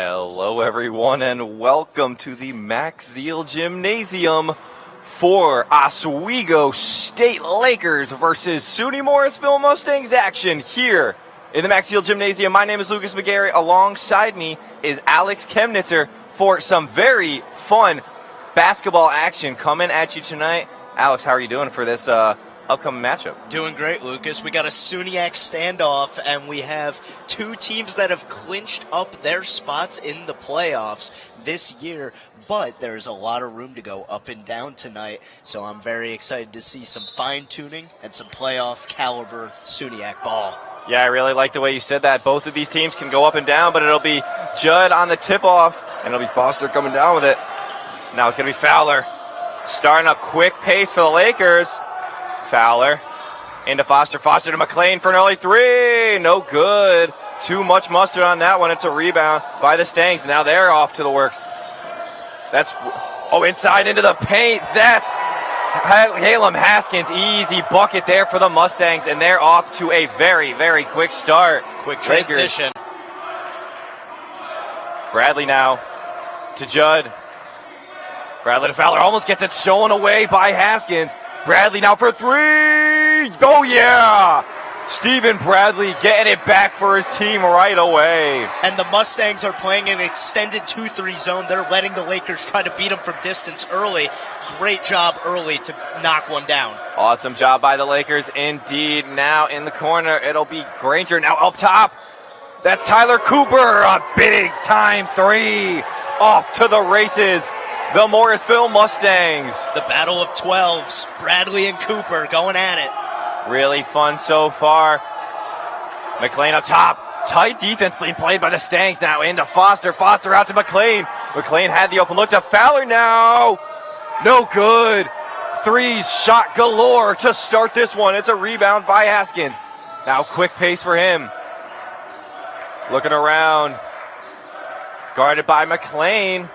Hello, everyone, and welcome to the Max Zeal Gymnasium for Oswego State Lakers versus SUNY Morrisville Mustangs action here in the Max Zeal Gymnasium. My name is Lucas McGarry. Alongside me is Alex Chemnitzer for some very fun basketball action coming at you tonight. Alex, how are you doing for this upcoming matchup? Doing great, Lucas. We got a SUNYAC standoff, and we have two teams that have clinched up their spots in the playoffs this year, but there's a lot of room to go up and down tonight, so I'm very excited to see some fine-tuning and some playoff-caliber SUNYAC ball. Yeah, I really like the way you said that. Both of these teams can go up and down, but it'll be Judd on the tip-off, and it'll be Foster coming down with it. Now it's going to be Fowler. Starting a quick pace for the Lakers. Fowler into Foster. Foster to McLean for an early three. No good. Too much mustard on that one. It's a rebound by the Stangs. Now they're off to the works. That's, inside into the paint. That's Halem Haskins. Easy bucket there for the Mustangs, and they're off to a very, very quick start. Quick transition. Lakers. Bradley now to Judd. Bradley to Fowler. Almost gets it stolen away by Haskins. Bradley now for three. Oh, yeah. Stephen Bradley getting it back for his team right away. And the Mustangs are playing an extended 2-3 zone. They're letting the Lakers try to beat them from distance early. Great job early to knock one down. Awesome job by the Lakers indeed. Now in the corner, it'll be Granger. Now up top. That's Tyler Cooper. A big-time three. Off to the races. The Morrisville Mustangs. The battle of 12s. Bradley and Cooper going at it. Really fun so far. McLean up top. Tight defense being played by the Stangs now into Foster. Foster out to McLean. McLean had the open look to Fowler now. No good. Threes shot galore to start this one. It's a rebound by Haskins. Now quick pace for him. Looking around. Guarded by McLean.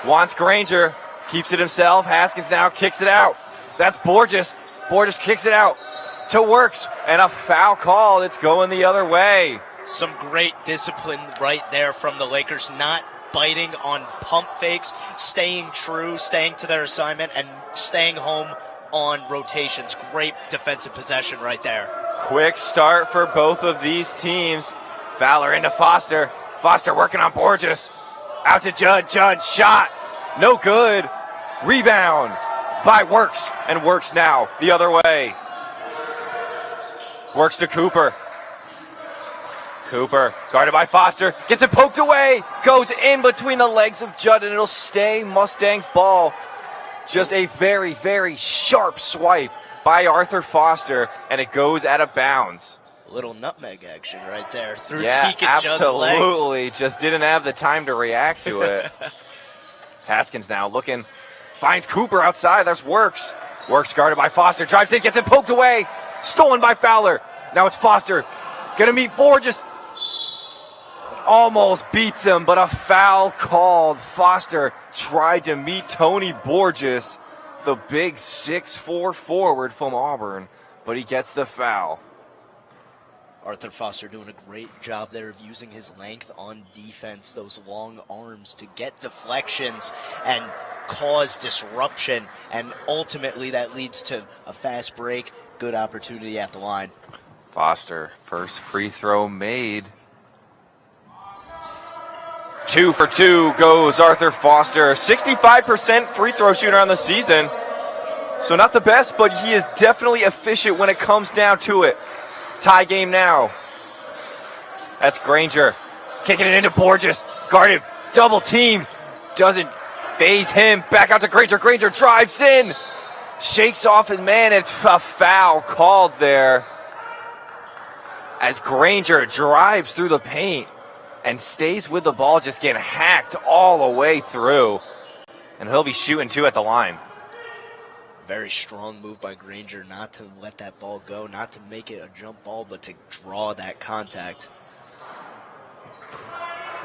Wants Granger, keeps it himself. Haskins now kicks it out. That's Borges. Borges kicks it out to Works, and a foul call. It's going the other way. Some great discipline right there from the Lakers, not biting on pump fakes, staying true, staying to their assignment, and staying home on rotations. Great defensive possession right there. Quick start for both of these teams. Fowler into Foster. Foster working on Borges. Out to Judd. Judd shot. No good. Rebound by Works. And Works now the other way. Works to Cooper. Cooper guarded by Foster. Gets it poked away. Goes in between the legs of Judd, and it'll stay Mustangs ball. Just a very, very sharp swipe by Arthur Foster, and it goes out of bounds. Little nutmeg action right there through yeah, Teak and Judd's legs. Absolutely. Just didn't have the time to react to it. Haskins now looking. Finds Cooper outside. That's Works. Works guarded by Foster. Drives in. Gets it poked away. Stolen by Fowler. Now it's Foster. Going to meet Borges. Almost beats him, but a foul called. Foster tried to meet Tony Borges, the big 6'4" forward from Auburn, but he gets the foul. Arthur Foster doing a great job there of using his length on defense, those long arms to get deflections and cause disruption, and ultimately that leads to a fast break, good opportunity at the line. Foster, first free throw made. 2 for 2 goes Arthur Foster, 65% free throw shooter on the season. So not the best, but he is definitely efficient when it comes down to it. Tie game now. That's Granger. Kicking it into Borges. Guarded. Double teamed. Doesn't phase him. Back out to Granger. Granger drives in. Shakes off his man. It's a foul called there. As Granger drives through the paint and stays with the ball, just getting hacked all the way through. And he'll be shooting 2 at the line. Very strong move by Granger not to let that ball go, not to make it a jump ball, but to draw that contact.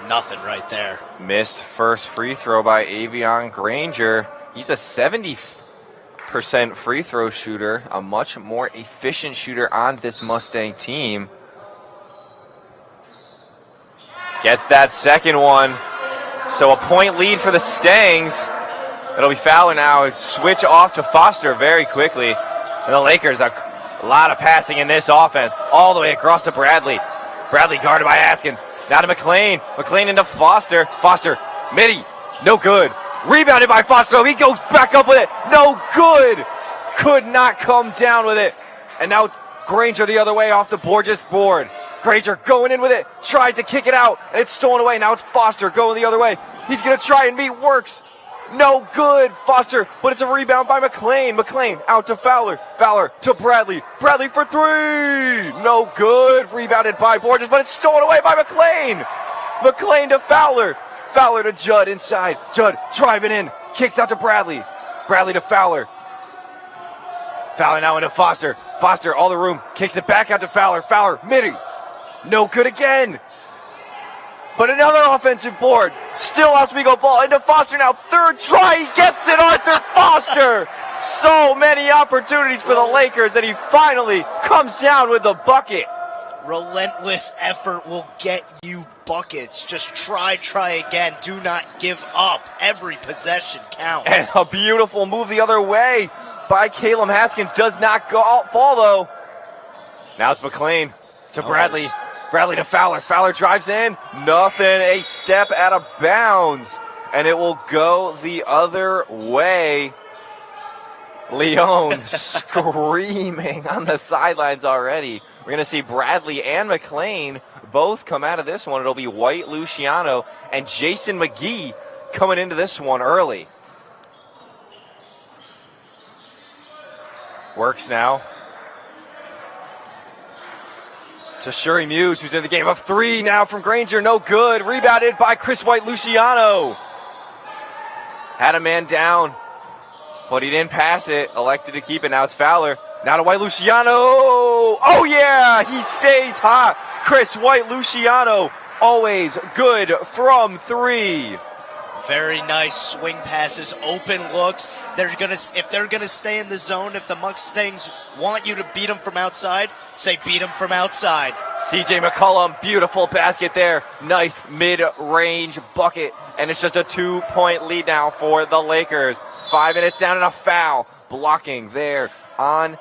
Nothing right there. Missed first free throw by Avion Granger. He's a 70% free throw shooter, a much more efficient shooter on this Mustang team. Gets that second one. So a point lead for the Stangs. It'll be Fowler now. Switch off to Foster very quickly. And the Lakers, a lot of passing in this offense. All the way across to Bradley. Bradley guarded by Askins. Now to McLean. McLean into Foster. Foster, midi, no good. Rebounded by Foster. He goes back up with it. No good. Could not come down with it. And now it's Granger the other way off the Borges board. Granger going in with it. Tries to kick it out. And it's stolen away. Now it's Foster going the other way. He's going to try and meet. Works. No good. Foster. But it's a rebound by McLean. McLean out to Fowler. Fowler to Bradley. Bradley for three. No good. Rebounded by Borges. But it's stolen away by McLean. McLean to Fowler. Fowler to Judd inside. Judd driving in. Kicks out to Bradley. Bradley to Fowler. Fowler now into Foster. Foster, all the room. Kicks it back out to Fowler. Fowler, midi. No good again. But another offensive board. Still Oswego ball into Foster now. Third try. He gets it, Arthur Foster. So many opportunities for the Lakers that he finally comes down with the bucket. Relentless effort will get you buckets. Just try again. Do not give up. Every possession counts. And a beautiful move the other way by Caleb Haskins. Does not fall, though. Now it's McLean to Bradley. Bradley to Fowler. Fowler drives in. Nothing. A step out of bounds. And it will go the other way. Leon screaming on the sidelines already. We're going to see Bradley and McLean both come out of this one. It'll be White, Luciano, and Jason McGee coming into this one early. Works now to Shuri Muse, who's in the game of three now from Granger. No good. Rebounded by Chris White. Luciano had a man down, but he didn't pass it. Elected to keep it. Now it's Fowler. Now to White. Luciano. Oh, yeah. He stays hot. Chris White. Luciano always good from three. Very nice swing passes, open looks. If they're gonna stay in the zone, if the Mustangs want you to beat them from outside, say beat them from outside. CJ McCollum, beautiful basket there. Nice mid-range bucket, and it's just a 2-point lead now for the Lakers. 5 minutes down and a foul. Blocking there on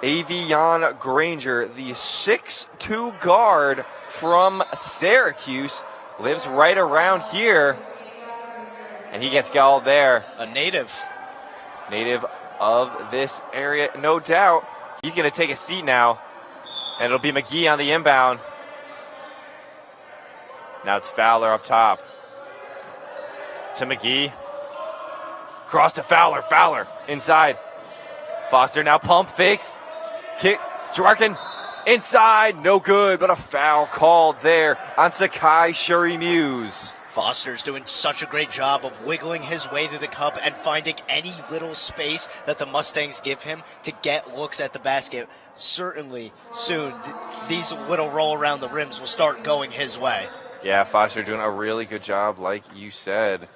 Avion Granger, the 6'2" guard from Syracuse. Lives right around here. And he gets galled there. A native. Native of this area, no doubt. He's going to take a seat now. And it'll be McGee on the inbound. Now it's Fowler up top. To McGee. Cross to Fowler. Fowler inside. Foster now pump fakes. Kick. Dworkin inside. No good, but a foul called there on Sakai Shuri Muse. Foster's doing such a great job of wiggling his way to the cup and finding any little space that the Mustangs give him to get looks at the basket. Certainly, soon, these little roll around the rims will start going his way. Yeah, Foster doing a really good job, like you said.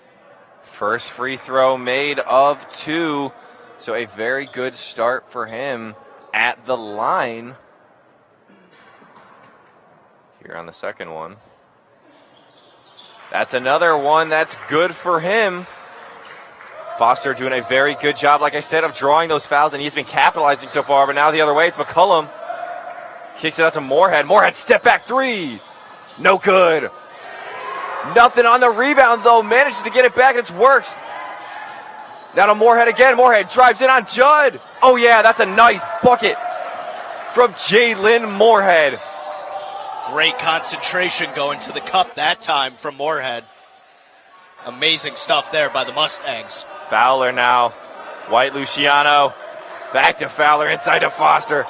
First free throw made of 2, so a very good start for him at the line. Here on the second one. That's another one that's good for him. Foster doing a very good job, like I said, of drawing those fouls, and he's been capitalizing so far. But now the other way, it's McCollum. Kicks it out to Moorhead. Moorhead step back three. No good. Nothing on the rebound, though. Manages to get it back, and it works. Now to Moorhead again. Moorhead drives in on Judd. Oh, yeah, that's a nice bucket from Jalen Moorhead. Great concentration going to the cup that time from Moorhead. Amazing stuff there by the Mustangs. Fowler now. White Luciano. Back to Fowler. Inside to Foster.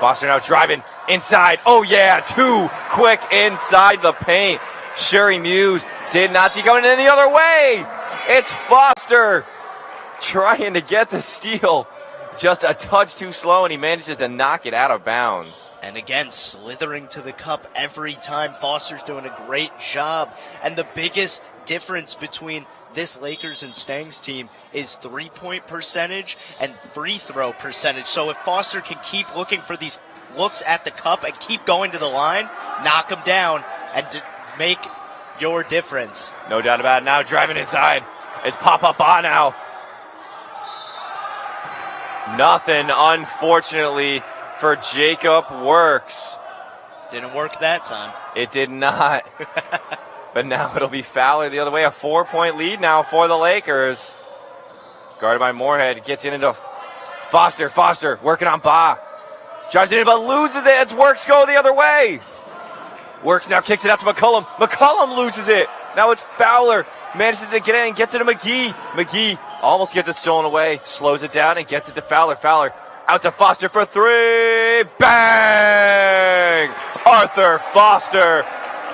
Foster now driving inside. Oh, yeah. 2 quick inside the paint. Shuri Muse did not see coming in the other way. It's Foster trying to get the steal. Just a touch too slow, and he manages to knock it out of bounds. And again, slithering to the cup every time. Foster's doing a great job. And the biggest difference between this Lakers and Stangs team is 3-point percentage and free throw percentage. So if Foster can keep looking for these looks at the cup and keep going to the line, knock him down, and make your difference. No doubt about it. Now driving inside. It's Papa Ba now. Nothing, unfortunately, for Jacob Works. Didn't work that time. It did not. But now it'll be Fowler the other way. A 4-point lead now for the Lakers. Guarded by Moorhead. Gets in into Foster. Foster working on Ba. Drives it in but loses it. It's Works go the other way. Works now kicks it out to McCullum. McCullum loses it. Now it's Fowler. Manages to get in and gets it to McGee. McGee almost gets it stolen away. Slows it down and gets it to Fowler. Fowler out to Foster for three. Bang! Arthur Foster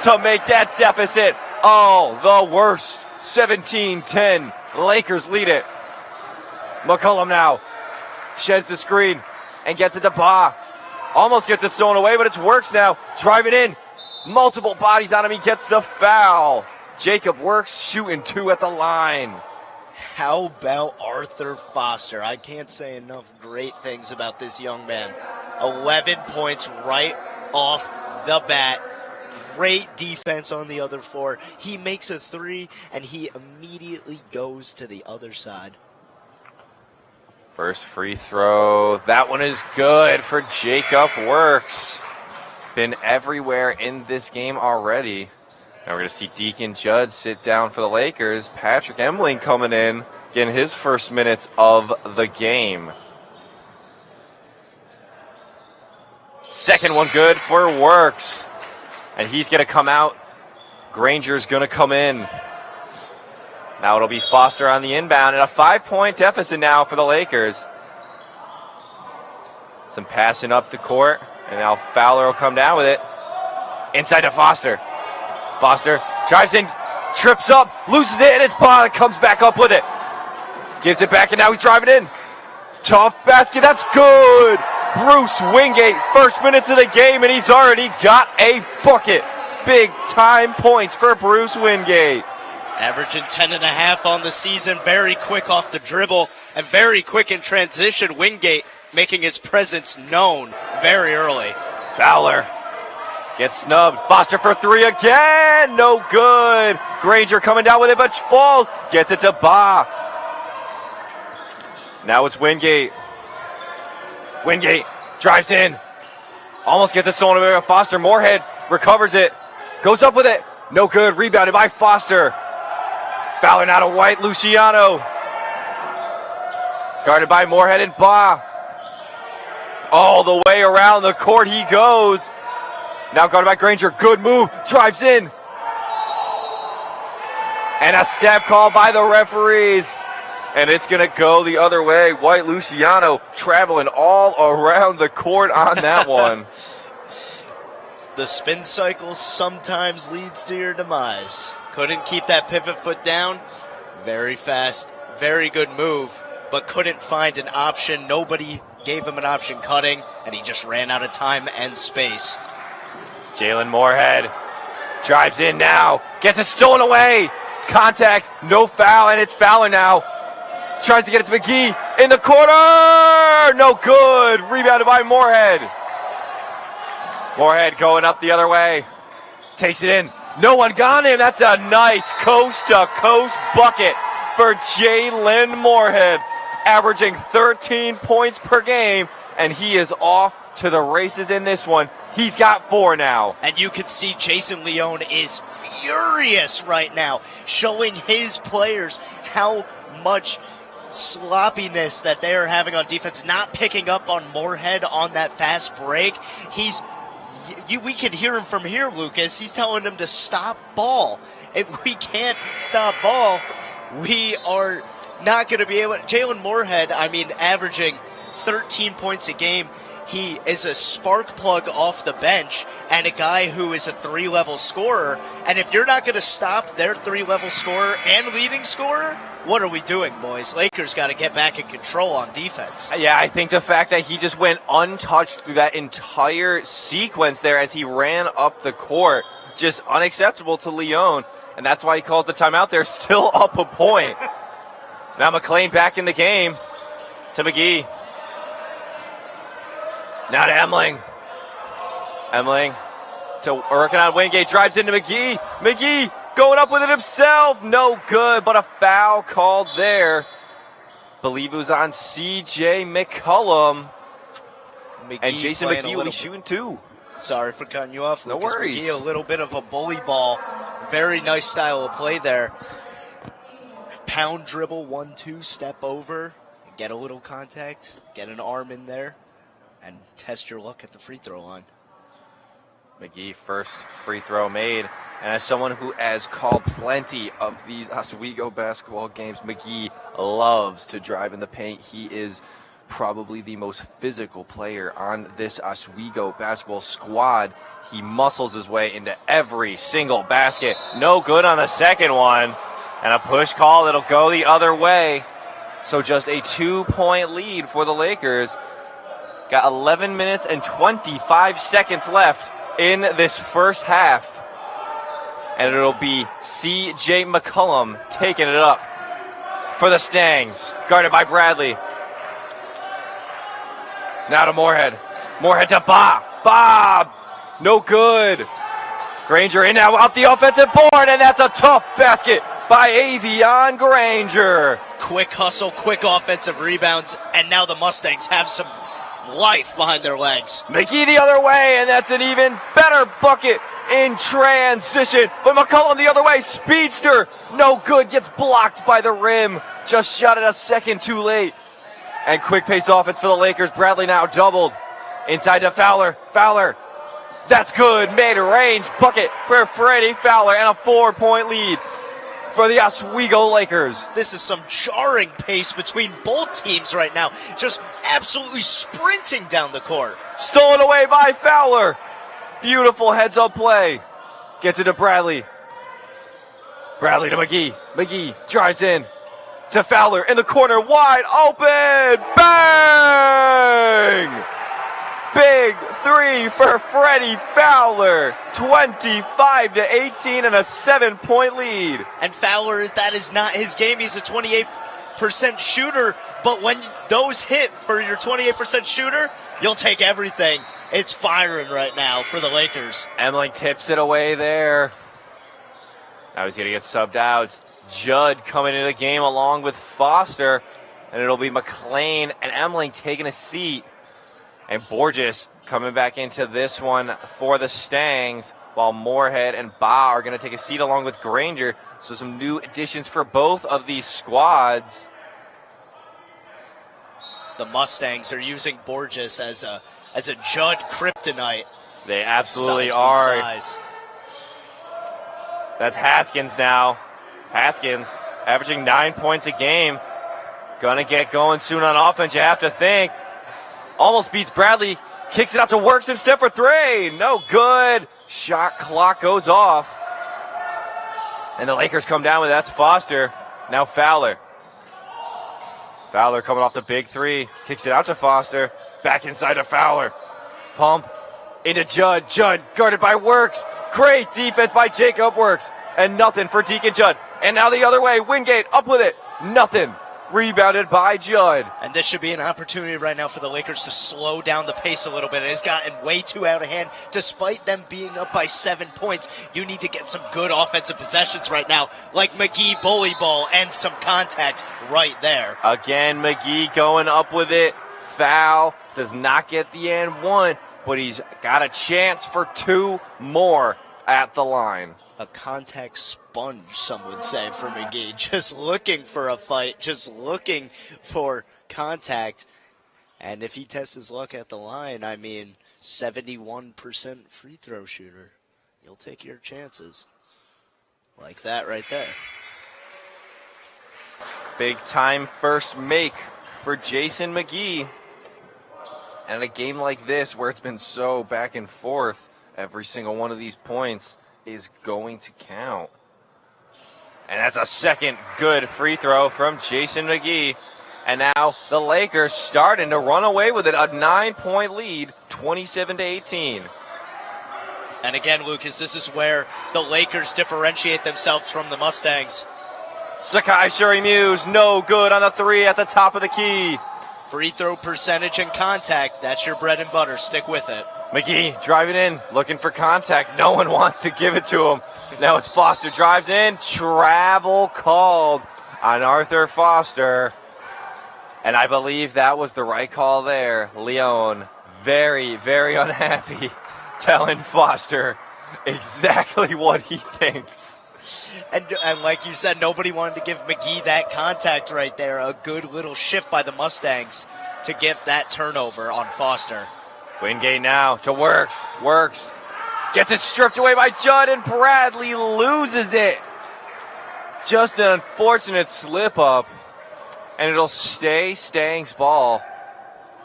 to make that deficit all the worse. 17-10. Lakers lead it. McCullum now sheds the screen and gets it to Ba. Almost gets it stolen away, but it's Works now. Driving in. Multiple bodies on him. He gets the foul. Jacob Works shooting 2 at the line. How about Arthur Foster? I can't say enough great things about this young man. 11 points right off the bat. Great defense on the other floor. He makes a 3, and he immediately goes to the other side. First free throw. That one is good for Jacob Works. Been everywhere in this game already. Now we're going to see Deacon Judd sit down for the Lakers. Patrick Emling coming in, getting his first minutes of the game. Second one good for Works. And he's going to come out. Granger's going to come in. Now it'll be Foster on the inbound, and a 5-point deficit now for the Lakers. Some passing up the court, and now Fowler will come down with it. Inside to Foster. Foster drives in, trips up, loses it, and it's Ba that comes back up with it. Gives it back, and now he's driving in. Tough basket, that's good. Bruce Wingate, first minutes of the game, and he's already got a bucket. Big time points for Bruce Wingate. Averaging 10.5 on the season, very quick off the dribble, and very quick in transition. Wingate making his presence known very early. Fowler gets snubbed. Foster for 3 again. No good. Granger coming down with it, but falls. Gets it to Ba. Now it's Wingate. Wingate drives in. Almost gets it stolen away by Foster. Moorhead recovers it. Goes up with it. No good. Rebounded by Foster. Fowler now to White. Luciano. Guarded by Moorhead and Ba. All the way around the court he goes. Now guarded by Granger. Good move. Drives in. And a step call by the referees. And it's going to go the other way. White Luciano traveling all around the court on that one. The spin cycle sometimes leads to your demise. Couldn't keep that pivot foot down. Very fast. Very good move. But couldn't find an option. Nobody gave him an option cutting. And he just ran out of time and space. Jalen Moorhead drives in now. Gets it stolen away. Contact. No foul. And it's Fowler now. Tries to get it to McGee in the corner. No good. Rebounded by Moorhead. Moorhead going up the other way. Takes it in. No one got him. That's a nice coast-to-coast bucket for Jalen Moorhead. Averaging 13 points per game. And he is off to the races in this one. He's got 4 now. And you can see Jason Leone is furious right now. Showing his players how much sloppiness that they are having on defense, not picking up on Moorhead on that fast break. We can hear him from here, Lucas. He's telling them to stop ball. If we can't stop ball, we are not going to be able. Jalen Moorhead, averaging 13 points a game. He is a spark plug off the bench and a guy who is a 3-level scorer. And if you're not going to stop their 3-level scorer and leading scorer, what are we doing, boys? Lakers got to get back in control on defense. Yeah, I think the fact that he just went untouched through that entire sequence there as he ran up the court, just unacceptable to Leone. And that's why he calls the timeout there, still up a point. Now McLean back in the game to McGee. Now to Emling. Emling to working on Wingate, drives into McGee. McGee going up with it himself. No good, but a foul called there. Believe it was on C.J. McCullum. And Jason McGee will be shooting too. Sorry for cutting you off, No Lucas. worries. McGee, a little bit of a bully ball. Very nice style of play there. Pound dribble, 1-2, step over, get a little contact, get an arm in there, and test your luck at the free throw line. McGee first free throw made. And as someone who has called plenty of these Oswego basketball games, McGee loves to drive in the paint. He is probably the most physical player on this Oswego basketball squad. He muscles his way into every single basket. No good on the second one. And a push call that'll go the other way. So just a 2-point lead for the Lakers. Got 11 minutes and 25 seconds left in this first half. And it'll be C.J. McCullum taking it up for the Stangs. Guarded by Bradley. Now to Moorhead. Moorhead to Bob. Bob! No good. Granger in now out the offensive board, and that's a tough basket by Avion Granger. Quick hustle, quick offensive rebounds, and now the Mustangs have some life behind their legs. McGee the other way, and that's an even better bucket in transition. But McCullum the other way, speedster, no good, gets blocked by the rim. Just shot it a second too late. And quick pace offense for the Lakers. Bradley now doubled. Inside to Fowler. Fowler. That's good. Mid-range bucket for Freddie Fowler, and a 4-point lead for the Oswego Lakers. This is some jarring pace between both teams right now. Just absolutely sprinting down the court. Stolen away by Fowler. Beautiful heads-up play. Gets it to Bradley. Bradley to McGee. McGee drives in to Fowler in the corner, wide open. Bang! Big three for Freddie Fowler. 25-18 and a 7-point lead. And Fowler, that is not his game. He's a 28% shooter. But when those hit for your 28% shooter, you'll take everything. It's firing right now for the Lakers. Emling tips it away there. Now he's going to get subbed out. Judd coming into the game along with Foster. And it'll be McLean and Emling taking a seat. And Borges coming back into this one for the Stangs, while Moorhead and Ba are going to take a seat along with Granger. So some new additions for both of these squads. The Mustangs are using Borges as a Judd kryptonite. They absolutely Size are. for size. That's Haskins now. Haskins averaging 9 points a game. Gonna get going soon on offense, you have to think. Almost beats Bradley. Kicks it out to Works instead for three. No good. Shot clock goes off. And the Lakers come down with it. That's Foster. Now Fowler. Fowler coming off the big three. Kicks it out to Foster. Back inside to Fowler. Pump into Judd. Judd guarded by Works. Great defense by Jacob Works. And nothing for Deacon Judd. And now the other way. Wingate up with it. Nothing. Rebounded by Judd. And this should be an opportunity right now for the Lakers to slow down the pace a little bit. It has gotten way too out of hand. Despite them being up by 7 points, you need to get some good offensive possessions right now, like McGee bully ball and some contact right there. Again, McGee going up with it. Foul. Does not get the and one, but he's got a chance for two more at the line. A contact sponge, some would say, for McGee. Just looking for a fight, just looking for contact. And if he tests his luck at the line, 71% free throw shooter. You'll take your chances. Like that right there. Big time first make for Jason McGee. And a game like this, where it's been so back and forth, every single one of these points is going to count. And that's a second good free throw from Jason McGee. And now the Lakers starting to run away with it. A 9-point lead, 27-18. And again, Lucas, this is where the Lakers differentiate themselves from the Mustangs. Sakai Shuri-Muse, no good on the three at the top of the key. Free throw percentage and contact, that's your bread and butter. Stick with it. McGee driving in, looking for contact. No one wants to give it to him. Now it's Foster drives in. Travel called on Arthur Foster. And I believe that was the right call there. Leon, very, very unhappy, telling Foster exactly what he thinks. And like you said, nobody wanted to give McGee that contact right there. A good little shift by the Mustangs to get that turnover on Foster. Wingate now to Works. Works gets it stripped away by Judd, and Bradley loses it. Just an unfortunate slip up, and it'll stay Stang's ball.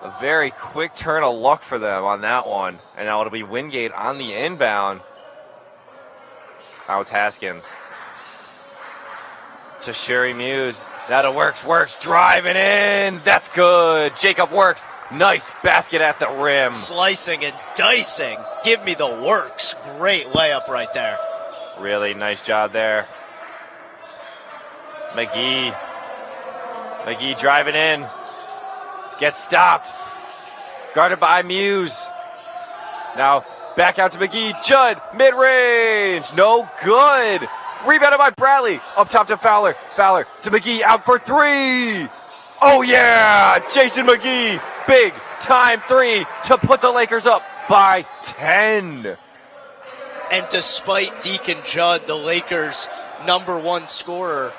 A very quick turn of luck for them on that one. And now it'll be Wingate on the inbound. Now it's Haskins. To Sherry Muse. That'll Works. Works driving in. That's good. Jacob Works. Nice basket at the rim. Slicing and dicing. Give me the works. Great layup right there. Really nice job there. McGee. McGee driving in. Gets stopped. Guarded by Muse. Now back out to McGee. Judd, mid-range. No good. Rebounded by Bradley. Up top to Fowler. Fowler to McGee. Out for three. Oh, yeah. Jason McGee. Big time three to put the Lakers up by 10. And despite Deacon Judd, the Lakers' #1 scorer.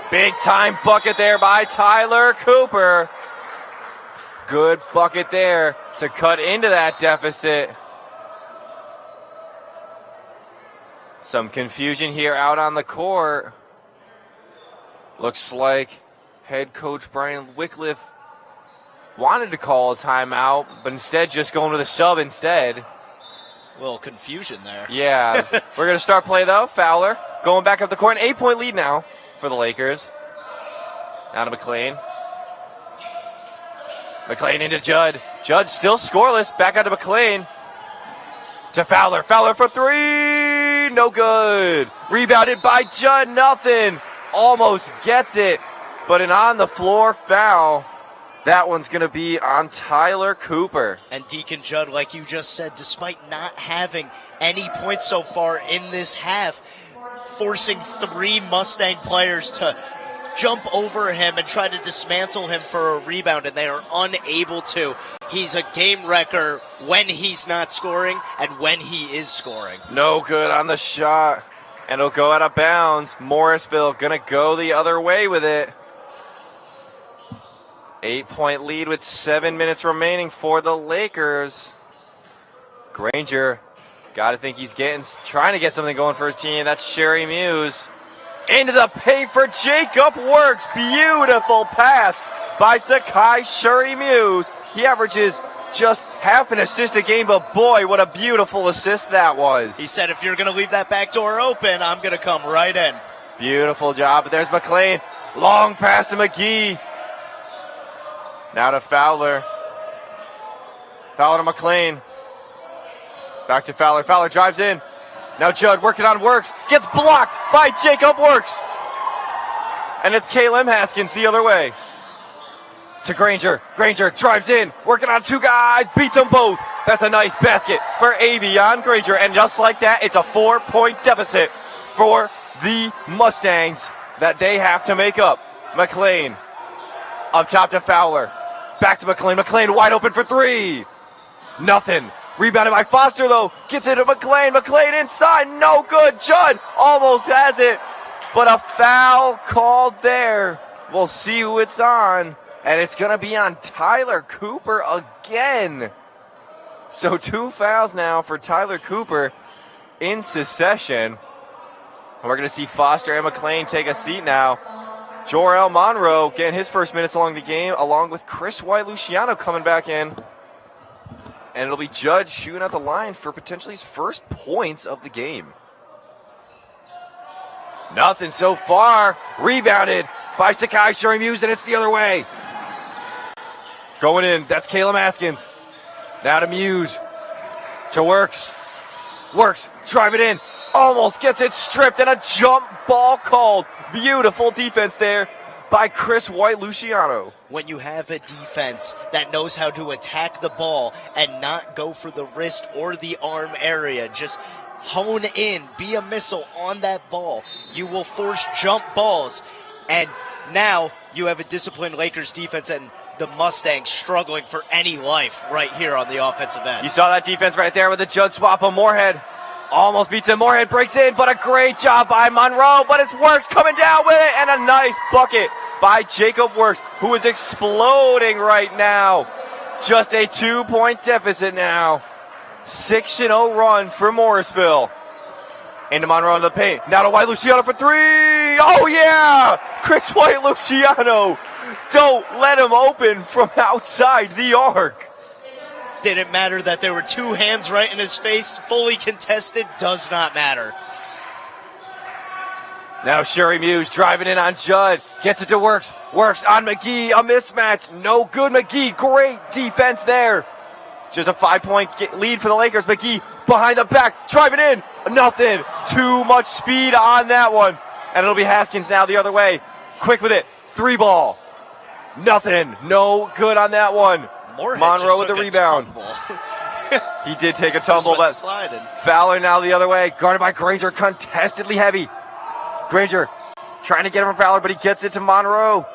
Big time bucket there by Tyler Cooper. Good bucket there to cut into that deficit. Some confusion here out on the court. Looks like head coach Brian Wycliffe wanted to call a timeout, but instead just going to the sub instead. A little confusion there. Yeah. We're going to start play, though. Fowler going back up the court. An 8-point lead now for the Lakers. Now to McLean. McLean into Judd. Judd still scoreless. Back out to McLean. To Fowler. Fowler for three. No good. Rebounded by Judd. Nothing. Almost gets it. But an on-the-floor foul. That one's going to be on Tyler Cooper. And Deacon Judd, like you just said, despite not having any points so far in this half, forcing 3 Mustang players to jump over him and try to dismantle him for a rebound, and they are unable to. He's a game wrecker when he's not scoring and when he is scoring. No good on the shot, and it'll go out of bounds. Morrisville going to go the other way with it. 8-point lead with 7 minutes remaining for the Lakers. Granger, got to think he's trying to get something going for his team. That's Sherry Muse. Into the paint for Jacob Works. Beautiful pass by Sakai Sherry Muse. He averages just half an assist a game, but boy, what a beautiful assist that was. He said, if you're going to leave that back door open, I'm going to come right in. Beautiful job. But there's McLean. Long pass to McGee. Now to Fowler. Fowler to McLean. Back to Fowler. Fowler drives in. Now Judd working on Works. Gets blocked by Jacob Works. And it's Caleb Haskins the other way. To Granger. Granger drives in. Working on 2 guys. Beats them both. That's a nice basket for Avion Granger. And just like that, it's a 4-point deficit for the Mustangs that they have to make up. McLean. Up top to Fowler. Back to McLean. McLean wide open for 3. Nothing. Rebounded by Foster, though. Gets it to McLean. McLean inside. No good. Judd almost has it. But a foul called there. We'll see who it's on. And it's going to be on Tyler Cooper again. So 2 fouls now for Tyler Cooper in succession. We're going to see Foster and McLean take a seat now. Jor-El Monroe getting his first minutes along the game, along with Chris White Luciano coming back in. And it'll be Judd shooting at the line for potentially his first points of the game. Nothing so far. Rebounded by Sakai Sherry Muse, and it's the other way. Going in, that's Caleb Haskins. Now to Muse. To Works. Works, drive it in. Almost gets it stripped, and a jump ball called. Beautiful defense there by Chris White-Luciano. When you have a defense that knows how to attack the ball and not go for the wrist or the arm area, just hone in, be a missile on that ball, you will force jump balls. And now you have a disciplined Lakers defense and the Mustangs struggling for any life right here on the offensive end. You saw that defense right there with the Judd swap on Moorhead. Almost beats him. Moorhead breaks in, but a great job by Monroe. But it's Works coming down with it, and a nice bucket by Jacob Works, who is exploding right now. Just a 2-point deficit now. 6-0 run for Morrisville. Into Monroe in the paint. Now to White-Luciano for three. Oh, yeah! Chris White-Luciano. Don't let him open from outside the arc. Didn't matter that there were two hands right in his face. Fully contested, does not matter. Now Sherry Muse driving in on Judd. Gets it to Works. Works on McGee. A mismatch. No good, McGee. Great defense there. Just a 5-point lead for the Lakers. McGee behind the back. Driving in. Nothing. Too much speed on that one. And it'll be Haskins now the other way. Quick with it. 3-ball. Nothing. No good on that one. Monroe with the rebound. He did take a tumble, but Fowler now the other way. Guarded by Granger, contestedly heavy. Granger trying to get him from Fowler, but he gets it to Monroe.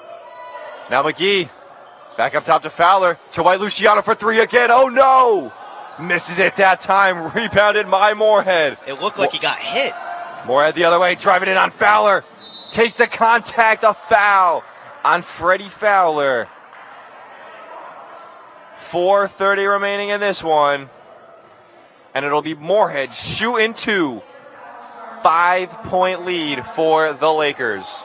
Now McGee back up top to Fowler. To White-Luciano for three again. Oh no! Misses it that time. Rebounded by Moorhead. It looked like he got hit. Moorhead the other way, driving in on Fowler. Takes the contact, a foul on Freddie Fowler. 4:30 remaining in this one. And it'll be Moorhead shooting two. 5-point lead for the Lakers.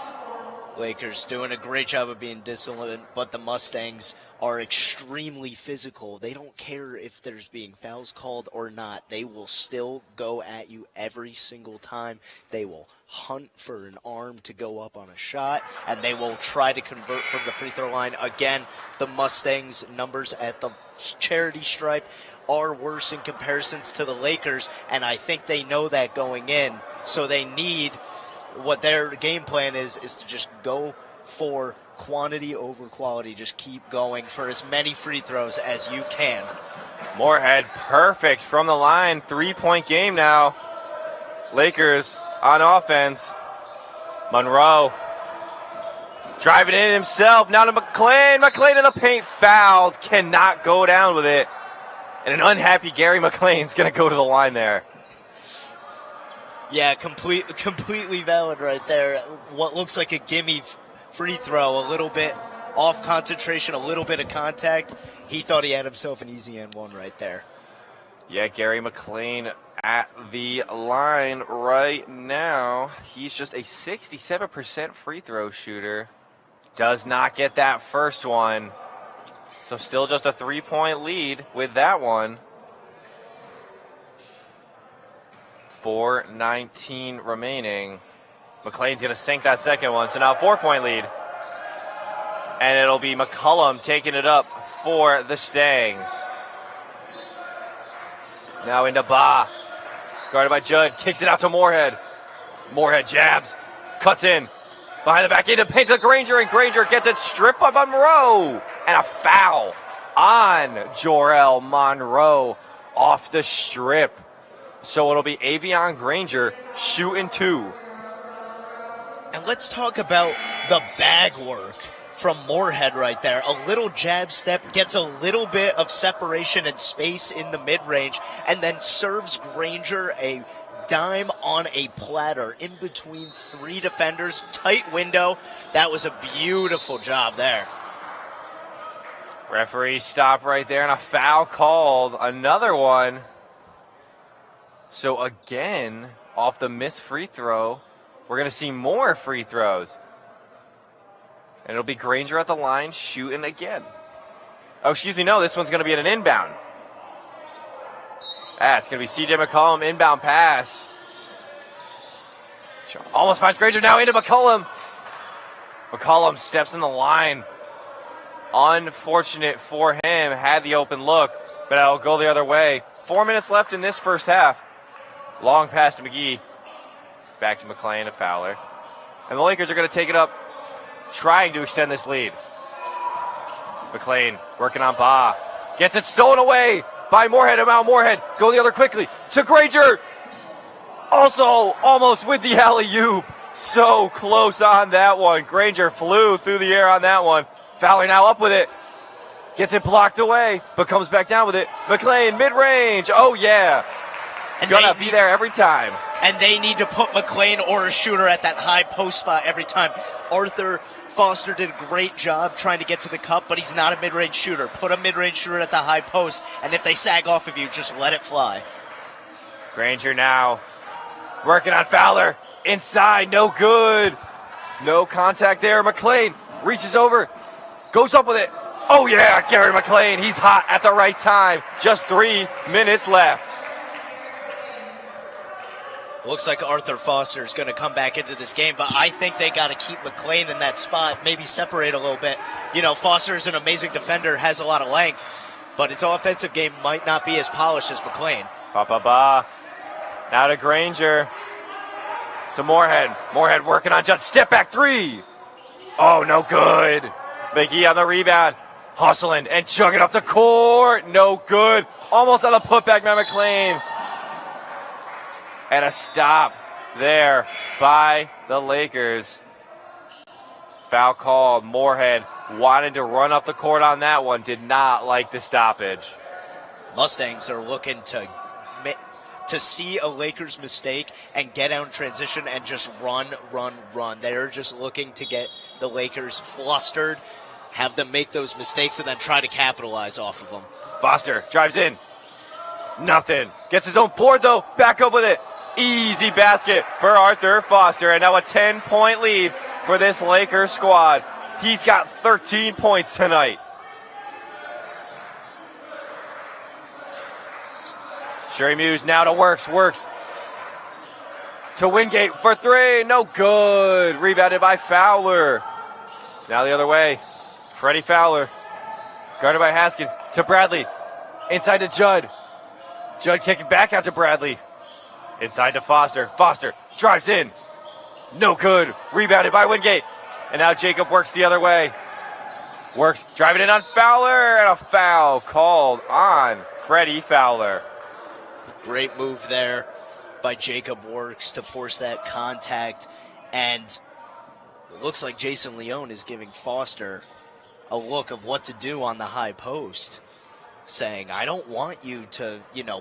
Lakers doing a great job of being disciplined, but the Mustangs are extremely physical. They don't care if there's being fouls called or not. They will still go at you every single time. They will hunt for an arm to go up on a shot, and they will try to convert from the free throw line. Again, the Mustangs' numbers at the charity stripe are worse in comparisons to the Lakers, and I think they know that going in. So they need, what their game plan is to just go for quantity over quality. Just keep going for as many free throws as you can. Moorhead perfect from the line. 3-point game now. Lakers on offense. Monroe driving in himself. Now to McLean. McLean in the paint. Fouled. Cannot go down with it. And an unhappy Gary McLean's going to go to the line there. Yeah, completely valid right there. What looks like a gimme free throw, a little bit off concentration, a little bit of contact. He thought he had himself an easy and one right there. Yeah, Gary McLean at the line right now. He's just a 67% free throw shooter. Does not get that first one. So still just a 3-point lead with that one. 4:19 remaining. McLean's going to sink that second one. So now 4-point lead. And it'll be McCullum taking it up for the Stangs. Now into Ba. Guarded by Judd. Kicks it out to Moorhead. Moorhead jabs. Cuts in. Behind the back into paint to Granger. And Granger gets it stripped by Monroe. And a foul on Jorel Monroe off the strip. So it'll be Avion Granger shooting two. And let's talk about the bag work from Moorhead right there. A little jab step, gets a little bit of separation and space in the mid-range, and then serves Granger a dime on a platter in between three defenders. Tight window. That was a beautiful job there. Referee stop right there and a foul called. Another one. So again, off the missed free throw, we're going to see more free throws. And it'll be Granger at the line shooting again. Oh, excuse me, no, this one's going to be at an inbound. It's going to be C.J. McCollum, inbound pass. Almost finds Granger, now into McCollum. McCollum steps in the line. Unfortunate for him, had the open look, but it'll go the other way. 4 minutes left in this first half. Long pass to McGee. Back to McLean, to Fowler. And the Lakers are going to take it up trying to extend this lead. McLean working on Ba. Gets it stolen away by Moorhead. And now Moorhead go the other quickly to Granger. Also almost with the alley-oop. So close on that one. Granger flew through the air on that one. Fowler now up with it. Gets it blocked away, but comes back down with it. McLean, mid-range. Oh, yeah. And Gonna be there every time. And they need to put McLean or a shooter at that high post spot every time. Arthur Foster did a great job trying to get to the cup, but he's not a mid-range shooter. Put a mid-range shooter at the high post, and if they sag off of you, just let it fly. Granger now working on Fowler. Inside, no good. No contact there. McLean reaches over, goes up with it. Oh, yeah, Gary McLean. He's hot at the right time. Just 3 minutes left. Looks like Arthur Foster is going to come back into this game, but I think they got to keep McLean in that spot, maybe separate a little bit. You know, Foster is an amazing defender, has a lot of length, but its offensive game might not be as polished as McLean. Ba. Now to Granger. To Moorhead. Moorhead working on Judd. Step back three. Oh, no good. McGee on the rebound. Hustling and chugging up the court. No good. Almost on the putback by McLean. And a stop there by the Lakers. Foul called. Moorhead wanted to run up the court on that one. Did not like the stoppage. Mustangs are looking to see a Lakers mistake and get out in transition and just run. They're just looking to get the Lakers flustered, have them make those mistakes, and then try to capitalize off of them. Foster drives in. Nothing. Gets his own board, though. Back up with it. Easy basket for Arthur Foster. And now a 10-point lead for this Lakers squad. He's got 13 points tonight. Sherry Muse now to Works to Wingate for three. No good. Rebounded by Fowler. Now the other way. Freddie Fowler. Guarded by Haskins to Bradley. Inside to Judd. Judd kicking back out to Bradley. Inside to Foster. Foster drives in. No good. Rebounded by Wingate. And now Jacob Works the other way. Works driving in on Fowler. And a foul called on Freddie Fowler. Great move there by Jacob Works to force that contact. And it looks like Jason Leone is giving Foster a look of what to do on the high post, saying, I don't want you to,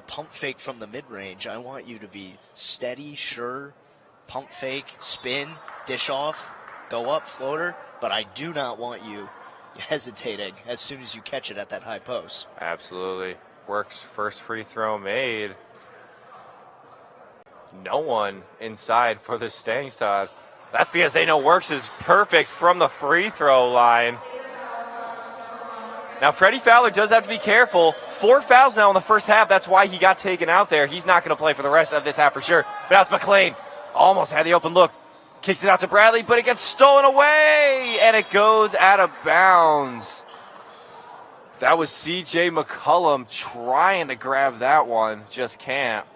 pump fake from the mid-range. I want you to be steady, sure, pump fake, spin, dish off, go up, floater, but I do not want you hesitating as soon as you catch it at that high post. Absolutely. Works first free throw made. No one inside for the Stang side. That's because they know Works is perfect from the free throw line. Now, Freddie Fowler does have to be careful. 4 fouls now in the first half. That's why he got taken out there. He's not going to play for the rest of this half for sure. But now it's McLean. Almost had the open look. Kicks it out to Bradley, but it gets stolen away. And it goes out of bounds. That was C.J. McCullum trying to grab that one. Just can't.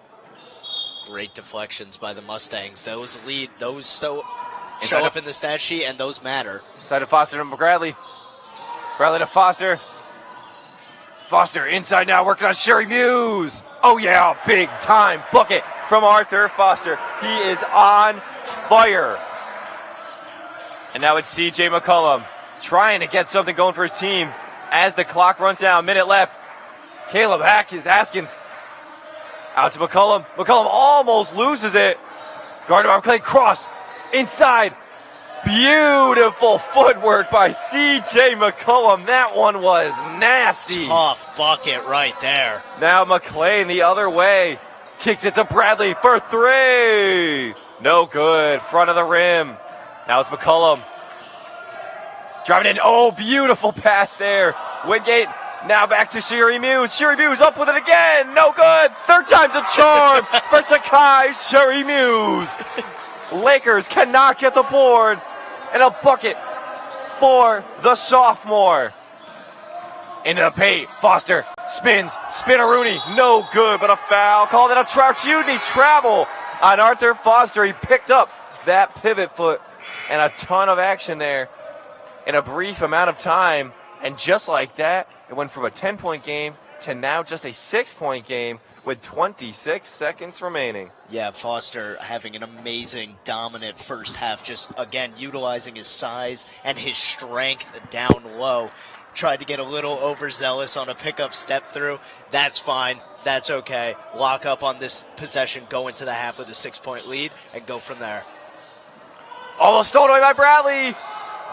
Great deflections by the Mustangs. Those show up in the stat sheet, and those matter. Side to Foster to Bradley. Bradley to Foster. Foster inside now, working on Sherry Muse. Oh, yeah, big time bucket from Arthur Foster. He is on fire. And now it's C.J. McCullum trying to get something going for his team as the clock runs down. Minute left. Caleb Haskins out to McCullum. McCullum almost loses it. Guarded by McClain. Cross inside. Beautiful footwork by C.J. McCullum. That one was nasty. Tough bucket right there. Now McLean the other way. Kicks it to Bradley for three. No good. Front of the rim. Now it's McCullum. Driving in. Oh, beautiful pass there. Wingate now back to Sherry Muse. Sherry Muse up with it again. No good. Third time's a charm for Sakai Sherry Muse. Lakers cannot get the board. And a bucket for the sophomore. Into the paint. Foster spins. Spinaroonie. No good, but a foul. Called it a travel on Arthur Foster. He picked up that pivot foot and a ton of action there. in a brief amount of time. And just like that, it went from a 10-point game to now just a 6-point game with 26 seconds remaining. Yeah, Foster having an amazing, dominant first half, just, again, utilizing his size and his strength down low. Tried to get a little overzealous on a pickup step through. That's fine. That's okay. Lock up on this possession, go into the half with a 6-point lead, and go from there. Almost stolen away by Bradley.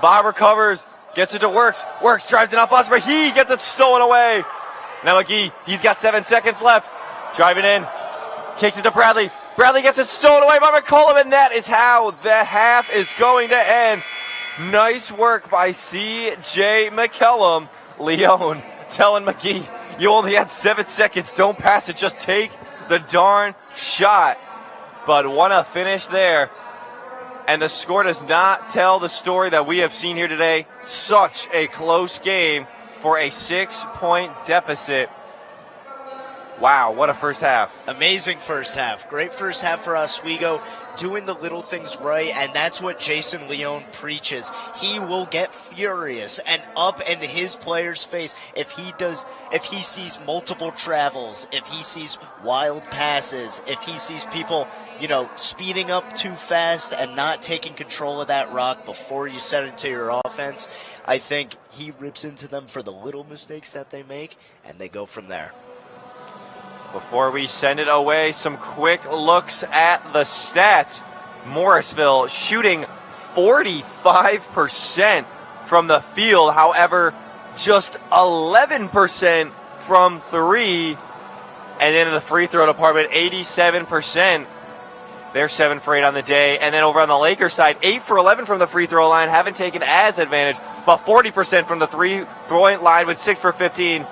Bob recovers, gets it to Works. Works drives it off Foster, but he gets it stolen away. Now McGee, he's got 7 seconds left. Driving in, kicks it to Bradley. Bradley gets it stolen away by McCollum, and that is how the half is going to end. Nice work by C.J. McCollum. Leone telling McGee, you only had 7 seconds. Don't pass it. Just take the darn shot. But what a finish there. And the score does not tell the story that we have seen here today. Such a close game for a 6-point deficit. Wow, what a first half. Amazing first half. Great first half for Oswego, doing the little things right, and that's what Jason Leone preaches. He will get furious and up in his players' face if he sees multiple travels, if he sees wild passes, if he sees people, speeding up too fast and not taking control of that rock before you set into your offense. I think he rips into them for the little mistakes that they make, and they go from there. Before we send it away, some quick looks at the stats. Morrisville shooting 45% from the field. However, just 11% from 3. And then in the free throw department, 87%. They're 7 for 8 on the day. And then over on the Lakers side, 8 for 11 from the free throw line. Haven't taken as advantage, but 40% from the 3-point line with 6 for 15.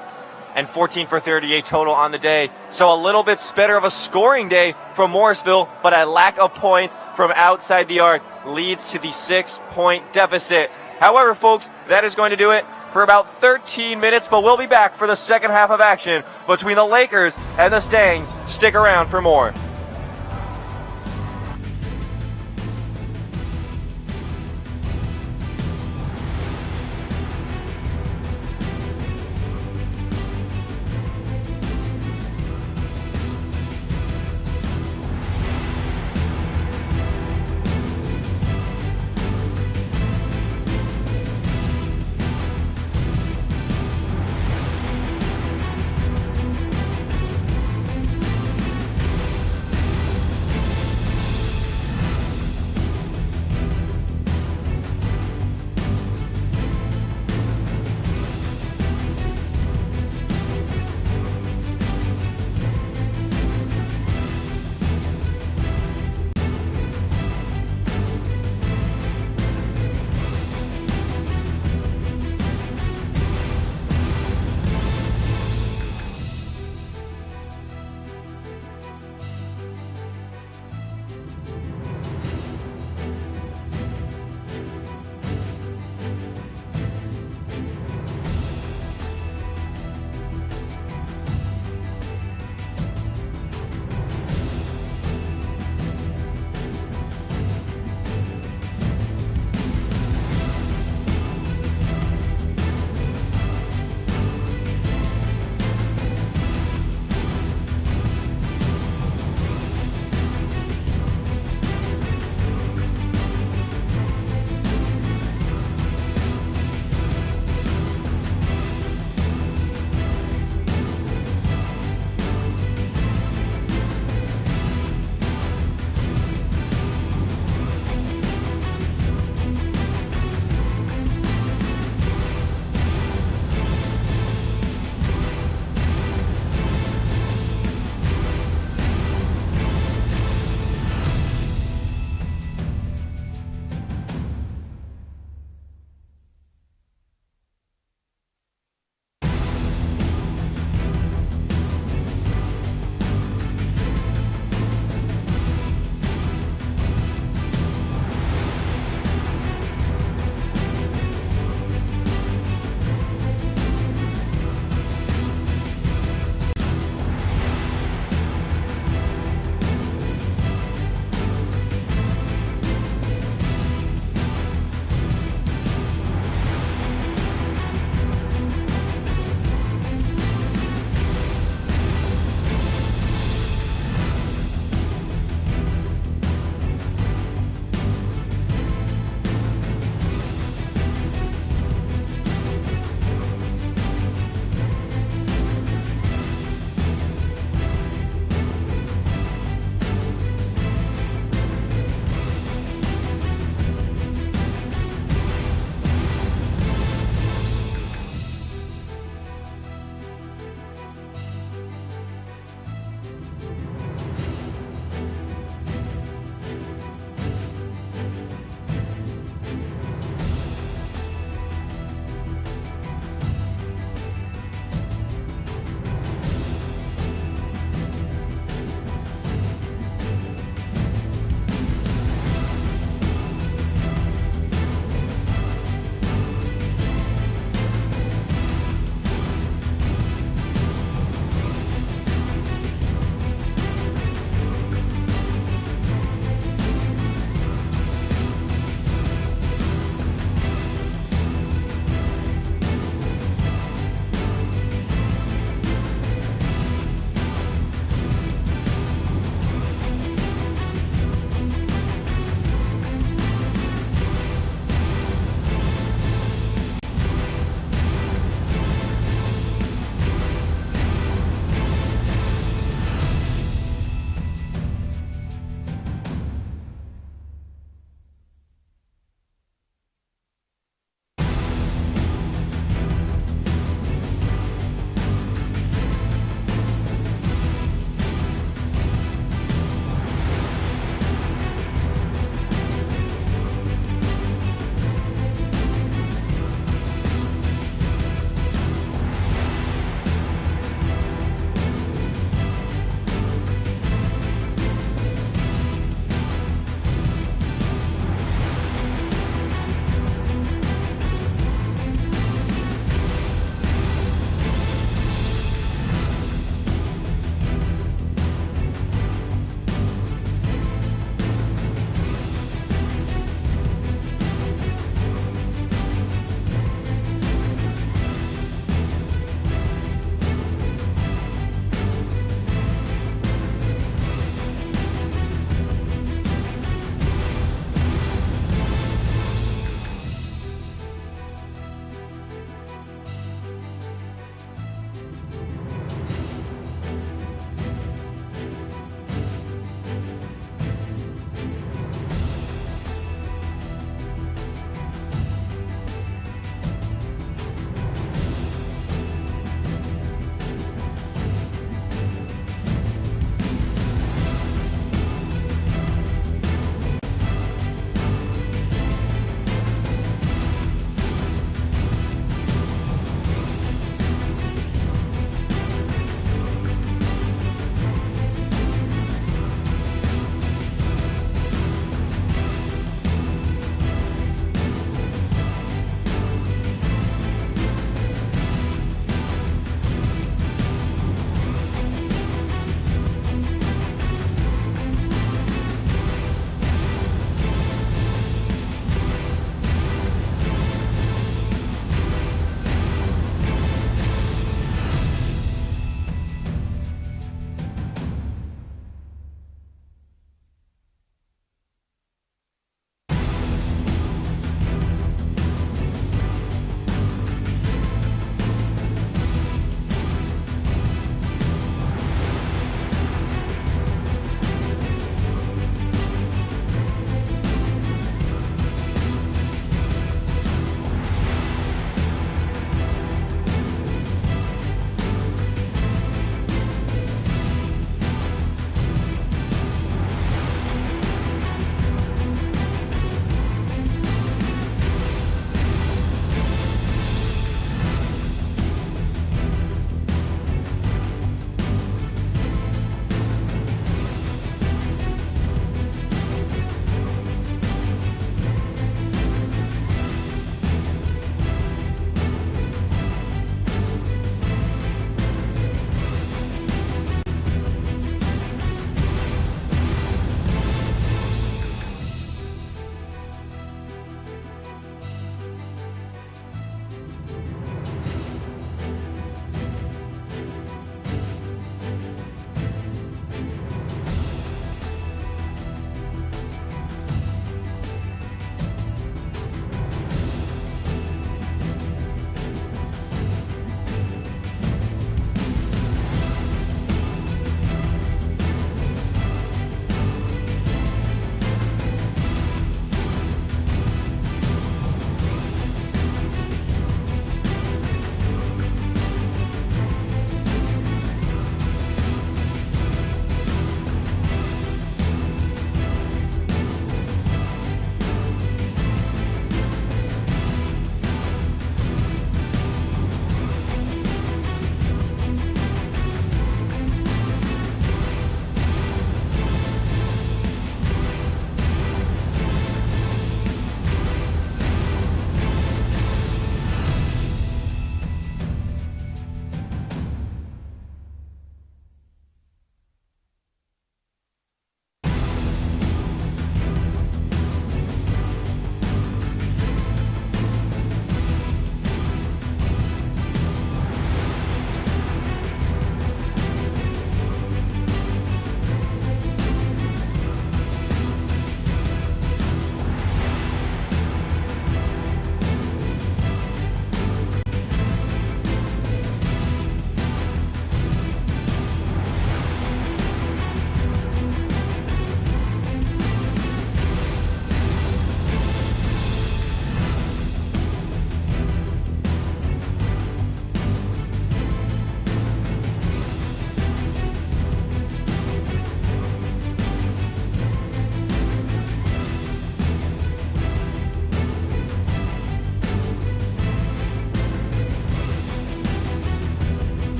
And 14 for 38 total on the day. So a little bit better of a scoring day from Morrisville, but a lack of points from outside the arc leads to the 6-point deficit. However, folks, that is going to do it for about 13 minutes, but we'll be back for the second half of action between the Lakers and the Stangs. Stick around for more.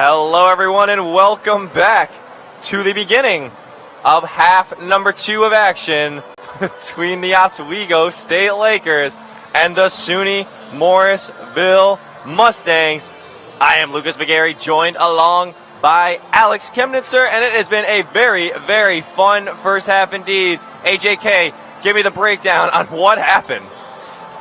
Hello, everyone, and welcome back to the beginning of half number 2 of action between the Oswego State Lakers and the SUNY Morrisville Mustangs. I am Lucas McGarry, joined along by Alex Chemnitzer, and it has been a very, very fun first half indeed. AJK, give me the breakdown on what happened.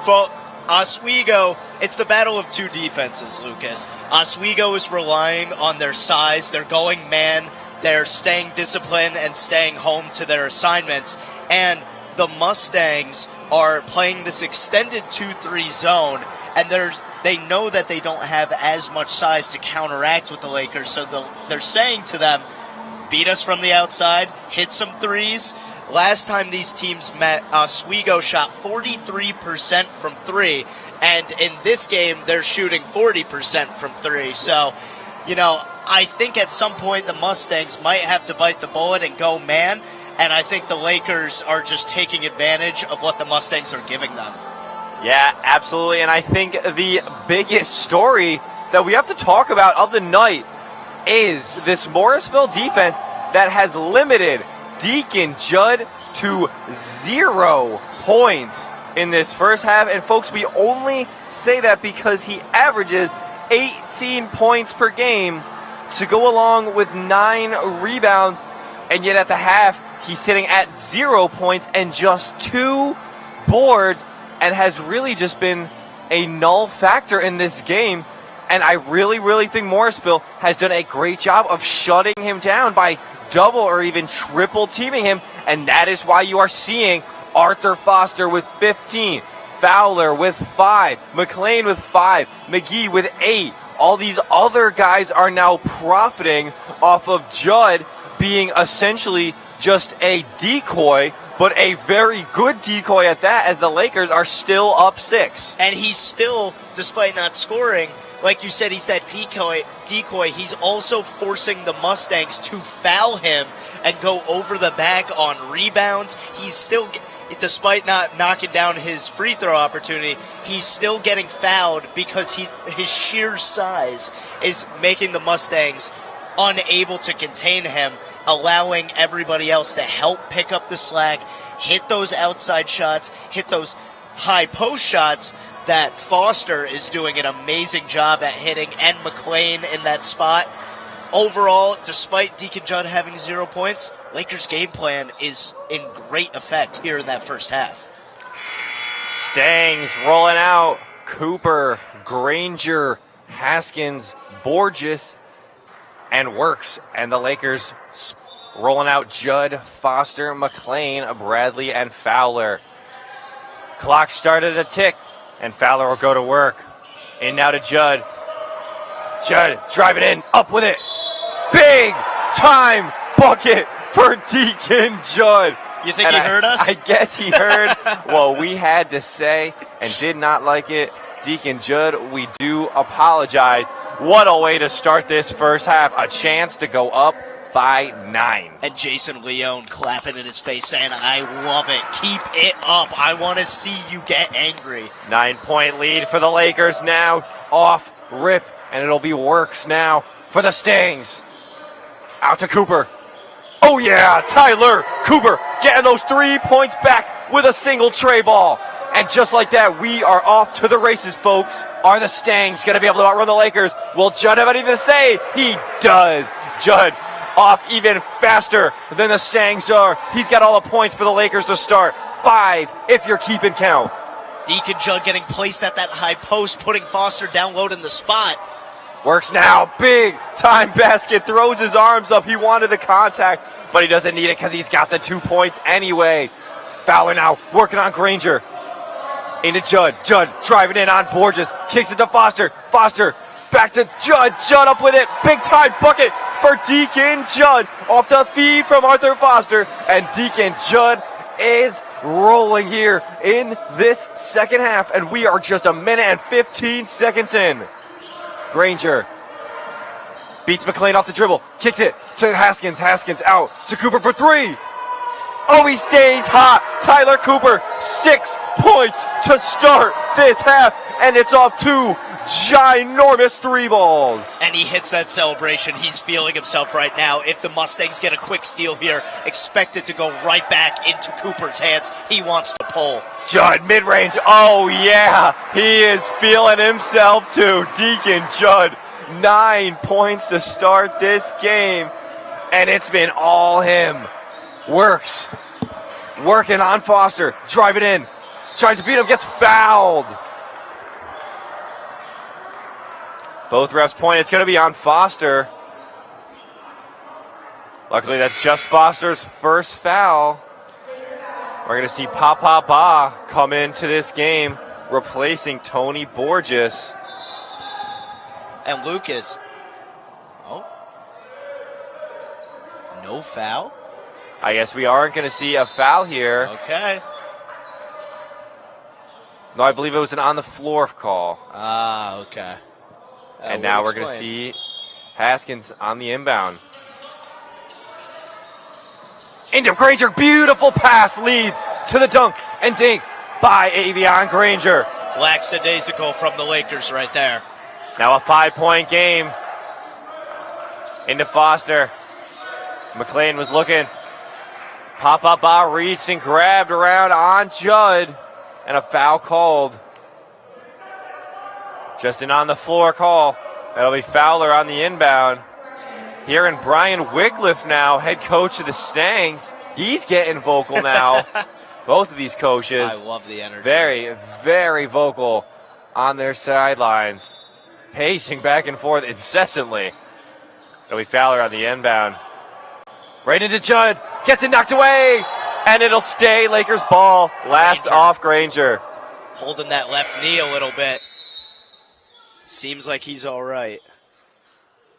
For Oswego, it's the battle of two defenses, Lucas. Oswego is relying on their size. They're going man. They're staying disciplined and staying home to their assignments. And the Mustangs are playing this extended 2-3 zone, and they know that they don't have as much size to counteract with the Lakers, so they're saying to them, beat us from the outside, hit some threes. Last time these teams met, Oswego shot 43% from 3, and in this game, they're shooting 40% from 3. So, I think at some point the Mustangs might have to bite the bullet and go man, and I think the Lakers are just taking advantage of what the Mustangs are giving them. Yeah, absolutely, and I think the biggest story that we have to talk about of the night is this Morrisville defense that has limited Deacon Judd to 0 points in this first half. And folks, we only say that because he averages 18 points per game to go along with 9 rebounds, and yet at the half he's sitting at 0 points and just 2 boards, and has really just been a null factor in this game. And I really think Morrisville has done a great job of shutting him down by double or even triple teaming him, and that is why you are seeing Arthur Foster with 15, Fowler with 5, McLean with 5, McGee with 8. All these other guys are now profiting off of Judd being essentially just a decoy, but a very good decoy at that, as the Lakers are still up 6. And he's still, despite not scoring, like you said, he's that decoy. He's also forcing the Mustangs to foul him and go over the back on rebounds. He's still, despite not knocking down his free throw opportunity, he's still getting fouled because his sheer size is making the Mustangs unable to contain him, allowing everybody else to help pick up the slack, hit those outside shots, hit those high post shots that Foster is doing an amazing job at hitting, and McLean in that spot. Overall, despite Deacon Judd having 0 points, Lakers' game plan is in great effect here in that first half. Stangs rolling out. Cooper, Granger, Haskins, Borges, and Works. And the Lakers rolling out Judd, Foster, McLean, Bradley, and Fowler. Clock started to tick, and Fowler will go to work. In now to Judd. Judd driving in, up with it. Big time bucket for Deacon Judd. You think he heard us? I guess he heard what we had to say and did not like it. Deacon Judd, we do apologize. What a way to start this first half. A chance to go up by 9. And Jason Leone clapping in his face saying, I love it. Keep it up. I want to see you get angry. 9-point lead for the Lakers now. Off rip. And it'll be Works now for the Stangs. Out to Cooper. Oh yeah, Tyler Cooper getting those 3 points back with a single tray ball. And just like that, we are off to the races, folks. Are the Stangs going to be able to outrun the Lakers? Will Judd have anything to say? He does. Judd off even faster than the Stangs are. He's got all the points for the Lakers to start. 5 if you're keeping count. Deacon Judd getting placed at that high post, putting Foster down low in the spot. Works now. Big time basket. Throws his arms up. He wanted the contact, but he doesn't need it because he's got the 2 points anyway. Fowler now working on Granger. Into Judd. Judd driving in on Borges. Kicks it to Foster. Foster back to Judd. Judd up with it. Big time bucket for Deacon Judd off the feed from Arthur Foster. And Deacon Judd is rolling here in this second half. And we are just a minute and 15 seconds in. Granger beats McLean off the dribble. Kicks it to Haskins. Haskins out to Cooper for 3. Oh, he stays hot. Tyler Cooper, 6 points to start this half, and it's off to ginormous 3 balls. And he hits that celebration. He's feeling himself right now. If the Mustangs get a quick steal here, expect it to go right back into Cooper's hands. He wants to pull. Judd, mid-range. Oh, yeah. He is feeling himself, too. Deacon Judd, 9 points to start this game. And it's been all him. Works. Working on Foster. Drive it in. Tries to beat him. Gets fouled. Both refs point. It's going to be on Foster. Luckily, that's just Foster's first foul. We're going to see Papa Ba come into this game, replacing Tony Borges. And Lucas. Oh. No foul? I guess we aren't going to see a foul here. Okay. No, I believe it was an on-the-floor call. Ah, okay. And now we're going to see Haskins on the inbound. Into Granger, beautiful pass, leads to the dunk and dink by Avion Granger. Lackadaisical from the Lakers right there. Now a 5-point game. Into Foster. McLean was looking. Papa Ba reached and grabbed around on Judd. And a foul called. Just an on-the-floor call. That'll be Fowler on the inbound. Here in Brian Wycliffe now, head coach of the Stangs. He's getting vocal now. Both of these coaches. I love the energy. Very, very vocal on their sidelines. Pacing back and forth incessantly. It'll be Fowler on the inbound. Right into Judd. Gets it knocked away. And it'll stay Lakers ball. Last Granger. off Granger. Holding that left knee a little bit. Seems like he's all right.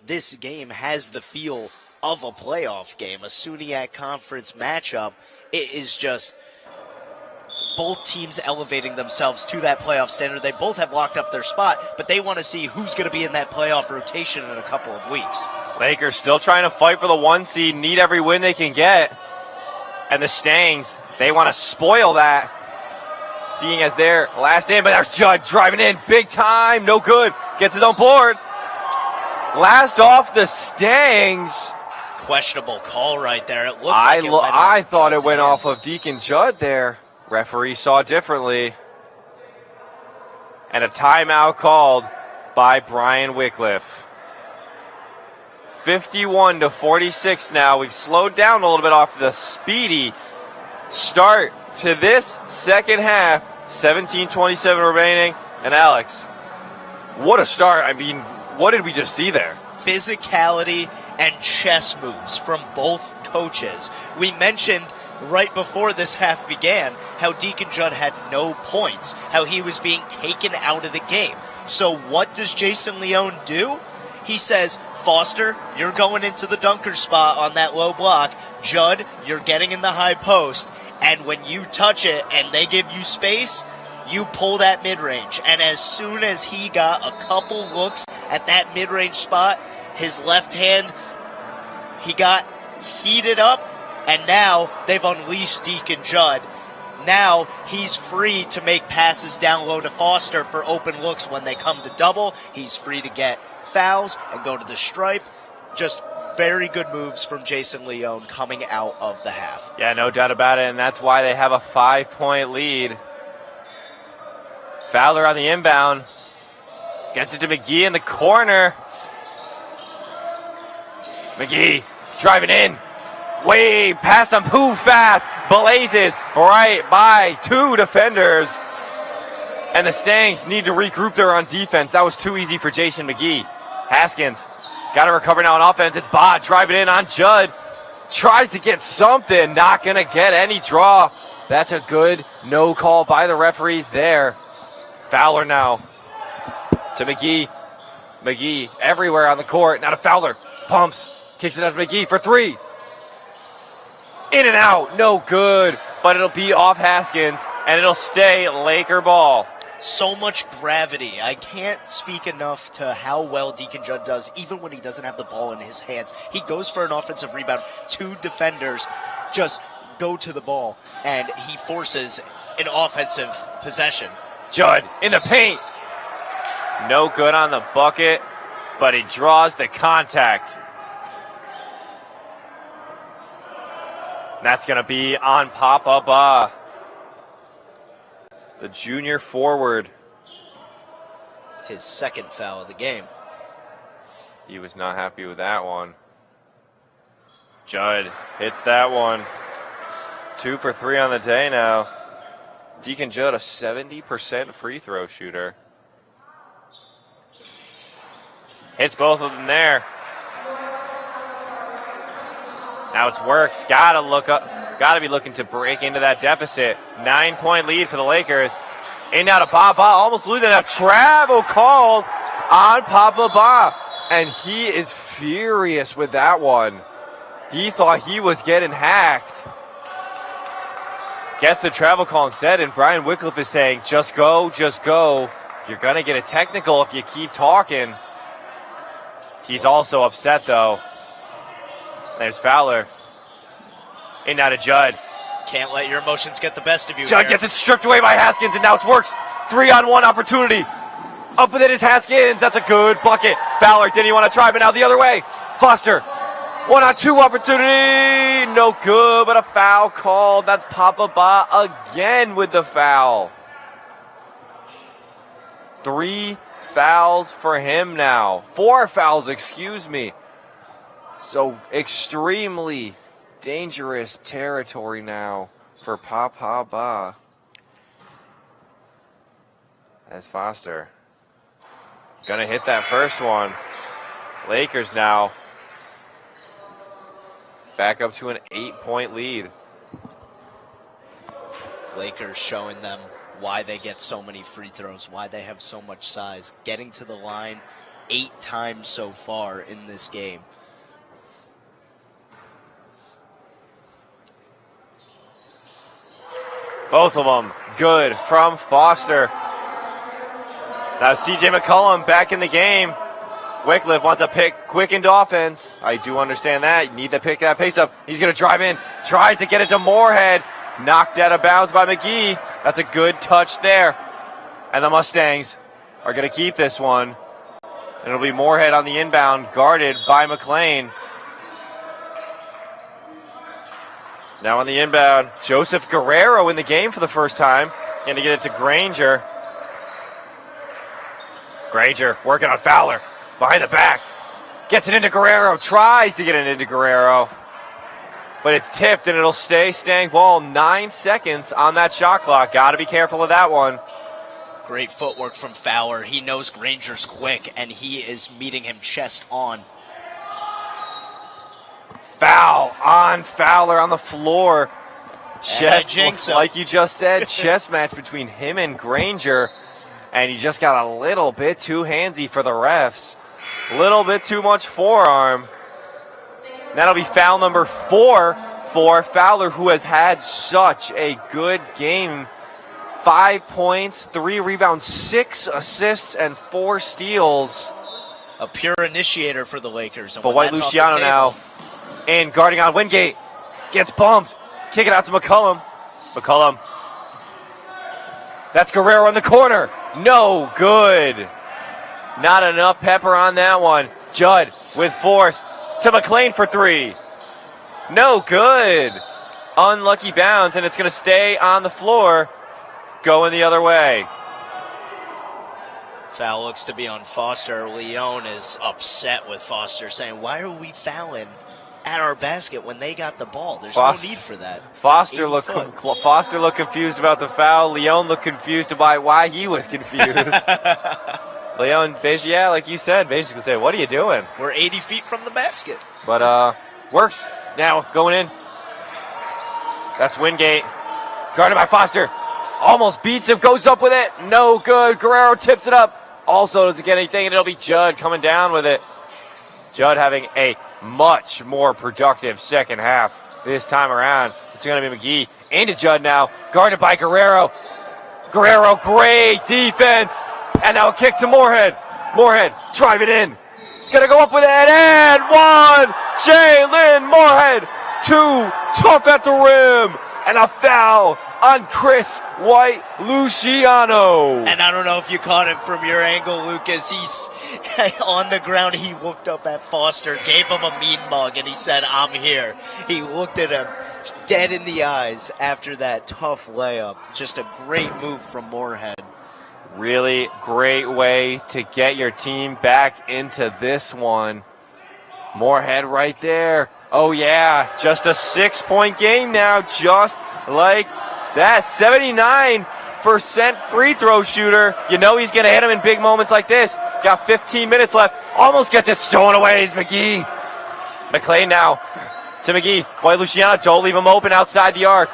This game has the feel of a playoff game, a SUNY conference matchup. It is just both teams elevating themselves to that playoff standard. They both have locked up their spot, but they want to see who's going to be in that playoff rotation in a couple of weeks. Lakers still trying to fight for the 1 seed, need every win they can get. And the Stangs, they want to spoil that, seeing as their last in. But there's Judd driving in, big time, no good. Gets it on board. Last off the Stangs. Questionable call right there. It looked I like it went off thought it Judd's went hands. off of Deacon Judd there. Referee saw differently. And a timeout called by Brian Wycliffe. 51-46 now. We've slowed down a little bit off the speedy start to this second half. 17:27 remaining. And Alex, what a start. I mean, what did we just see there? Physicality and chess moves from both coaches. We mentioned right before this half began how Deacon Judd had no points, how he was being taken out of the game. So what does Jason Leone do? He says, Foster, you're going into the dunker spot on that low block. Judd, you're getting in the high post. And when you touch it and they give you space, you pull that mid-range. And as soon as he got a couple looks at that mid-range spot, his left hand, he got heated up, and now they've unleashed Deacon Judd. Now he's free to make passes down low to Foster for open looks when they come to double. He's free to get fouls and go to the stripe. Just very good moves from Jason Leone coming out of the half. Yeah, no doubt about it, and that's why they have a 5-point lead. Fowler on the inbound. Gets it to McGee in the corner. McGee driving in. Way past him. Who fast? Blazes right by 2 defenders. And the Stangs need to regroup there on defense. That was too easy for Jason McGee. Haskins got to recover now on offense. It's Bod driving in on Judd. Tries to get something. Not going to get any draw. That's a good no call by the referees there. Fowler now to McGee. McGee everywhere on the court. Now to Fowler. Pumps. Kicks it out to McGee for 3. In and out. No good. But it'll be off Haskins. And it'll stay Laker ball. So much gravity. I can't speak enough to how well Deacon Judd does, even when he doesn't have the ball in his hands. He goes for an offensive rebound. 2 defenders just go to the ball, and he forces an offensive possession. Judd in the paint. No good on the bucket, but he draws the contact. That's going to be on Papa Ba, the junior forward. His second foul of the game. He was not happy with that one. Judd hits that one. 2 for 3 on the day now. Deacon Judd, a 70% free throw shooter. Hits both of them there. Now it's Works. Gotta be looking to break into that deficit. 9-point lead for the Lakers. In now to Baba, almost losing a travel called on Papa Ba. And he is furious with that one. He thought he was getting hacked. Gets the travel call instead, and Brian Wycliffe is saying, just go, just go. You're going to get a technical if you keep talking. He's also upset, though. There's Fowler. In now to Judd. Can't let your emotions get the best of you. Judd gets it stripped away by Haskins, and now it's Works. 3-on-1 opportunity. Up with it is Haskins. That's a good bucket. Fowler didn't even want to try, but now the other way. Foster. 1-on-2 opportunity. No good, but a foul called. That's Papa Ba again with the foul. 3 fouls for him now. 4 fouls, excuse me. So extremely dangerous territory now for Papa Ba. As Foster gonna hit that first one. Lakers now back up to an 8-point lead. Lakers showing them why they get so many free throws, why they have so much size. Getting to the line 8 times so far in this game. Both of them good from Foster. Now CJ McCollum back in the game. Wycliffe wants a quickened offense. I do understand that. You need to pick that pace up. He's going to drive in. Tries to get it to Moorhead. Knocked out of bounds by McGee. That's a good touch there. And the Mustangs are going to keep this one. And it'll be Moorhead on the inbound, guarded by McLean. Now on the inbound, Joseph Guerrero in the game for the first time. Going to get it to Granger. Granger working on Fowler. Behind the back. Gets it into Guerrero. Tries to get it into Guerrero. But it's tipped and it'll stay staying ball. 9 seconds on that shot clock. Got to be careful of that one. Great footwork from Fowler. He knows Granger's quick and he is meeting him chest on. Foul on Fowler on the floor. Chess, him. like you just said, chess match between him and Granger. And he just got a little bit too handsy for the refs. A little bit too much forearm. That'll be foul number 4 for Fowler, who has had such a good game. 5 points, 3 rebounds, 6 assists, and 4 steals. A pure initiator for the Lakers. But White Luciano now, and guarding on Wingate, gets bumped. Kick it out to McCollum. McCollum. That's Guerrero in the corner. No good. Not enough pepper on that one. Judd with force to McLean for 3. No good. Unlucky bounce, and it's going to stay on the floor, going the other way. Foul looks to be on Foster. Leon is upset with Foster, saying, why are we fouling at our basket when they got the ball? There's no need for that. Foster looked confused about the foul. Leon looked confused about why he was confused. Leon, yeah, like you said, basically said, what are you doing? We're 80 feet from the basket. But Works now going in. That's Wingate. Guarded by Foster. Almost beats him, goes up with it. No good. Guerrero tips it up. Also doesn't get anything, and it'll be Judd coming down with it. Judd having a much more productive second half this time around. It's going to be McGee into Judd now, guarded by Guerrero. Guerrero, great defense. And now a kick to Moorhead. Moorhead, drive it in. Gonna go up with it, and 1. Jalen Moorhead, 2. Tough at the rim. And a foul on Chris White-Luciano. And I don't know if you caught it from your angle, Lucas. He's on the ground. He looked up at Foster, gave him a mean mug, and he said, "I'm here." He looked at him dead in the eyes after that tough layup. Just a great move from Moorhead. Really great way to get your team back into this one. Moorhead right there. Oh, yeah, just a 6-point game now, just like that. 79% free throw shooter. You know he's going to hit him in big moments like this. Got 15 minutes left. Almost gets it stolen away. It's McGee. McLean now to McGee. White-Luciano, don't leave him open outside the arc.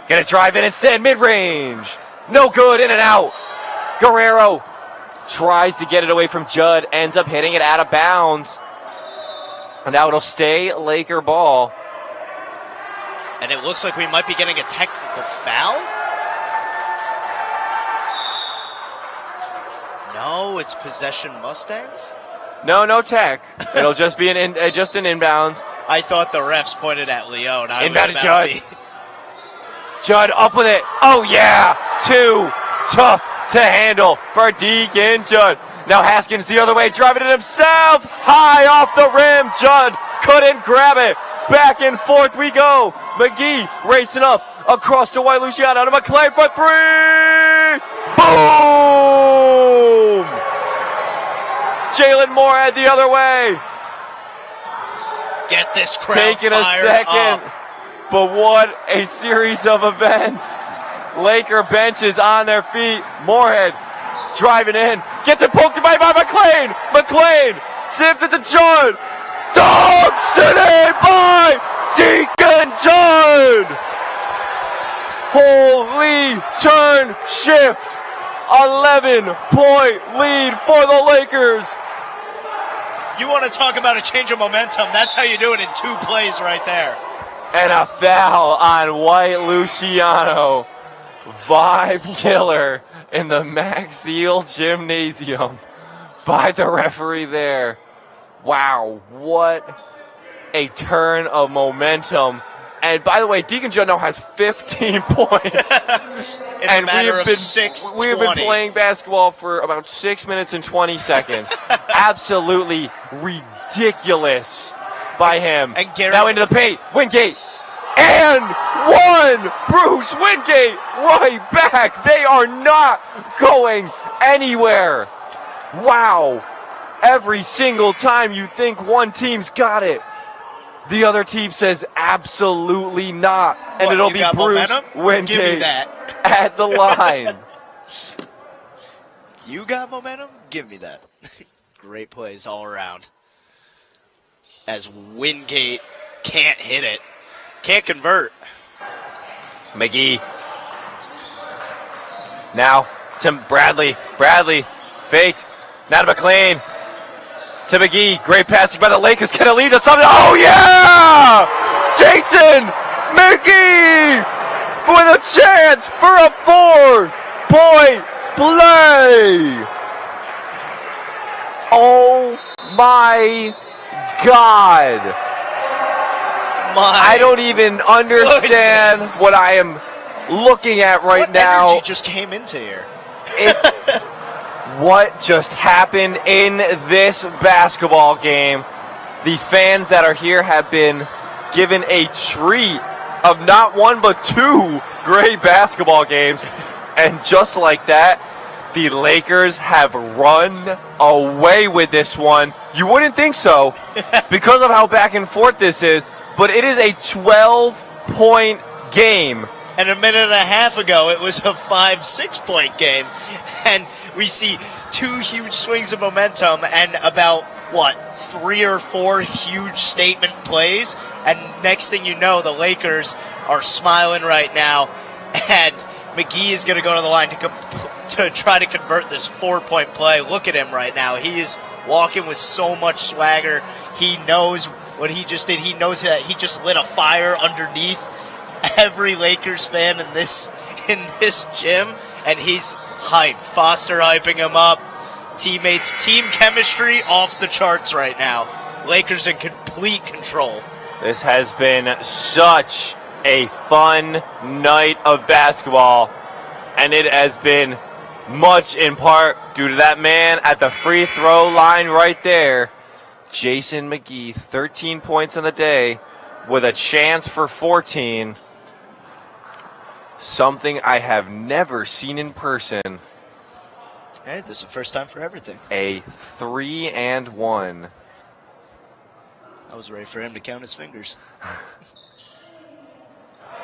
Gonna drive in instead, mid-range. No good, in and out. Guerrero tries to get it away from Judd, ends up hitting it out of bounds. And now it'll stay Laker ball. And it looks like we might be getting a technical foul. No, it's possession Mustangs. No tech. It'll just be an inbounds. I thought the refs pointed at Leone. Inbound Judd. Judd up with it. Oh yeah, too tough to handle for Deacon Judd. Now Haskins the other way, driving it himself. High off the rim. Judd couldn't grab it. Back and forth we go. McGee racing up across to White-Luciano to McClain for three. Boom! Jalen Moorhead the other way. Get this crowd taking a second. up. But what a series of events. Laker benches on their feet. Moorhead driving in. Gets it poked away by McClain. McClain tips it to Judd. Dog City by Deacon Judd. Holy turn shift. 11-point lead for the Lakers. You want to talk about a change of momentum? That's how you do it in 2 plays right there. And a foul on White-Luciano. Vibe killer in the Maxfield Gymnasium by the referee there. Wow, what a turn of momentum. And by the way, Deacon Judd now has 15 points. In a matter of 6:20. We have been playing basketball for about 6 minutes and 20 seconds. Absolutely ridiculous by him. And Garrett, now into the paint. Wingate. And one. Bruce Wingate right back. They are not going anywhere. Wow. Every single time you think one team's got it, the other team says absolutely not. And what, it'll be Bruce Wingate Give me that. at the line. You got momentum? Give me that. Great plays all around. As Wingate can't hit it. Can't convert. McGee. Now to Bradley. Bradley. Fake. Now to McLean. To McGee. Great passing by the Lakers. Can it lead to something? Oh, yeah! Jason McGee with a chance for a 4-point play. Oh, my God. I don't even understand what I am looking at right now. What energy just came into here? What just happened in this basketball game? The fans that are here have been given a treat of not one but 2 great basketball games. And just like that, the Lakers have run away with this one. You wouldn't think so because of how back and forth this is, but it is a 12-point game. And a minute and a half ago, it was a 5-6 point game. And we see 2 huge swings of momentum and about, 3 or 4 huge statement plays. And next thing you know, the Lakers are smiling right now. And McGee is going to go to the line to try to convert this 4-point play. Look at him right now. He is walking with so much swagger. He knows what he just did. He knows that he just lit a fire underneath every Lakers fan in this gym, and he's hyped. Foster hyping him up. Teammates, team chemistry off the charts right now. Lakers in complete control. This has been such a fun night of basketball, and it has been much in part due to that man at the free throw line right there. Jason McGee, 13 points on the day with a chance for 14. Something I have never seen in person. Hey, this is the first time for everything. A 3-and-1. I was ready for him to count his fingers.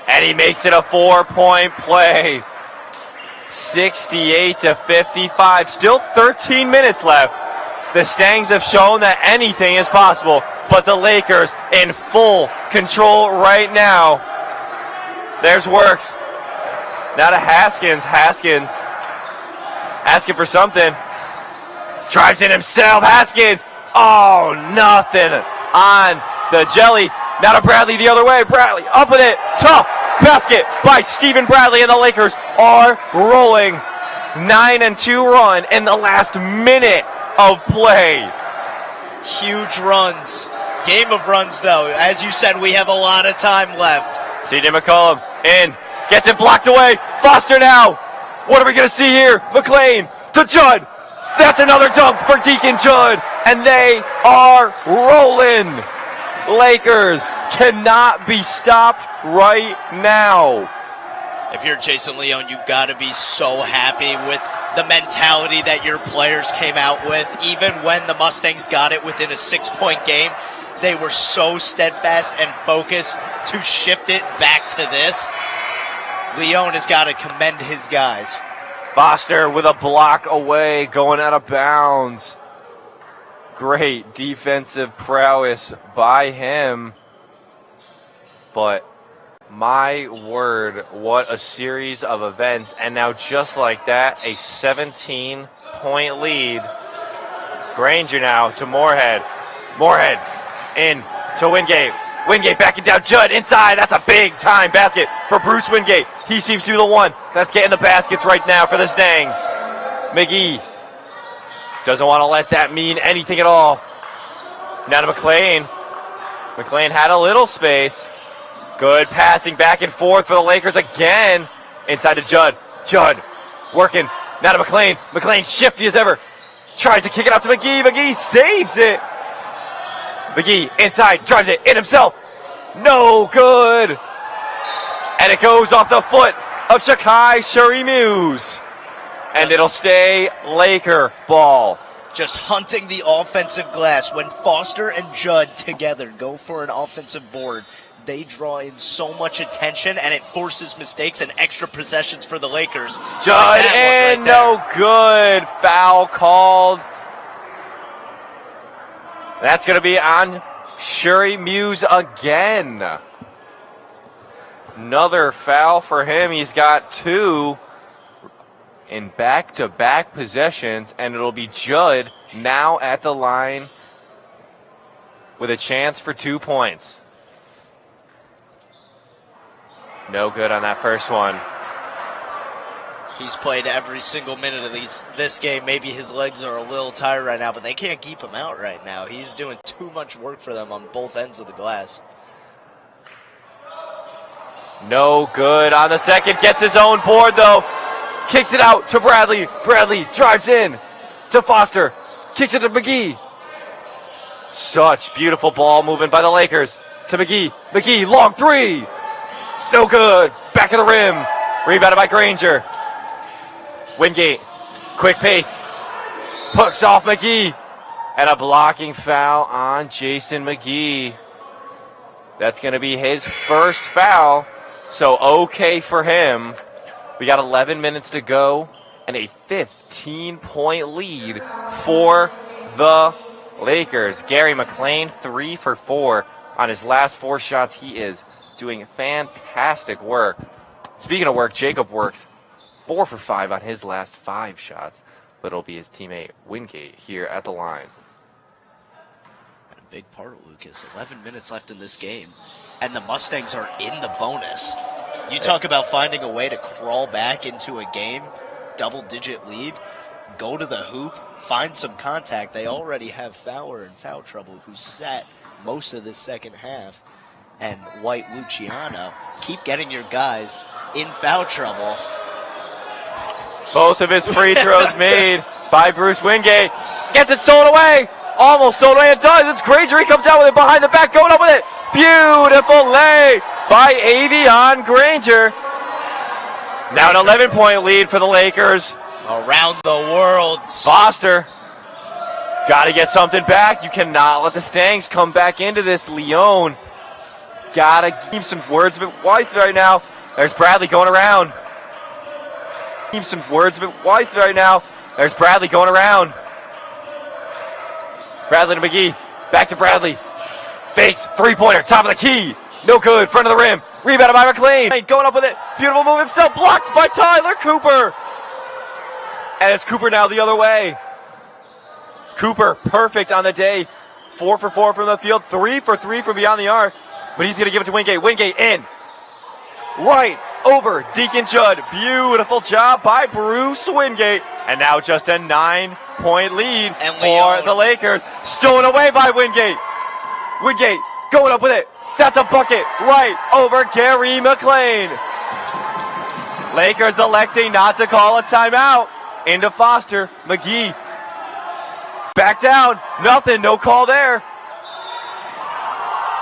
And he makes it a 4-point play. 68-55. Still 13 minutes left. The Stangs have shown that anything is possible, but the Lakers in full control right now. There's Works. Now to Haskins. Haskins asking for something. Drives in himself. Haskins. Oh, nothing on the jelly. Now to Bradley the other way. Bradley up with it. Tough basket by Stephen Bradley, and the Lakers are rolling. 9-2 run in the last minute of play. Huge runs. Game of runs, though. As you said, we have a lot of time left. C.J. McCollum in. Gets it blocked away. Foster now. What are we going to see here? McLean to Judd. That's another dunk for Deacon Judd. And they are rolling. Lakers cannot be stopped right now. If you're Jason Leone, you've got to be so happy with the mentality that your players came out with. Even when the Mustangs got it within a 6-point game, they were so steadfast and focused to shift it back to this. Leone has got to commend his guys. Foster with a block away, going out of bounds. Great defensive prowess by him. But my word, what a series of events. And now just like that, a 17-point lead. Granger now to Moorhead. Moorhead in to Wingate. Wingate backing down Judd inside. That's a big-time basket for Bruce Wingate. He seems to be the one that's getting the baskets right now for the Stangs. McGee doesn't want to let that mean anything at all. Now to McLean. McLean had a little space. Good passing back and forth for the Lakers again. Inside to Judd. Judd working. Now to McLean. McLean shifty as ever. Tries to kick it out to McGee. McGee saves it. McGee inside. Drives it in himself. No good. And it goes off the foot of Shakai Sherry-Muse. And it'll stay Laker ball. Just hunting the offensive glass. When Foster and Judd together go for an offensive board, they draw in so much attention, and it forces mistakes and extra possessions for the Lakers. Judd in, right, no good. Foul called. That's going to be on Sherry-Muse again. Another foul for him. He's got 2 in back-to-back possessions, and it'll be Judd now at the line with a chance for 2 points. No good on that first one. He's played every single minute of this game. Maybe his legs are a little tired right now, but they can't keep him out right now. He's doing too much work for them on both ends of the glass. No good on the second. Gets his own board, though. Kicks it out to Bradley. Bradley drives in to Foster. Kicks it to McGee. Such beautiful ball movement by the Lakers. To McGee. McGee, long 3. No good. Back of the rim. Rebounded by Granger. Wingate. Quick pace. Pucks off McGee. And a blocking foul on Jason McGee. That's going to be his first foul. So okay for him. We got 11 minutes to go and a 15-point lead for the Lakers. Gary McLean, 3 for 4 on his last 4 shots. He is doing fantastic work. Speaking of work, Jacob Works, 4 for 5 on his last 5 shots. But it'll be his teammate Wingate here at the line. And a big part, Lucas. 11 minutes left in this game, and the Mustangs are in the bonus. You talk about finding a way to crawl back into a game, double-digit lead, go to the hoop, find some contact. They already have Fowler in foul trouble, who sat most of the second half. and White Luciano keep getting your guys in foul trouble. Both of his free throws made by Bruce Wingate. Gets it stolen away. Almost stolen away. It does. It's Granger. He comes out with it behind the back, going up with it. Beautiful lay by Avion Granger. Now an 11-point lead for the Lakers. Around the world. Foster. Got to get something back. You cannot let the Stangs come back into this. Leon. Got to keep some words of advice right now. There's Bradley going around. Keep some words of advice right now. There's Bradley going around. Bradley to McGee. Back to Bradley. Fakes. Three-pointer. Top of the key. No good. Front of the rim. Rebounded by McLean. Going up with it. Beautiful move himself. Blocked by Tyler Cooper. And it's Cooper now the other way. Cooper, perfect on the day. 4 for 4 from the field. 3 for 3 from beyond the arc. But he's going to give it to Wingate. Wingate in. Right over Deacon Judd. Beautiful job by Bruce Wingate. And now just a 9-point lead for the Lakers. Stolen away by Wingate. Wingate going up with it. That's a bucket right over Gary McLean. Lakers electing not to call a timeout. Into Foster. McGee. Back down. Nothing. No call there.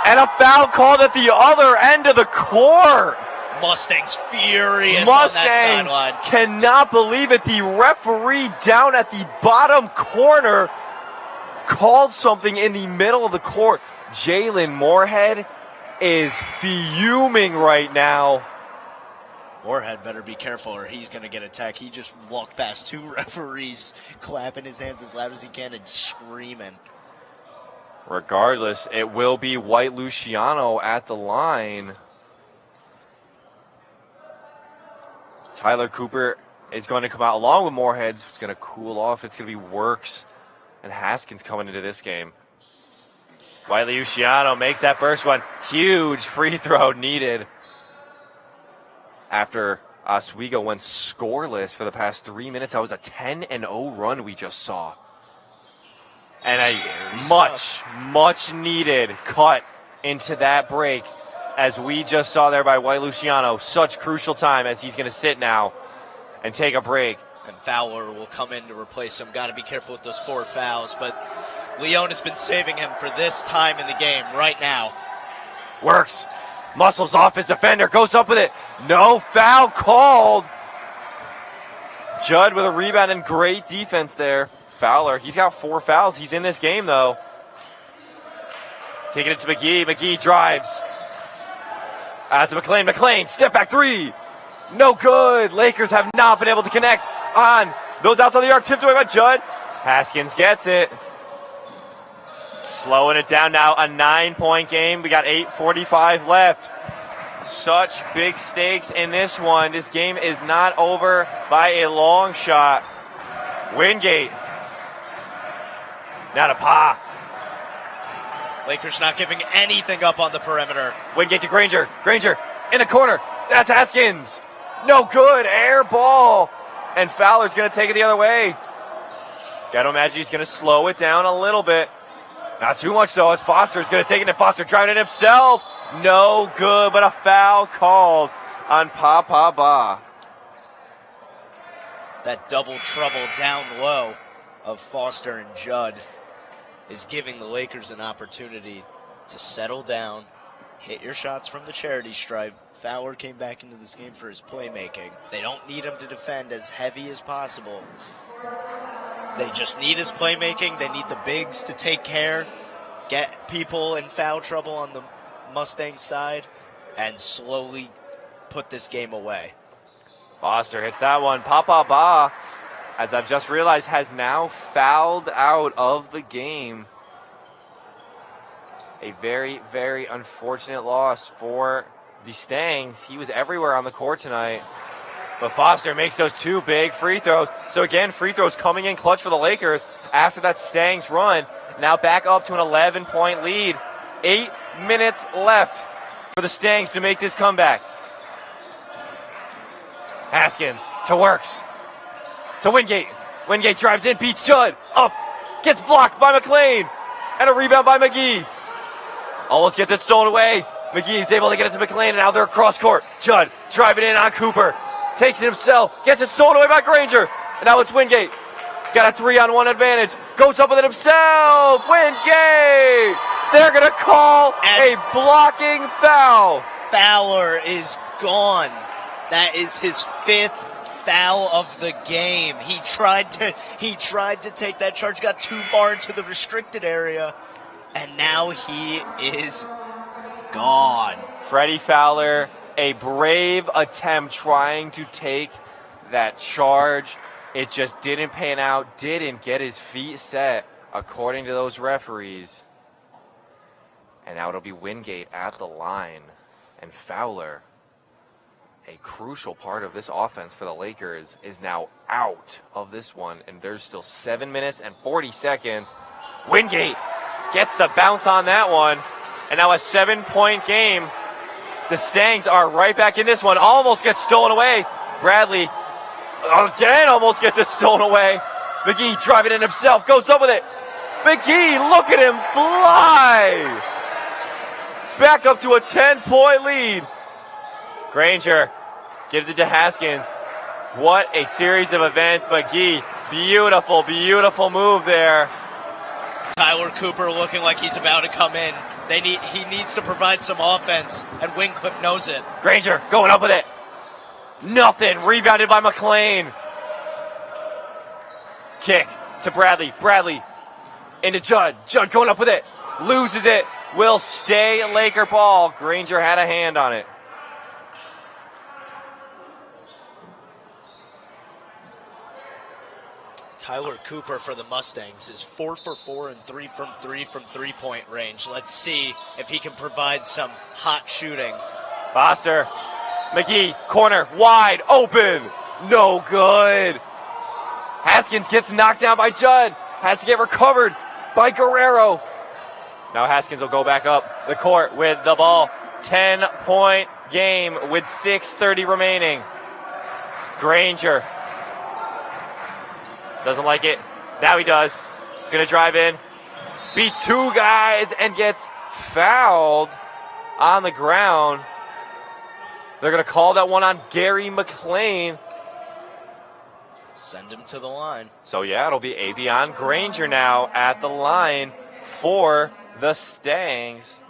And a foul called at the other end of the court. Mustangs furious on that sideline. Cannot believe it. The referee down at the bottom corner called something in the middle of the court. Jalen Moorhead is fuming right now. Moorhead better be careful or he's going to get attacked. He just walked past 2 referees, clapping his hands as loud as he can and screaming. Regardless, it will be White Luciano at the line. Tyler Cooper is going to come out along with Moorhead. It's going to cool off. It's going to be Works and Haskins coming into this game. White Luciano makes that first one. Huge free throw needed after Oswego went scoreless for the past 3 minutes. That was a 10-0 run we just saw. And a much needed cut into that break, as we just saw there by White Luciano. Such crucial time as he's going to sit now and take a break. And Fowler will come in to replace him. Got to be careful with those 4 fouls, but Leon has been saving him for this time in the game right now. Works. Muscles off his defender. Goes up with it. No foul called. Judd with a rebound and great defense there. Fowler, he's got 4 fouls. He's in this game, though. Taking it to McGee. McGee drives. Out to McLean. McLean, step back 3. No good. Lakers have not been able to connect on those outside the arc. Tipped away by Judd. Haskins gets it. Slowing it down now. A 9-point game. We got 8:45 left. Such big stakes in this one. This game is not over by a long shot. Wingate. Now to Pa. Lakers not giving anything up on the perimeter. Wingate to Granger. Granger in the corner. That's Haskins. No good. Air ball. And Fowler's going to take it the other way. Got to imagine he's going to slow it down a little bit. Not too much, though, as Foster's going to take it, and Foster driving it himself. No good, but a foul called on Papa Ba. That double trouble down low of Foster and Judd is giving the Lakers an opportunity to settle down, hit your shots from the charity stripe. Fowler came back into this game for his playmaking. They don't need him to defend as heavy as possible. They just need his playmaking. They need the bigs to take care, get people in foul trouble on the Mustang side, and slowly put this game away. Foster hits that one. Papa Ba, as I've just realized, has now fouled out of the game. A very, very unfortunate loss for the Stangs. He was everywhere on the court tonight. But Foster makes those 2 big free throws. So again, free throws coming in clutch for the Lakers after that Stangs run. Now back up to an 11-point lead. 8 minutes left for the Stangs to make this comeback. Haskins to Works. To Wingate. Wingate drives in, beats Judd. Up. Gets blocked by McLean. And a rebound by McGee. Almost gets it stolen away. McGee's able to get it to McLean, and now they're across court. Judd driving in on Cooper. Takes it himself. Gets it stolen away by Granger. And now it's Wingate. Got a 3-on-1 advantage. Goes up with it himself. Wingate! They're going to call a blocking foul. Fowler is gone. That is his 5th foul of the game. He tried to take that charge, got too far into the restricted area, and now he is gone. Freddie Fowler, a brave attempt trying to take that charge. It just didn't pan out, didn't get his feet set, according to those referees. And now it'll be Wingate at the line. And Fowler, a crucial part of this offense for the Lakers, is now out of this one. And there's still 7 minutes and 40 seconds. Wingate gets the bounce on that one. And now a 7-point game. The Stangs are right back in this one. Almost gets stolen away. Bradley again almost gets it stolen away. McGee driving in himself. Goes up with it. McGee, look at him fly. Back up to a 10-point lead. Granger gives it to Haskins. What a series of events. McGee, beautiful, beautiful move there. Tyler Cooper looking like he's about to come in. He needs to provide some offense, and Wingcliffe knows it. Granger going up with it. Nothing. Rebounded by McLean. Kick to Bradley. Bradley into Judd. Judd going up with it. Loses it. Will stay Laker ball. Granger had a hand on it. Tyler Cooper for the Mustangs is 4 for 4 and 3 from 3 from three-point range. Let's see if he can provide some hot shooting. Foster. McGee, corner, wide open. No good. Haskins gets knocked down by Judd. Has to get recovered by Guerrero. Now Haskins will go back up the court with the ball. 10-point game with 6:30 remaining. Granger. Doesn't like it. Now he does. Gonna drive in. Beats two guys and gets fouled on the ground. They're gonna call that one on Gary McLean. Send him to the line. So yeah, it'll be Avion Granger now at the line for the Stangs.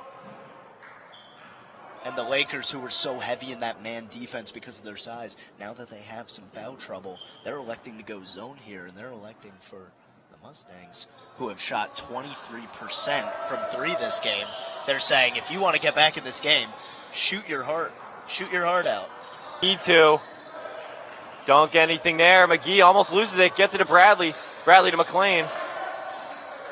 And the Lakers, who were so heavy in that man defense because of their size, now that they have some foul trouble, they're electing to go zone here, and they're electing for the Mustangs, who have shot 23% from 3 this game. They're saying, if you want to get back in this game, shoot your heart out. Need to. Don't get anything there. McGee almost loses it, gets it to Bradley. Bradley to McLean.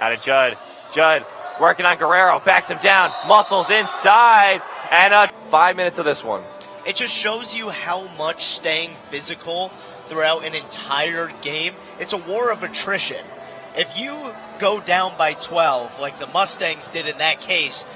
Out of Judd. Judd working on Guerrero, backs him down, muscles inside. And 5 minutes of this one. It just shows you how much staying physical throughout an entire game. It's a war of attrition. If you go down by 12, like the Mustangs did in that case,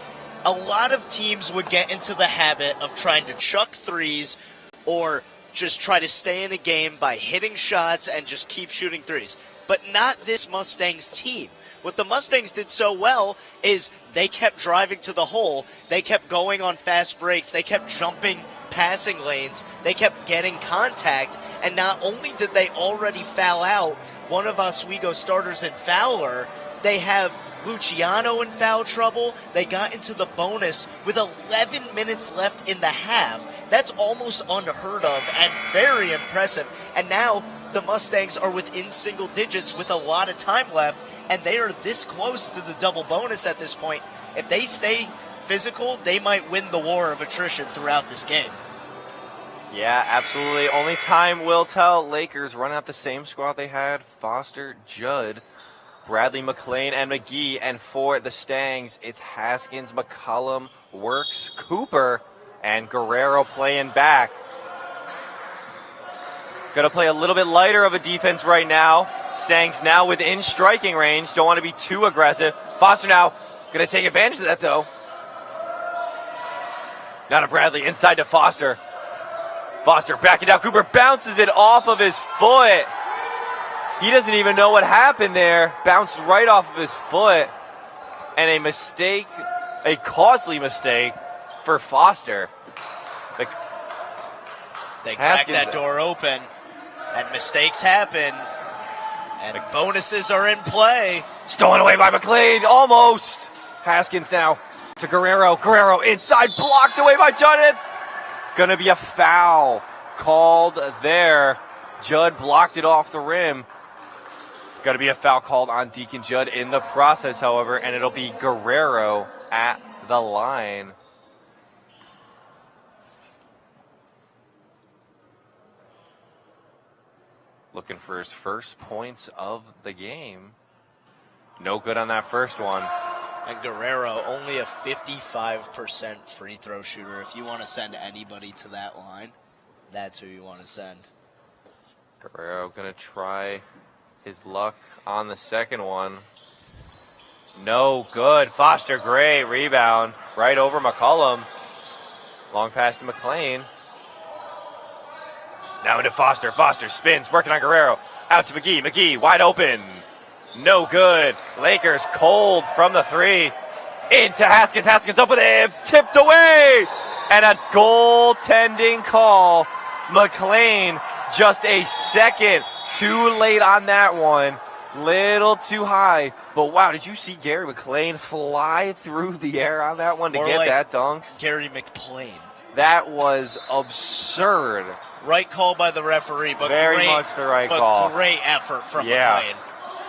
a lot of teams would get into the habit of trying to chuck threes or just try to stay in a game by hitting shots and just keep shooting threes. But not this Mustangs team. What the Mustangs did so well is they kept driving to the hole. They kept going on fast breaks. They kept jumping passing lanes. They kept getting contact. And not only did they already foul out one of Oswego starters in Fowler, they have Luciano in foul trouble. They got into the bonus with 11 minutes left in the half. That's almost unheard of and very impressive. And now the Mustangs are within single digits with a lot of time left, and they are this close to the double bonus at this point. If they stay physical, they might win the war of attrition throughout this game. Yeah, absolutely. Only time will tell. Lakers running out the same squad they had. Foster, Judd, Bradley, McLean, and McGee. And for the Stangs, it's Haskins, McCollum, Works, Cooper, and Guerrero playing back. Going to play a little bit lighter of a defense right now. Stangs now within striking range. Don't want to be too aggressive. Foster now going to take advantage of that, though. Now to Bradley, inside to Foster. Foster backing down. Cooper bounces it off of his foot. He doesn't even know what happened there. Bounced right off of his foot. And a mistake, a costly mistake for Foster. They crack that door open, and mistakes happen, and bonuses are in play. Stolen away by McLean, almost. Haskins now to Guerrero. Guerrero inside, blocked away by Judd. It's gonna be a foul called there. Judd blocked it off the rim. Gonna be a foul called on Deacon Judd in the process, however, and it'll be Guerrero at the line. Looking for his first points of the game. No good on that first one. And Guerrero, only a 55% free throw shooter. If you want to send anybody to that line, that's who you want to send. Guerrero going to try his luck on the second one. No good. Foster, great rebound. Right over McCollum. Long pass to McLean. Now into Foster. Foster spins, working on Guerrero. Out to McGee. McGee wide open. No good. Lakers cold from the three. Into Haskins. Haskins up with him. Tipped away. And a goaltending call. McLean just a second too late on that one. Little too high. But wow, did you see Gary McLean fly through the air on that one to More get like that dunk? Gary McPlane. That was absurd. Right call by the referee, but Very great, much the right call. Great effort from Yeah. McLean.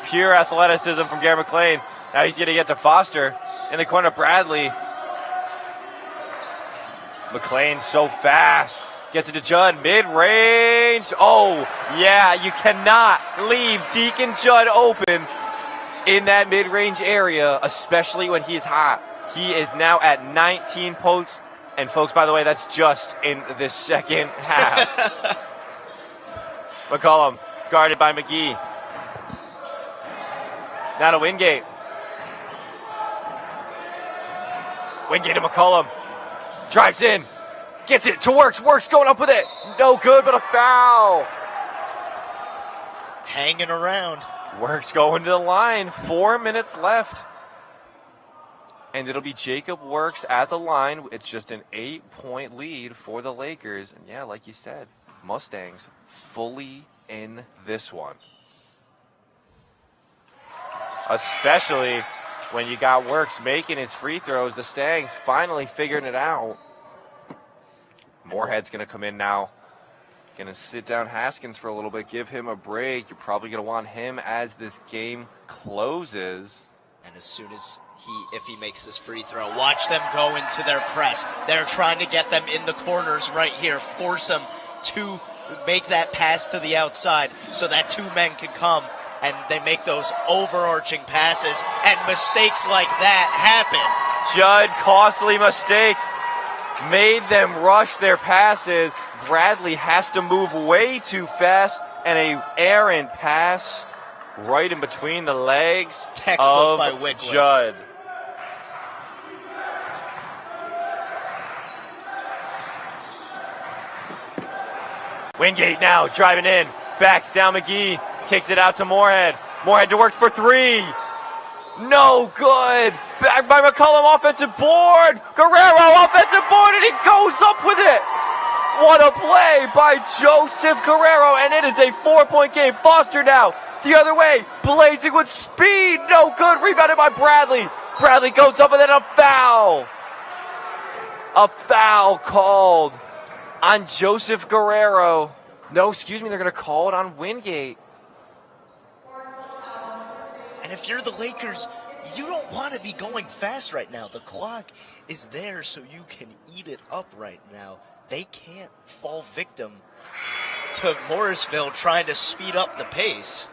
Pure athleticism from Gary McLean. Now he's going to get to Foster in the corner. Bradley. McLean so fast. Gets it to Judd. Mid-range. Oh, yeah. You cannot leave Deacon Judd open in that mid-range area, especially when he's hot. He is now at 19 posts. And, folks, by the way, that's just in the second half. McCollum guarded by McGee. Now to Wingate. Wingate to McCollum. Drives in. Gets it to Works. Works going up with it. No good, but a foul. Hanging around. Works going to the line. 4 minutes left. And it'll be Jacob Works at the line. It's just an 8-point lead for the Lakers. And yeah, like you said, Mustangs fully in this one. Especially when you got Works making his free throws. The Stangs finally figuring it out. Moorhead's going to come in now. Going to sit down Haskins for a little bit, give him a break. You're probably going to want him as this game closes. And as soon as if he makes this free throw, watch them go into their press. They're trying to get them in the corners right here, force them to make that pass to the outside so that two men can come, and they make those overarching passes, and mistakes like that happen. Judd, costly mistake, made them rush their passes. Bradley has to move way too fast, and a errant pass right in between the legs Textbook of by Wycliffe. Judd. Wingate now driving in, backs down McGee, kicks it out to Moorhead. Moorhead to Works for three. No good. Back by McCollum, offensive board. Guerrero, offensive board, and he goes up with it. What a play by Joseph Guerrero, and it is a 4-point game. Foster now the other way, blazing with speed. No good. Rebounded by Bradley. Bradley goes up, and then a foul. A foul called on Joseph Guerrero. No, excuse me, they're going to call it on Wingate. And if you're the Lakers, you don't want to be going fast right now. The clock is there so you can eat it up right now. They can't fall victim to Morrisville trying to speed up the pace.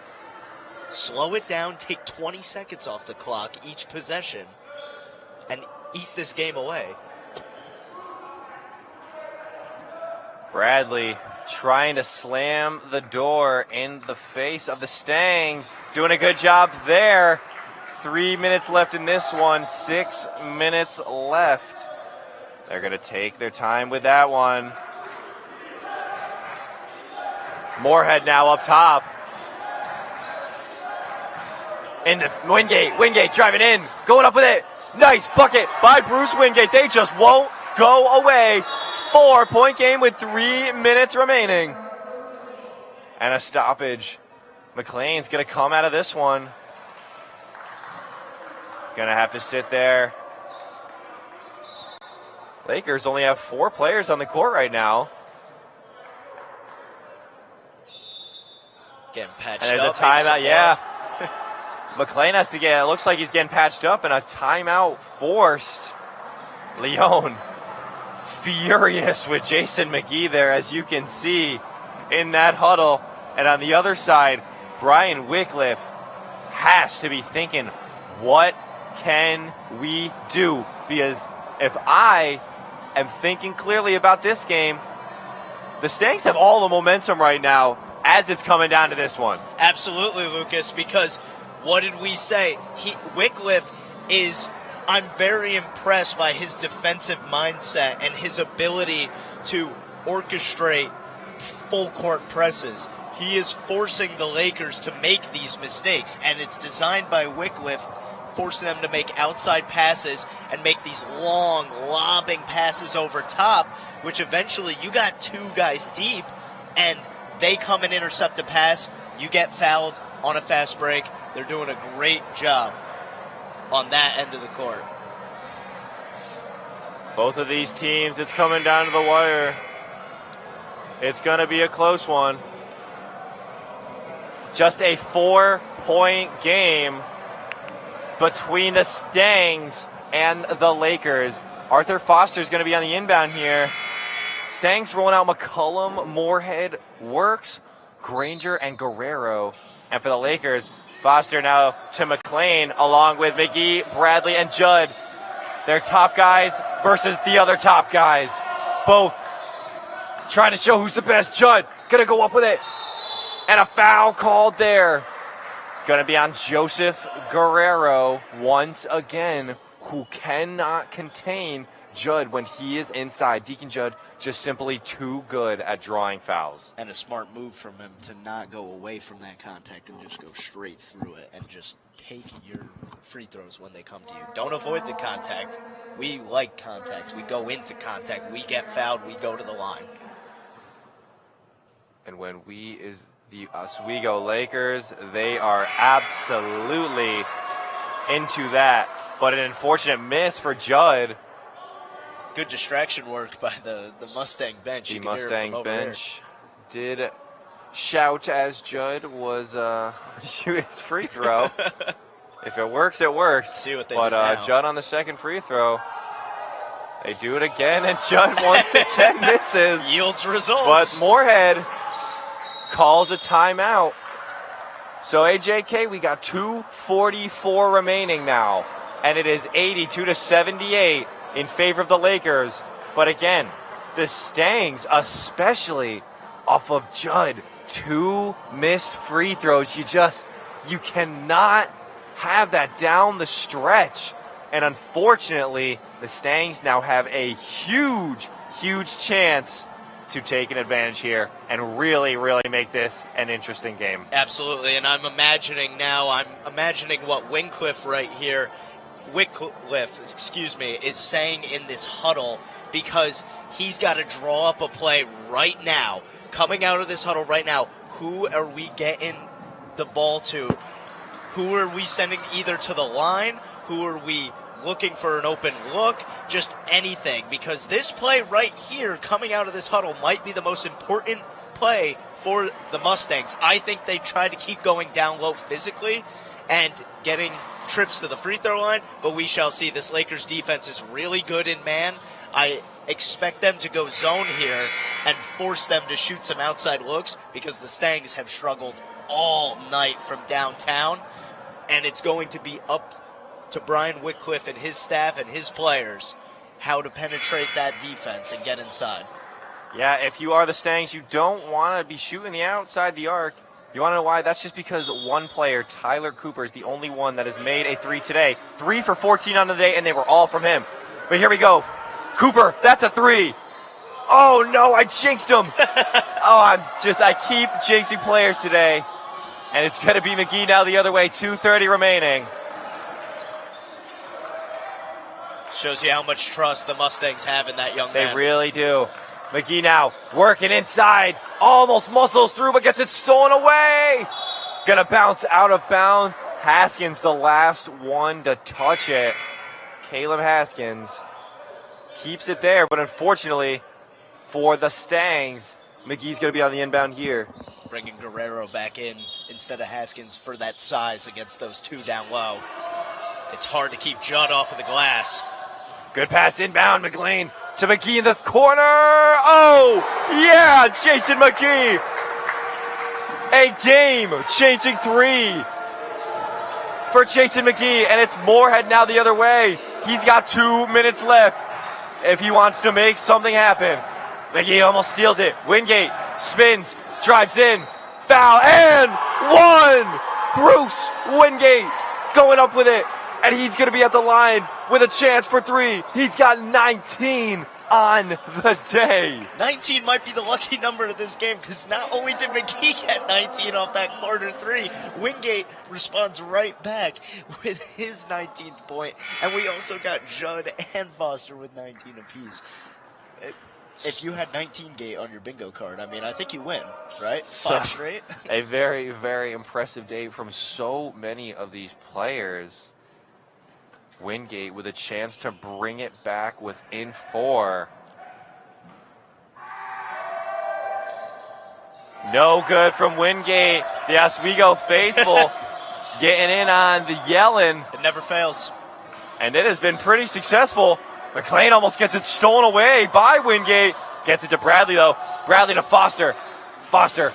Slow it down, take 20 seconds off the clock each possession, and eat this game away. Bradley trying to slam the door in the face of the Stangs. Doing a good job there. 3 minutes left in this one. 6 minutes left. They're going to take their time with that one. Moorhead now up top. Into Wingate. Wingate driving in. Going up with it. Nice bucket by Bruce Wingate. They just won't go away. 4-point game with 3 minutes remaining. And a stoppage. McLean's going to come out of this one. Going to have to sit there. Lakers only have 4 players on the court right now. Getting patched and up. There's a timeout, yeah. McLean has to get, it looks like he's getting patched up, and a timeout forced. Leon furious with Jason McGee there, as you can see in that huddle. And on the other side, Brian Wycliffe has to be thinking, what can we do? Because if I am thinking clearly about this game, the Stanks have all the momentum right now as it's coming down to this one. Absolutely, Lucas, because what did we say? Wycliffe is, I'm very impressed by his defensive mindset and his ability to orchestrate full court presses. He is forcing the Lakers to make these mistakes, and it's designed by Wycliffe, forcing them to make outside passes and make these long lobbing passes over top, which eventually you got 2 guys deep, and they come and intercept a pass. You get fouled on a fast break. They're doing a great job on that end of the court. Both of these teams, it's coming down to the wire. It's going to be a close one. Just a 4-point game between the Stangs and the Lakers. Arthur Foster's going to be on the inbound here. Stangs rolling out McCullum, Moorhead, Works, Granger, and Guerrero. And for the Lakers, Foster now to McLean, along with McGee, Bradley, and Judd. Their top guys versus the other top guys. Both trying to show who's the best. Judd gonna go up with it. And a foul called there. Gonna be on Joseph Guerrero once again, who cannot contain Judd when he is inside. Deacon Judd just simply too good at drawing fouls. And a smart move from him to not go away from that contact and just go straight through it and just take your free throws when they come to you. Don't avoid the contact. We like contact. We go into contact. We get fouled. We go to the line. And when the Oswego Lakers, they are absolutely into that. But an unfortunate miss for Judd. Good distraction work by the Mustang bench. The Mustang bench did shout as Judd was shooting his free throw. If it works, it works. Let's see what they do now. Judd on the second free throw. They do it again, and Judd once again misses. Yields results. But Moorhead calls a timeout. So AJK, we got 2:44 remaining now, and it is 82-78 in favor of the Lakers. But again, the Stangs, especially off of Judd, 2 missed free throws. You cannot have that down the stretch. And unfortunately, the Stangs now have a huge chance to take an advantage here and really make this an interesting game. Absolutely, and I'm imagining what Wycliffe is saying in this huddle, because he's got to draw up a play right now. Coming out of this huddle right now, who are we getting the ball to? Who are we sending either to the line? Who are we looking for an open look? Just anything, because this play right here coming out of this huddle might be the most important play for the Mustangs. I think they tried to keep going down low physically and getting trips to the free throw line, but we shall see. This Lakers defense is really good in man. I expect them to go zone here and force them to shoot some outside looks, because the Stangs have struggled all night from downtown, and it's going to be up to Brian Wycliffe and his staff and his players how to penetrate that defense and get inside. Yeah, if you are the Stangs, you don't want to be shooting the outside the arc. You want to know why? That's just because one player, Tyler Cooper, is the only one that has made a 3 today. 3 for 14 on the day, and they were all from him. But here we go. Cooper, that's a 3. Oh, no, I jinxed him. I keep jinxing players today. And it's going to be McGee now the other way. 2:30 remaining. Shows you how much trust the Mustangs have in that young man. They really do. McGee now working inside, almost muscles through, but gets it stolen away. Gonna bounce out of bounds. Haskins, the last one to touch it. Caleb Haskins keeps it there, but unfortunately for the Stangs, McGee's gonna be on the inbound here. Bringing Guerrero back in instead of Haskins for that size against those two down low. It's hard to keep Judd off of the glass. Good pass inbound, McLean to McGee in the corner. Oh, yeah, Jason McGee. A game-changing three for Jason McGee, and it's Moorhead now the other way. He's got 2 minutes left if he wants to make something happen. McGee almost steals it. Wingate spins, drives in, foul, and one! Bruce Wingate going up with it, and he's going to be at the line with a chance for three. He's got 19 on the day. 19 might be the lucky number to this game, because not only did McGee get 19 off that corner three, Wingate responds right back with his 19th point, and we also got Judd and Foster with 19 apiece. If you had 19 gate on your bingo card, I mean, I think you win, right? 5 straight. A very, very impressive day from so many of these players. Wingate with a chance to bring it back within 4. No good from Wingate. The Oswego faithful getting in on the yelling. It never fails. And it has been pretty successful. McLean almost gets it stolen away by Wingate. Gets it to Bradley, though. Bradley to Foster. Foster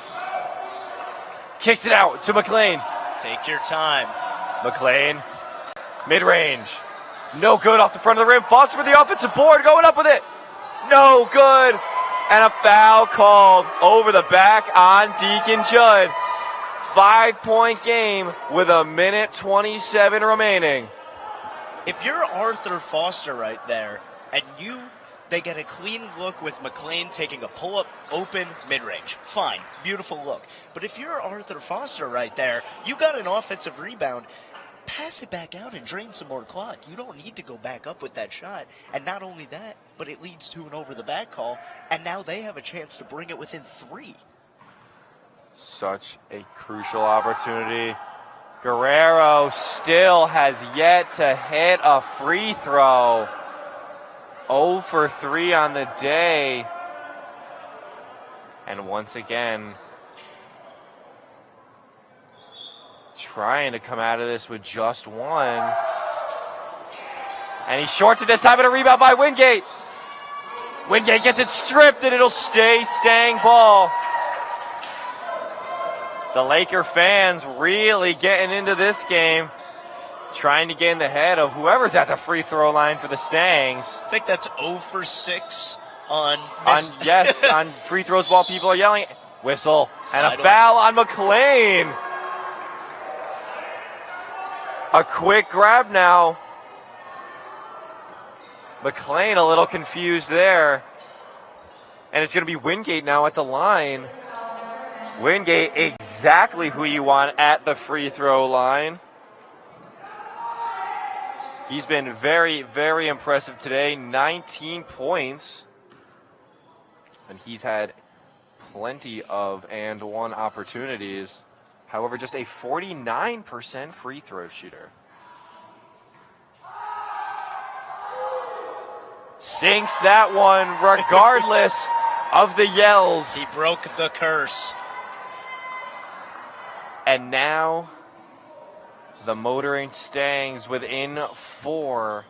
kicks it out to McLean. Take your time. McLean, mid-range. No good off the front of the rim. Foster with the offensive board, going up with it. No good. And a foul called over the back on Deacon Judd. 5-point game with 1:27 remaining. If you're Arthur Foster right there, and they get a clean look with McLean taking a pull-up open mid-range, fine, beautiful look. But if you're Arthur Foster right there, you got an offensive rebound, pass it back out and drain some more clock. You don't need to go back up with that shot. And not only that, but it leads to an over-the-back call, and now they have a chance to bring it within 3. Such a crucial opportunity. Guerrero still has yet to hit a free throw. 0 for 3 on the day. And once again, trying to come out of this with just one. And he shorts it this time, and a rebound by Wingate. Wingate gets it stripped, and it'll stay Stang ball. The Laker fans really getting into this game, trying to get in the head of whoever's at the free throw line for the Stangs. I think that's 0 for 6 on yes, on free throws while people are yelling. Whistle. And a Sideline. foul on McLean. A quick grab now. McLean a little confused there. And it's going to be Wingate now at the line. Wingate, exactly who you want at the free throw line. He's been very, very impressive today. 19 points. And he's had plenty of and one opportunities. However, just a 49% free throw shooter. Sinks that one regardless of the yells. He broke the curse. And now the motoring Stangs within 4.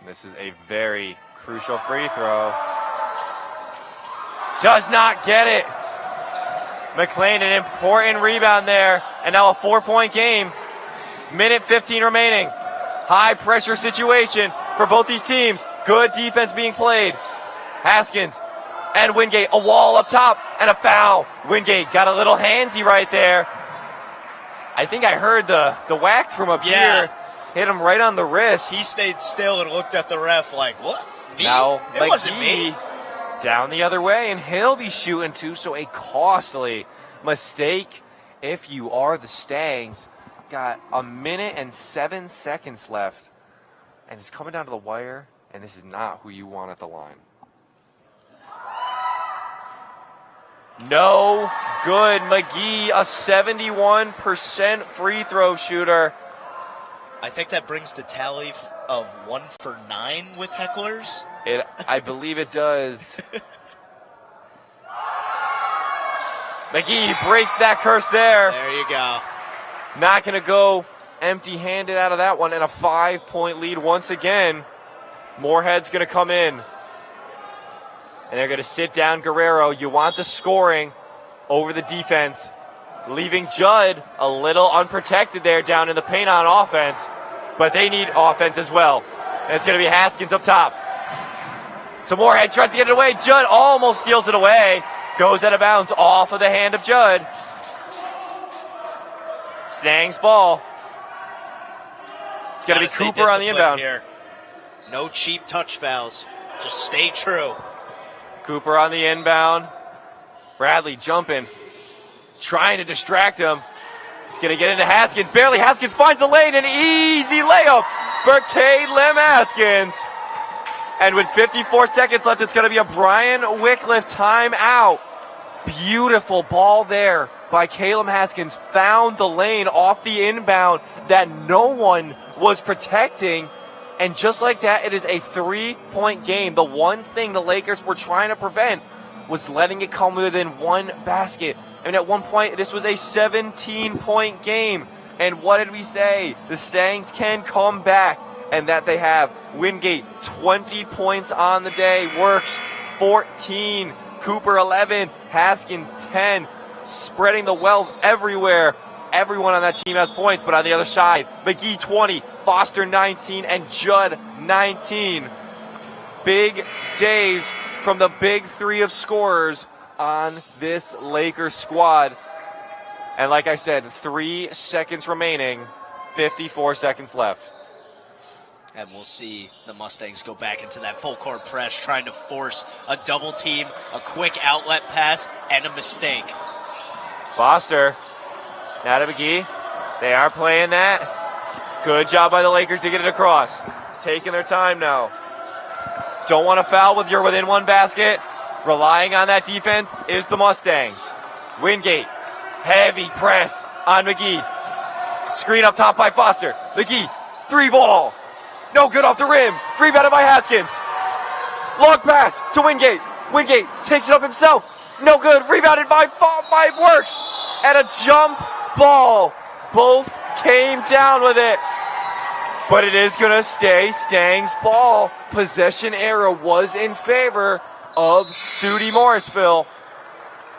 This is a very crucial free throw. Does not get it. McLean, an important rebound there. And now a 4-point game. 1:15 remaining. High pressure situation for both these teams. Good defense being played. Haskins and Wingate, a wall up top and a foul. Wingate got a little handsy right there. I think I heard the whack from up here. Hit him right on the wrist. He stayed still and looked at the ref like, what? Me? Now, It wasn't me. Down the other way, and he'll be shooting too, so a costly mistake if you are the Stangs. got a minute and 7 seconds left. And it's coming down to the wire, and this is not who you want at the line. No good. McGee, a 71% free throw shooter. I think that brings the tally of 1 for 9 with hecklers. I believe it does. McGee breaks that curse there. There you go. Not going to go empty-handed out of that one, and a 5-point lead once again. Moorhead's going to come in. And they're going to sit down Guerrero. You want the scoring over the defense. Leaving Judd a little unprotected there down in the paint on offense. But they need offense as well. And it's going to be Haskins up top. So Moorhead tries to get it away. Judd almost steals it away. Goes out of bounds off of the hand of Judd. Stang's ball. It's going to be Cooper on the inbound. Here. No cheap touch fouls. Just stay true. Cooper on the inbound. Bradley jumping. Trying to distract him. He's going to get into Haskins. Barely. Haskins finds a lane. An easy layup for Caleb Haskins. And with 54 seconds left, it's going to be a Brian Wycliffe timeout. Beautiful ball there by Caleb Haskins. Found the lane off the inbound that no one was protecting. And just like that, it is a 3-point game. The one thing the Lakers were trying to prevent was letting it come within one basket. I mean, at one point, this was a 17-point game. And what did we say? The Stangs can come back, and that they have. Wingate, 20 points on the day. Works, 14. Cooper, 11. Haskins, 10. Spreading the wealth everywhere. Everyone on that team has points, but on the other side, McGee 20, Foster 19, and Judd 19. Big days from the big three of scorers on this Lakers squad. And like I said, 3 seconds remaining, 54 seconds left. And we'll see the Mustangs go back into that full court press, trying to force a double team, a quick outlet pass, and a mistake. Foster. Now to McGee. They are playing that. Good job by the Lakers to get it across. Taking their time now. Don't want to foul with you're within one basket. Relying on that defense is the Mustangs. Wingate. Heavy press on McGee. Screen up top by Foster. McGee. 3-ball. No good off the rim. Rebounded by Haskins. Long pass to Wingate. Wingate takes it up himself. No good. Rebounded by Works. And a jump ball. Both came down with it. But it is going to stay Stang's ball. Possession error was in favor of SUNY Morrisville.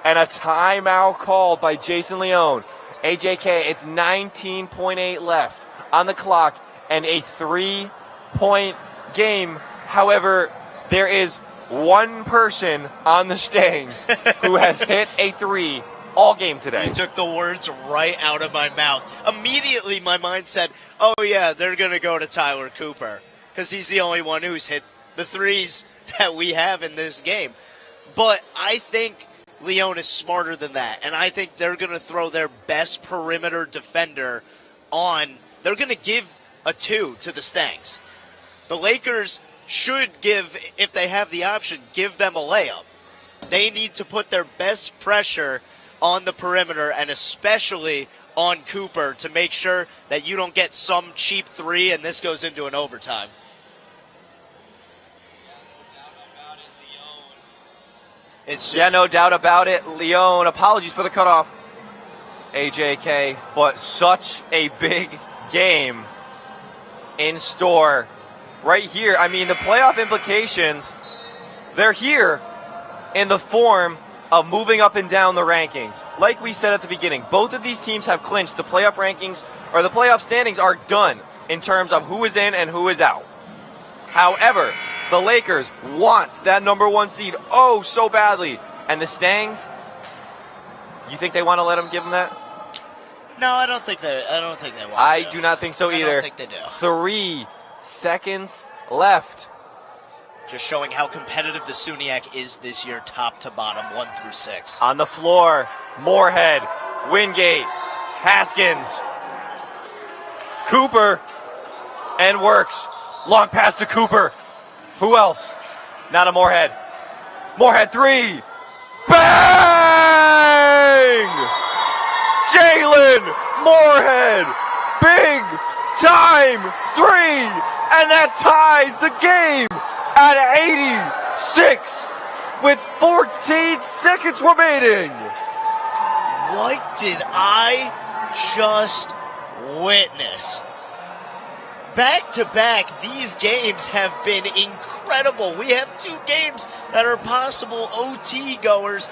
And a timeout called by Jason Leone. AJK, it's 19.8 left on the clock and a 3-point game. However, there is one person on the Stangs who has hit a 3 all game today. You took the words right out of my mouth. Immediately my mind said, oh yeah, they're going to go to Tyler Cooper because he's the only one who's hit the 3s that we have in this game. But I think Leone is smarter than that, and I think they're going to throw their best perimeter defender on. They're going to give a 2 to the Stangs. The Lakers should give, if they have the option, give them a layup. They need to put their best pressure on the perimeter, and especially on Cooper, to make sure that you don't get some cheap 3 and this goes into an overtime. It's just, no doubt about it. Leone, apologies for the cutoff, AJK, but such a big game in store right here. I mean, the playoff implications, they're here in the form of moving up and down the rankings. Like we said at the beginning, both of these teams have clinched the playoff rankings, or the playoff standings are done in terms of who is in and who is out. However, the Lakers want that number 1 seed oh so badly. And the Stangs, you think they want to let them give them that? No, I don't think they want to. I do not think so either. I don't think they do. 3 seconds left. Just showing how competitive the SUNYAC is this year, top to bottom, 1 through 6. On the floor, Moorhead, Wingate, Haskins. Cooper. And works. Long pass to Cooper. Who else? Not a Moorhead. Moorhead 3. Bang! Jalen Moorhead. Big time 3. And that ties the game at 86 with 14 seconds remaining. What did I just witness? Back to back, these games have been incredible. We have 2 games that are possible OT goers.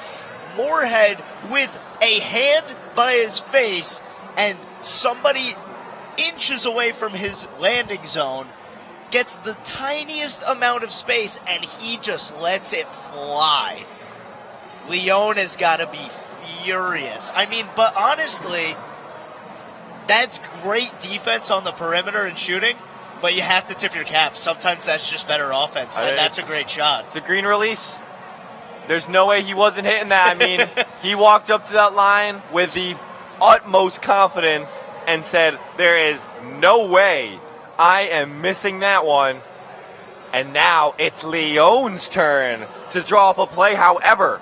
Moorhead with a hand by his face and somebody inches away from his landing zone gets the tiniest amount of space and he just lets it fly. Leon has got to be furious. I mean, but honestly, that's great defense on the perimeter and shooting, but you have to tip your cap. Sometimes that's just better offense, and that's a great shot. It's a green release. There's no way he wasn't hitting that. I mean, he walked up to that line with the utmost confidence and said, there is no way I am missing that one. And now it's Leon's turn to draw up a play. However,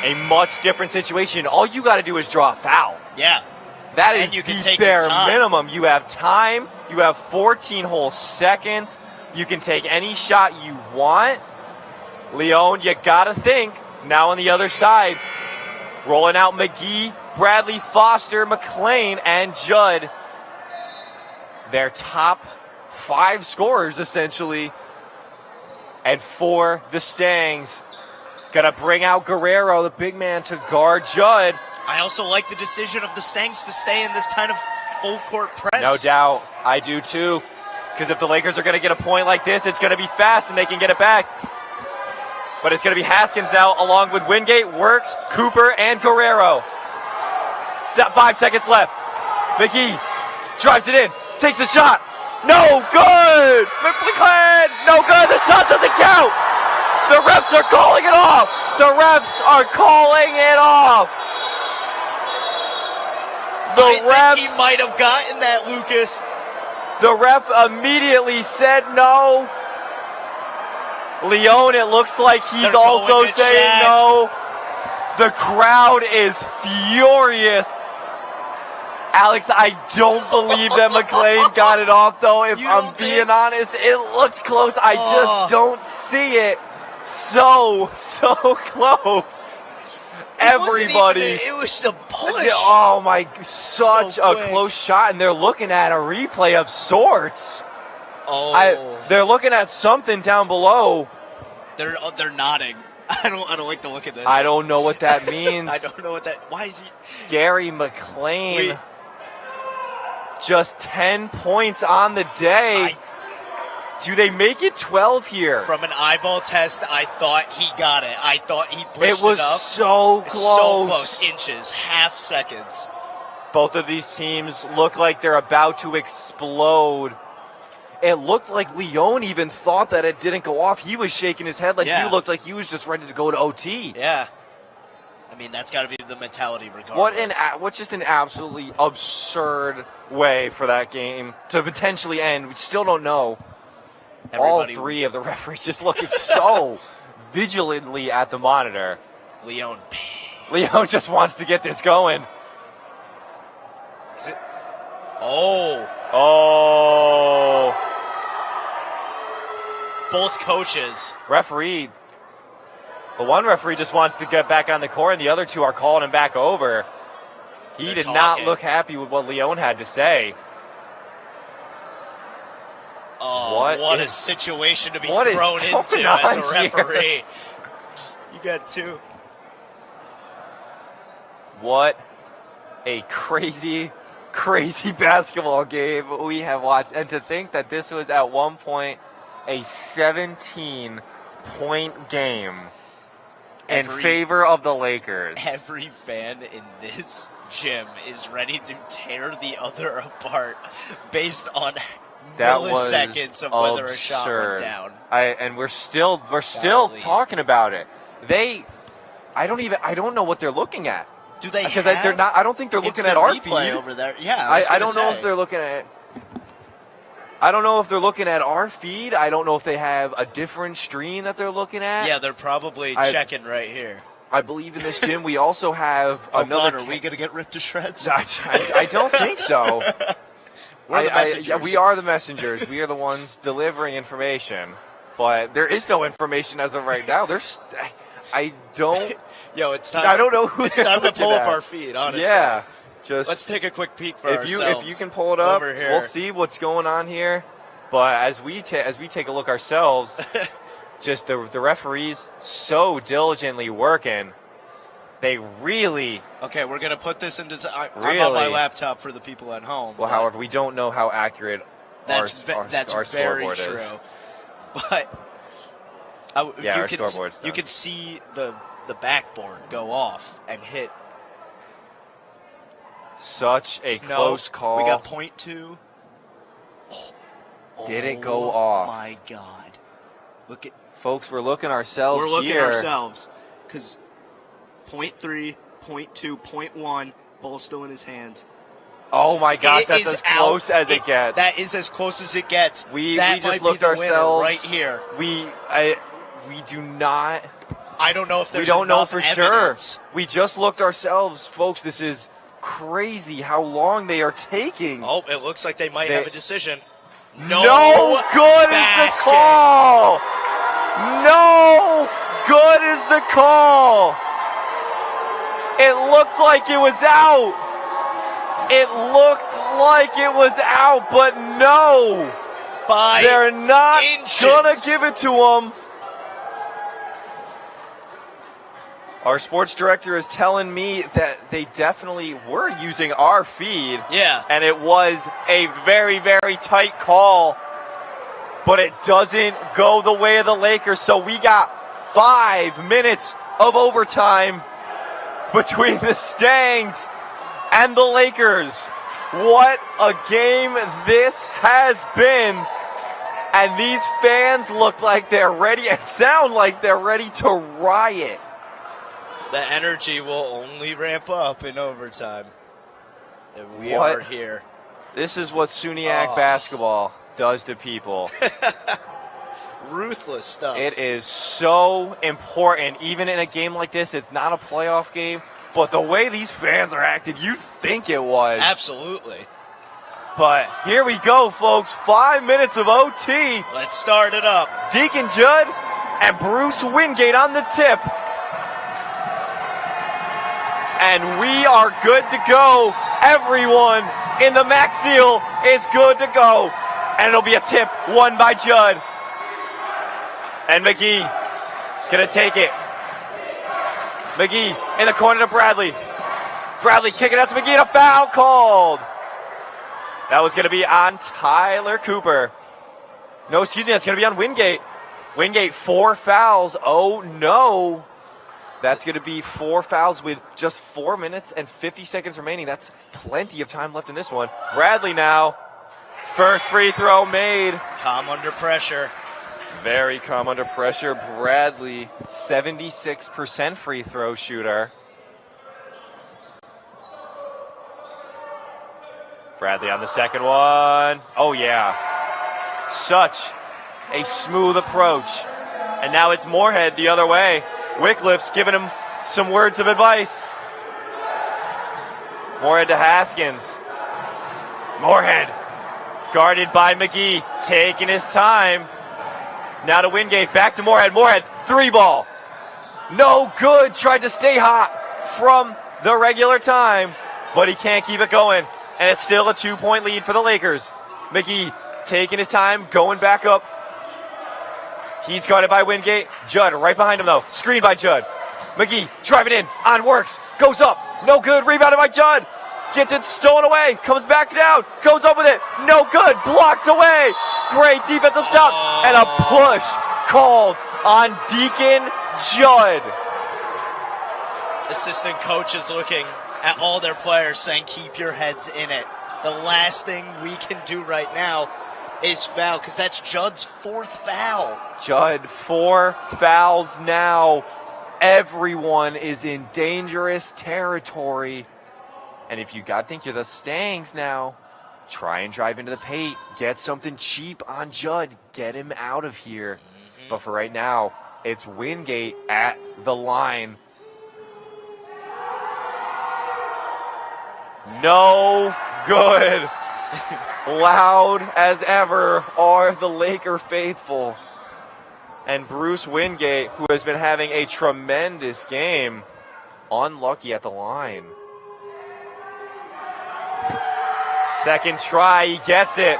a much different situation. All you got to do is draw a foul. Yeah. That is the bare minimum. You have time. You have 14 whole seconds. You can take any shot you want. Leon, you got to think. Now on the other side, rolling out McGee, Bradley, Foster, McLean, and Judd. Their top 5 scorers, essentially. And for the Stangs, got to bring out Guerrero, the big man, to guard Judd. I also like the decision of the Stangs to stay in this kind of full court press. No doubt. I do too. Because if the Lakers are going to get a point like this, it's going to be fast and they can get it back. But it's going to be Haskins now along with Wingate, Works, Cooper, and Guerrero. 5 seconds left. McGee drives it in, takes a shot. No good! McLean, no good. The shot doesn't count. The refs are calling it off. The refs are calling it off. I think he might have gotten that, Lucas. The ref immediately said no. Leon, it looks like he's also saying no. The crowd is furious. Alex, I don't believe that McLean got it off, though. If I'm being honest, it looked close. I just don't see it. So close. Everybody. It was the push. Oh my, such a close shot, and they're looking at a replay of sorts. They're looking at something down below. They're nodding. I don't like the look at this. I don't know what that means. I don't know what that. Why is he? Gary McLean. Just 10 points on the day. Do they make it 12 here? From an eyeball test, I thought he got it. I thought he pushed it up. It was so close. So close. Inches. Half seconds. Both of these teams look like they're about to explode. It looked like Leon even thought that it didn't go off. He was shaking his head like he looked like he was just ready to go to OT. Yeah. I mean, that's got to be the mentality regardless. What's just an absolutely absurd way for that game to potentially end. We still don't know. All 3 of the referees just looking so vigilantly at the monitor. Leon just wants to get this going. Is it? Both coaches. Referee. The one referee just wants to get back on the court, and the other 2 are calling him back over. He did not look happy with what Leon had to say. What a situation to be thrown into as a referee. You got 2. What a crazy basketball game we have watched. And to think that this was at one point a 17-point game in favor of the Lakers. Every fan in this gym is ready to tear the other apart based on milliseconds of whether a shot went down. And we're still talking about it. I don't know what they're looking at. Do they? Because they're not. I don't think they're looking at our feed over there. Yeah, I don't know if they're looking at. I don't know if they're looking at our feed. I don't know if they have a different stream that they're looking at. Yeah, they're probably checking right here. I believe in this gym we also have another. God, are we going to get ripped to shreds? I don't think so. We're the messengers. We are the messengers. We are the ones delivering information. But there is no information as of right now. I don't. Yo, it's time. I don't know who. It's time to pull up our feed. Honestly. Yeah. Let's take a quick peek for ourselves. If you can pull it up, we'll see what's going on here. But as we take a look ourselves, just the referees so diligently working. They really. Okay, we're gonna put this into. I'm on my laptop for the people at home. Well, however, we don't know how accurate that's our very scoreboard true. is. But our scoreboard's done. You can see the backboard go off and hit. Such a close call. We got .2. Did it go off? Oh my God! Look at folks. We're looking ourselves. We're looking ourselves because .3, .2, .1, ball still in his hands. Oh my gosh! That's as close as it gets. That is as close as it gets. We just looked ourselves right here. We do not. I don't know if there's. We don't know for evidence. sure. We just looked ourselves, folks. This is crazy how long they are taking. Oh, it looks like they might have a decision. No good is the call. No good is the call. It looked like it was out. It looked like it was out, but no. They're not gonna give it to him. Our sports director is telling me that they definitely were using our feed. Yeah. And it was a very, very tight call. But it doesn't go the way of the Lakers. So we got 5 minutes of overtime between the Stangs and the Lakers. What a game this has been. And these fans look like they're ready and sound like they're ready to riot. The energy will only ramp up in overtime. And we are here. This is what SUNYAC basketball does to people. Ruthless stuff. It is so important. Even in a game like this, it's not a playoff game. But the way these fans are acting, you'd think it was. Absolutely. But here we go, folks. 5 minutes of OT. Let's start it up. Deacon Judd and Bruce Wingate on the tip. And we are good to go. Everyone in the Max Seal is good to go. And it'll be a tip won by Judd. And McGee gonna take it. McGee in the corner to Bradley. Bradley kicking out to McGee and a foul called. That was gonna be on Tyler Cooper. No, excuse me, that's gonna be on Wingate. Wingate 4 fouls. Oh no. That's going to be 4 fouls with just 4 minutes and 50 seconds remaining. That's plenty of time left in this one. Bradley now. First free throw made. Calm under pressure. Very calm under pressure. Bradley, 76% free throw shooter. Bradley on the second one. Oh, yeah. Such a smooth approach. And now it's Moorhead the other way. Wycliffe's giving him some words of advice. Moorhead to Haskins. Moorhead guarded by McGee, taking his time. Now to Wingate, back to Moorhead. Moorhead, 3-ball. No good, tried to stay hot from the regular time, but he can't keep it going. And it's still a 2-point lead for the Lakers. McGee taking his time, going back up. He's guarded by Wingate. Judd right behind him, though. Screen by Judd. McGee driving in. On works. Goes up. No good. Rebounded by Judd. Gets it stolen away. Comes back down. Goes up with it. No good. Blocked away. Great defensive stop. And a push called on Deacon Judd. Assistant coach is looking at all their players saying, keep your heads in it. The last thing we can do right now is foul, because that's Judd's 4th foul. Judd, 4 fouls now. Everyone is in dangerous territory. And if you think you're the Stangs now, Try and drive into the paint. Get something cheap on Judd. Get him out of here. But for right now, it's Wingate at the line. No good. Loud as ever are the Laker faithful. And Bruce Wingate, who has been having a tremendous game, unlucky at the line. Second try, he gets it.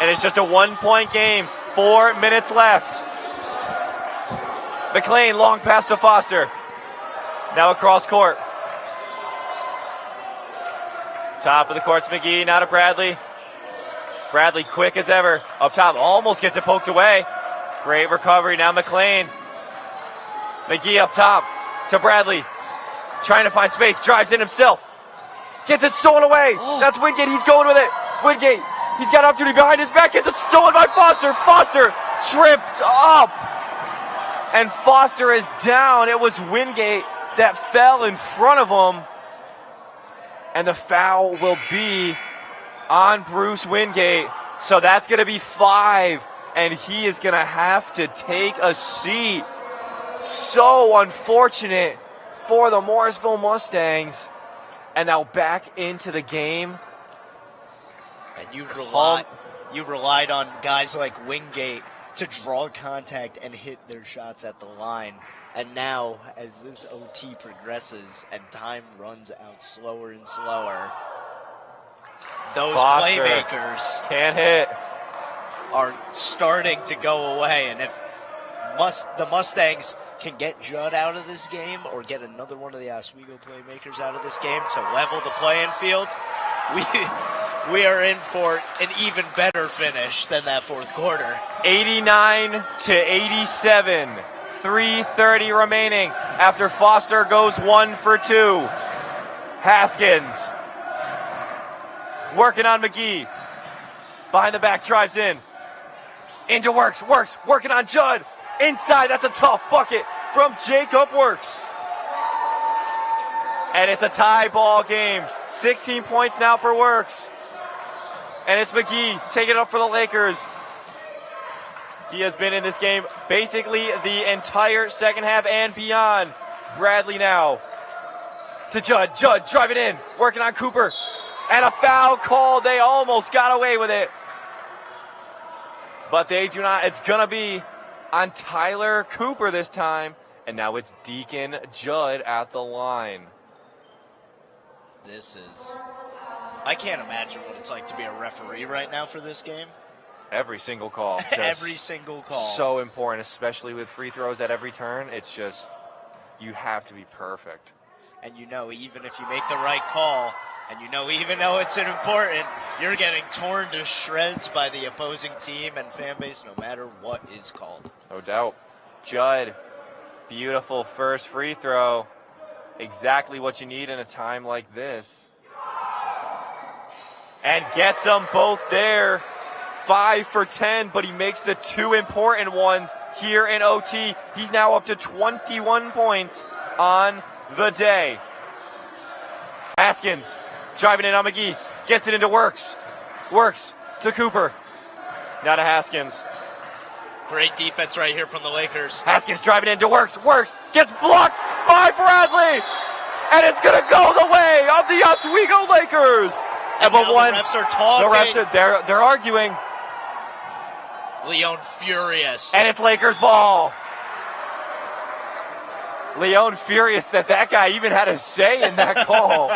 And it's just a 1-point game. 4 minutes left. McLean, long pass to Foster. Now across court. Top of the court's McGee, now to Bradley. Bradley quick as ever. Up top, almost gets it poked away. Great recovery, now McLean. McGee up top to Bradley. Trying to find space, drives in himself. Gets it stolen away. That's Wingate, he's going with it. Wingate, he's got an opportunity behind his back. Gets it stolen by Foster. Foster tripped up. And Foster is down. It was Wingate that fell in front of him. And the foul will be on Bruce Wingate. So that's going to be 5. And he is going to have to take a seat. So unfortunate for the Morrisville Mustangs. And now back into the game. And you've relied on guys like Wingate to draw contact and hit their shots at the line. And now, as this OT progresses and time runs out slower and slower, those Foster playmakers can't hit. Are starting to go away. And if the Mustangs can get Judd out of this game or get another one of the Oswego playmakers out of this game to level the playing field, we are in for an even better finish than that fourth quarter. 89-87. 3:30 remaining after Foster goes 1 for 2. Haskins working on McGee. Behind the back, drives in. Into Works, working on Judd. Inside, that's a tough bucket from Jacob Works. And it's a tie ball game. 16 points now for Works. And it's McGee taking it up for the Lakers. He has been in this game basically the entire second half and beyond. Bradley now to Judd. Judd driving in, working on Cooper. And a foul call. They almost got away with it. But they do not. It's going to be on Tyler Cooper this time. And now it's Deacon Judd at the line. I can't imagine what it's like to be a referee right now for this game. Every single call. Every single call. So important, especially with free throws at every turn. It's just, you have to be perfect. And even if you make the right call, and even though it's important, you're getting torn to shreds by the opposing team and fan base no matter what is called. No doubt. Judd, beautiful first free throw. Exactly what you need in a time like this. And gets them both there. 5 for 10, but he makes the 2 important ones here in OT. He's now up to 21 points on the day. Haskins driving in on McGee. Gets it into Works. Works to Cooper. Now to Haskins. Great defense right here from the Lakers. Haskins driving into Works. Works gets blocked by Bradley. And it's going to go the way of the Oswego Lakers. And now the refs are talking. The refs they're arguing. Leon furious. And it's Lakers ball. Leon furious that guy even had a say in that call.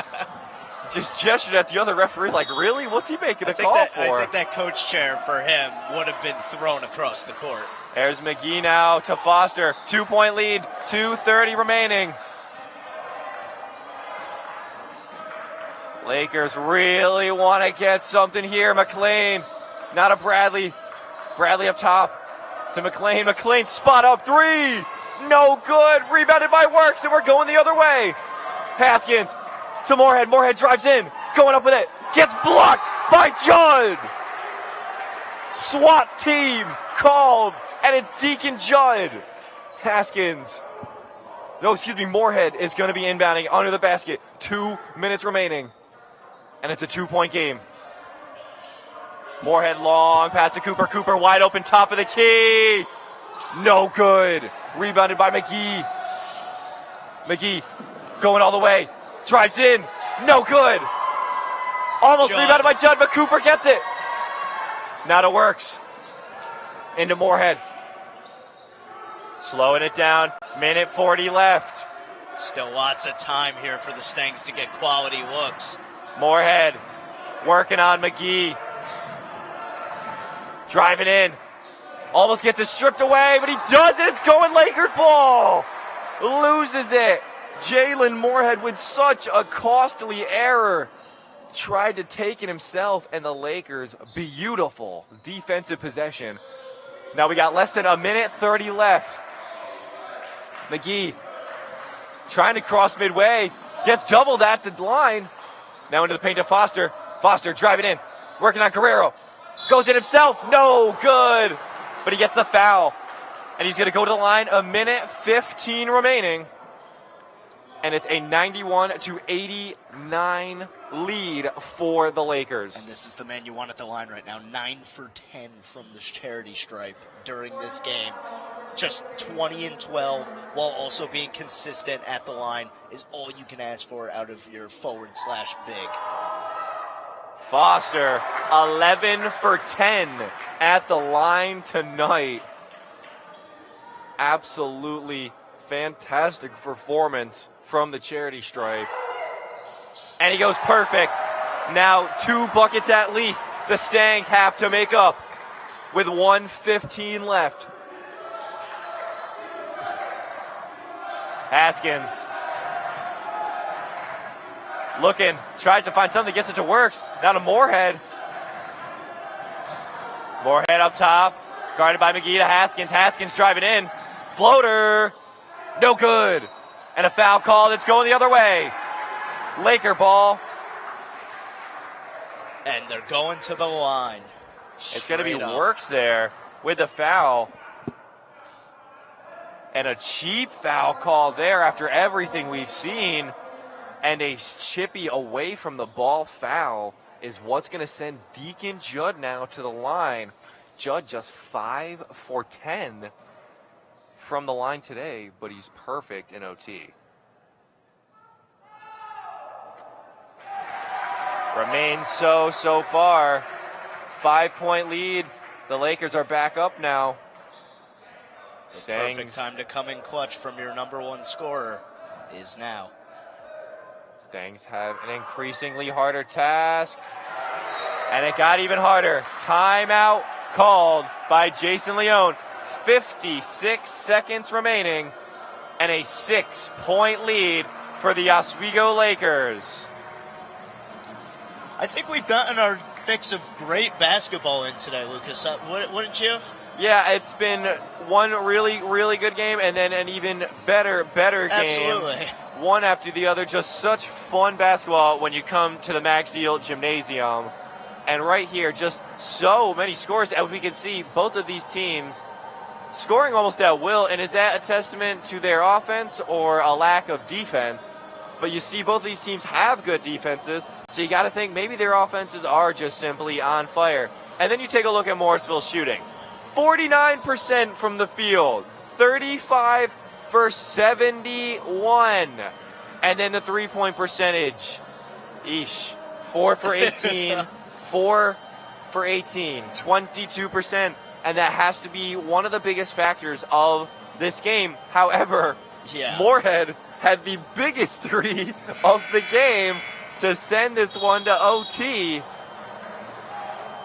Just gestured at the other referee like, really? What's he making a call for? I think that coach chair for him would have been thrown across the court. There's McGee now to Foster. 2-point lead, 2:30 remaining. Lakers really want to get something here. McLean, not a Bradley. Bradley up top to McLean. McLean spot up 3. No good. Rebounded by Works, and we're going the other way. Haskins to Moorhead. Moorhead drives in. Going up with it. Gets blocked by Judd. SWAT team called, and it's Deacon Judd. Moorhead is going to be inbounding under the basket. 2 minutes remaining. And it's a 2-point game. Moorhead long pass to Cooper. Cooper wide open, top of the key. No good. Rebounded by McGee. McGee going all the way. Drives in. No good. Almost Judd. rebounded by Judd, but Cooper gets it. Now it works. Into Moorhead. Slowing it down. Minute 40 left. Still lots of time here for the Stangs to get quality looks. Moorhead working on McGee. Driving in. Almost gets it stripped away, but he does it. It's going Lakers ball. Loses it. Jalen Moorhead with such a costly error. Tried to take it himself, and the Lakers, beautiful defensive possession. Now we got less than a minute 30 left. McGee trying to cross midway. Gets doubled at the line. Now into the paint to Foster. Foster driving in. Working on Guerrero. Goes in himself. No good. But he gets the foul. And he's going to go to the line. A minute 15 remaining. And it's a 91-89 lead for the Lakers. And this is the man you want at the line right now. 9 for 10 from this charity stripe during this game. Just 20 and 12 while also being consistent at the line is all you can ask for out of your forward/big. Foster, 11 for 10 at the line tonight. Absolutely fantastic performance from the charity stripe. And he goes perfect. Now 2 buckets at least the Stangs have to make up with 1:15 left. Haskins looking, tries to find something, gets it to works. Now to Moorhead. Moorhead up top, guarded by McGee to Haskins. Haskins driving in. Floater, no good. And a foul call that's going the other way. Laker ball. And they're going to the line. It's going to be Straight up. Works there with the foul. And a cheap foul call there after everything we've seen. And a chippy away from the ball foul is what's going to send Deacon Judd now to the line. Judd just 5 for 10 from the line today, but he's perfect in OT. Remains so far. 5-point lead. The Lakers are back up now. The perfect time to come in clutch from your number one scorer is now. Stangs have an increasingly harder task. And it got even harder. Timeout called by Jason Leone. 56 seconds remaining. And a 6-point lead for the Oswego Lakers. I think we've gotten our fix of great basketball in today, Lucas. Wouldn't you? Yeah, it's been one really, really good game and then an even better game. Absolutely. One after the other. Just such fun basketball when you come to the Max Deal Gymnasium. And right here, just so many scores. As we can see, both of these teams scoring almost at will. And is that a testament to their offense or a lack of defense? But you see both of these teams have good defenses. So you got to think maybe their offenses are just simply on fire. And then you take a look at Morrisville's shooting. 49% from the field, 35 for 71. And then the three-point percentage, 4 for 18, 4 for 18, 22%. And that has to be one of the biggest factors of this game. However, Moorhead had the biggest three of the game to send this one to OT.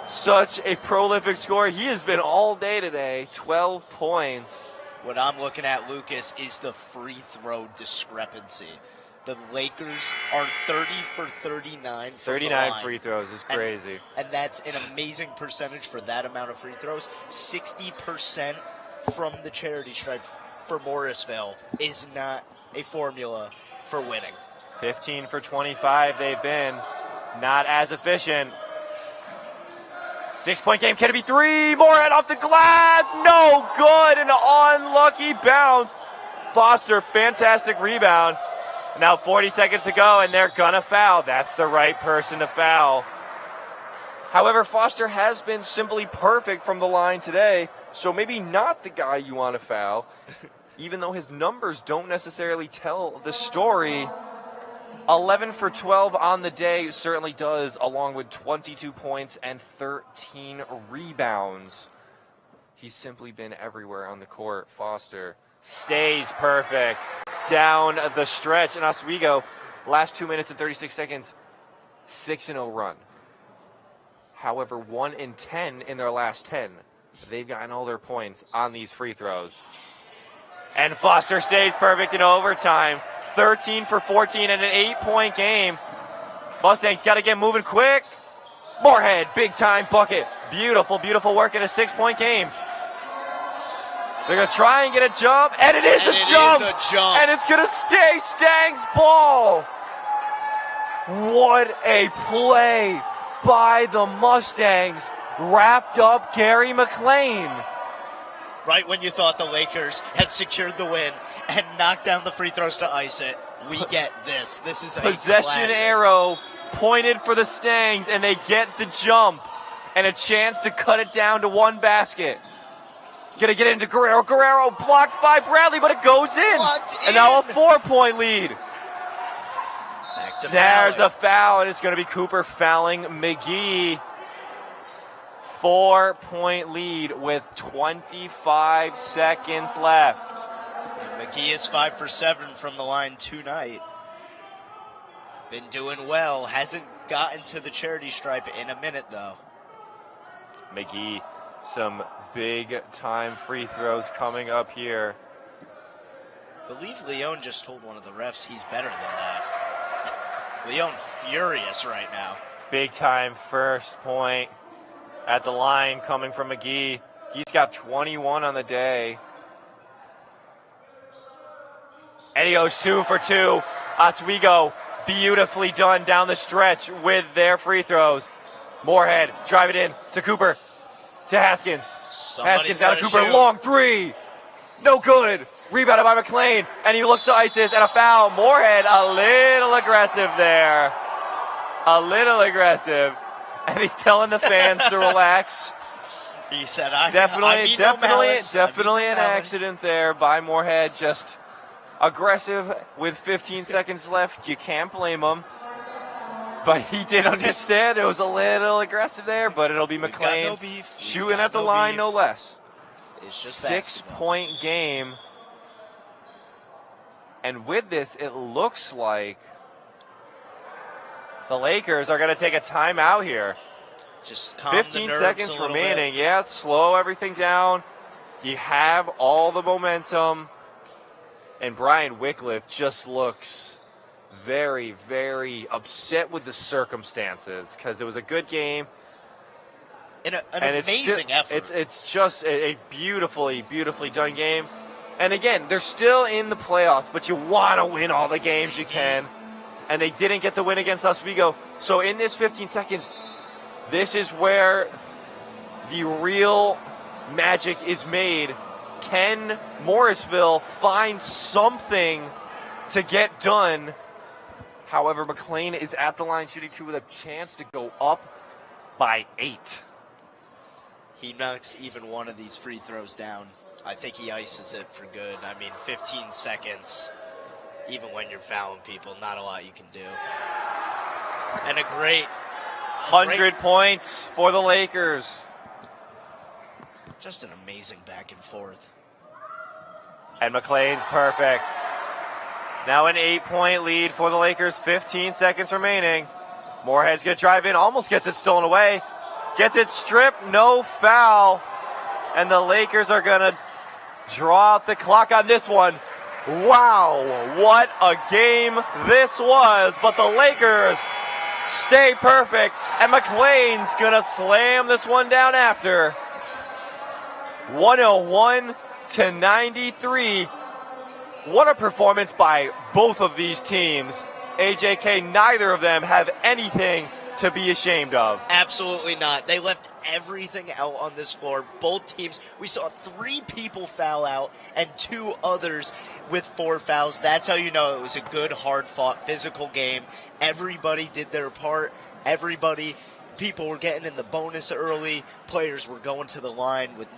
Such a prolific scorer. He has been all day today. 12 points. What I'm looking at, Lucas, is the free throw discrepancy. The Lakers are 30 for 39 from 39 the line. free throws is crazy. And that's an amazing percentage for that amount of free throws. 60% from the charity stripe for Morrisville is not a formula for winning. 15 for 25 they've been. Not as efficient. 6-point game. Can it be 3? Moorhead off the glass. No good. An unlucky bounce. Foster, fantastic rebound. Now 40 seconds to go, and they're going to foul. That's the right person to foul. However, Foster has been simply perfect from the line today, so maybe not the guy you want to foul, even though his numbers don't necessarily tell the story. 11 for 12 on the day certainly does, along with 22 points and 13 rebounds. He's simply been everywhere on the court. Foster stays perfect down the stretch. And Oswego, last 2 minutes and 36 seconds, 6-0 run. However, 1-10 in their last 10. They've gotten all their points on these free throws. And Foster stays perfect in overtime. 13 for 14 and an 8-point game. Mustangs got to get moving quick. Moorhead, big time bucket. Beautiful, beautiful work in a 6-point game. They're going to try and get a jump, and it is a jump. And it's going to stay Stang's ball. What a play by the Mustangs. Wrapped up Gary McLean. Right when you thought the Lakers had secured the win and knocked down the free throws to ice it, we get this. This is a possession classic. Arrow pointed for the Stangs, and they get the jump and a chance to cut it down to one basket. Gonna get into Guerrero. Guerrero blocked by Bradley, but it goes in. And now a 4-point lead. Back to There's fouling. a foul, and it's going to be Cooper fouling McGee. 4-point lead with 25 seconds left. McGee is 5 for 7 from the line tonight. Been doing well. Hasn't gotten to the charity stripe in a minute, though. McGee, some big-time free throws coming up here. I believe Leon just told one of the refs he's better than that. Leon furious right now. Big-time first point at the line coming from McGee. He's got 21 on the day. And he goes 2 for 2. Oswego beautifully done down the stretch with their free throws. Moorhead drive it in to Cooper, to Haskins. Haskins out of Cooper, long three. No good. Rebounded by McLean, and he looks to ISIS, and a foul. Moorhead a little aggressive there. A little aggressive. And he's telling the fans to relax. He said, Definitely an accident there by Moorhead. Just aggressive with 15 seconds left. You can't blame him. But he did understand it was a little aggressive there, but it'll be McLean shooting at the line, no less. It's just 6-point game. And with this, it looks like the Lakers are going to take a timeout here. Just calm 15 the nerves seconds a little remaining. bit. Yeah, slow everything down. You have all the momentum. And Brian Wycliffe just looks very, very upset with the circumstances because it was a good game. An amazing effort. It's just a beautifully, beautifully done game. And again, they're still in the playoffs, but you want to win all the games you can. And they didn't get the win against Oswego. So in this 15 seconds, this is where the real magic is made. Can Morrisville find something to get done? However, McLean is at the line shooting 2 with a chance to go up by 8. He knocks even one of these free throws down. I think he ices it for good. I mean, 15 seconds, even when you're fouling people, not a lot you can do. And a great 100 points for the Lakers. Just an amazing back and forth. And McLean's perfect. Now an 8-point lead for the Lakers, 15 seconds remaining. Moorhead's going to drive in, almost gets it stolen away. Gets it stripped, no foul. And the Lakers are going to draw out the clock on this one. Wow, what a game this was. But the Lakers stay perfect, and McLean's going to slam this one down after. 101-93. What a performance by both of these teams. AJK, neither of them have anything to be ashamed of. Absolutely not. They left everything out on this floor. Both teams, we saw 3 people foul out and 2 others with 4 fouls. That's how you know it was a good, hard-fought, physical game. Everybody did their part. Everybody people were getting in the bonus early. Players were going to the line with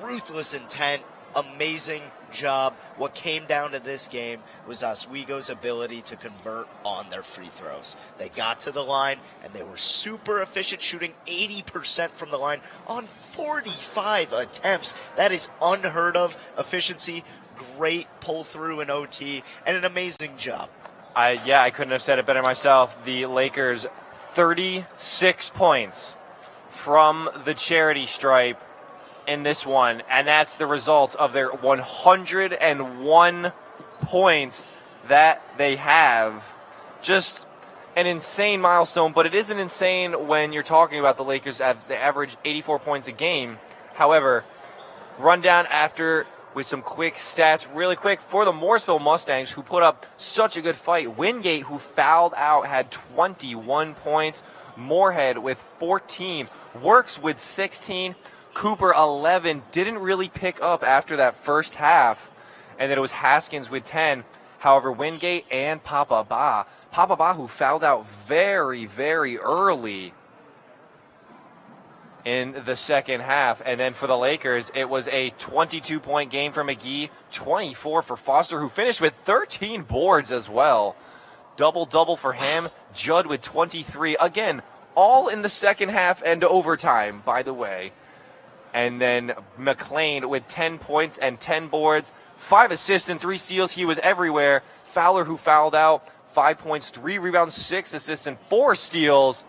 ruthless intent. Amazing job. What came down to this game was Oswego's ability to convert on their free throws. They got to the line, and they were super efficient, shooting 80% from the line on 45 attempts. That is unheard of efficiency. Great pull-through in OT, and an amazing job. I couldn't have said it better myself. The Lakers, 36 points from the charity stripe in this one, and that's the result of their 101 points that they have. Just an insane milestone, but it isn't insane when you're talking about the Lakers. They average 84 points a game. However, rundown after with some quick stats really quick for the Morrisville Mustangs, who put up such a good fight. Wingate, who fouled out, had 21 points. Moorhead with 14. Works with 16. Cooper 11. Didn't really pick up after that first half. And then it was Haskins with 10. However, Wingate and Papa Ba, who fouled out very, very early in the second half. And then for the Lakers, it was a 22-point game for McGee, 24 for Foster, who finished with 13 boards as well. Double-double for him. Judd with 23. Again, all in the second half and overtime, by the way. And then McLean with 10 points and 10 boards, 5 assists and 3 steals. He was everywhere. Fowler, who fouled out, 5 points, 3 rebounds, 6 assists, and 4 steals.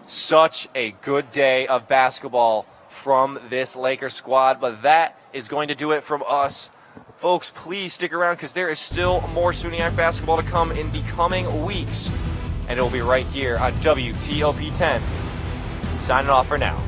Such a good day of basketball from this Lakers squad, but that is going to do it from us. Folks, please stick around because there is still more SUNY basketball to come in the coming weeks, and it will be right here on WTOP 10. Signing off for now.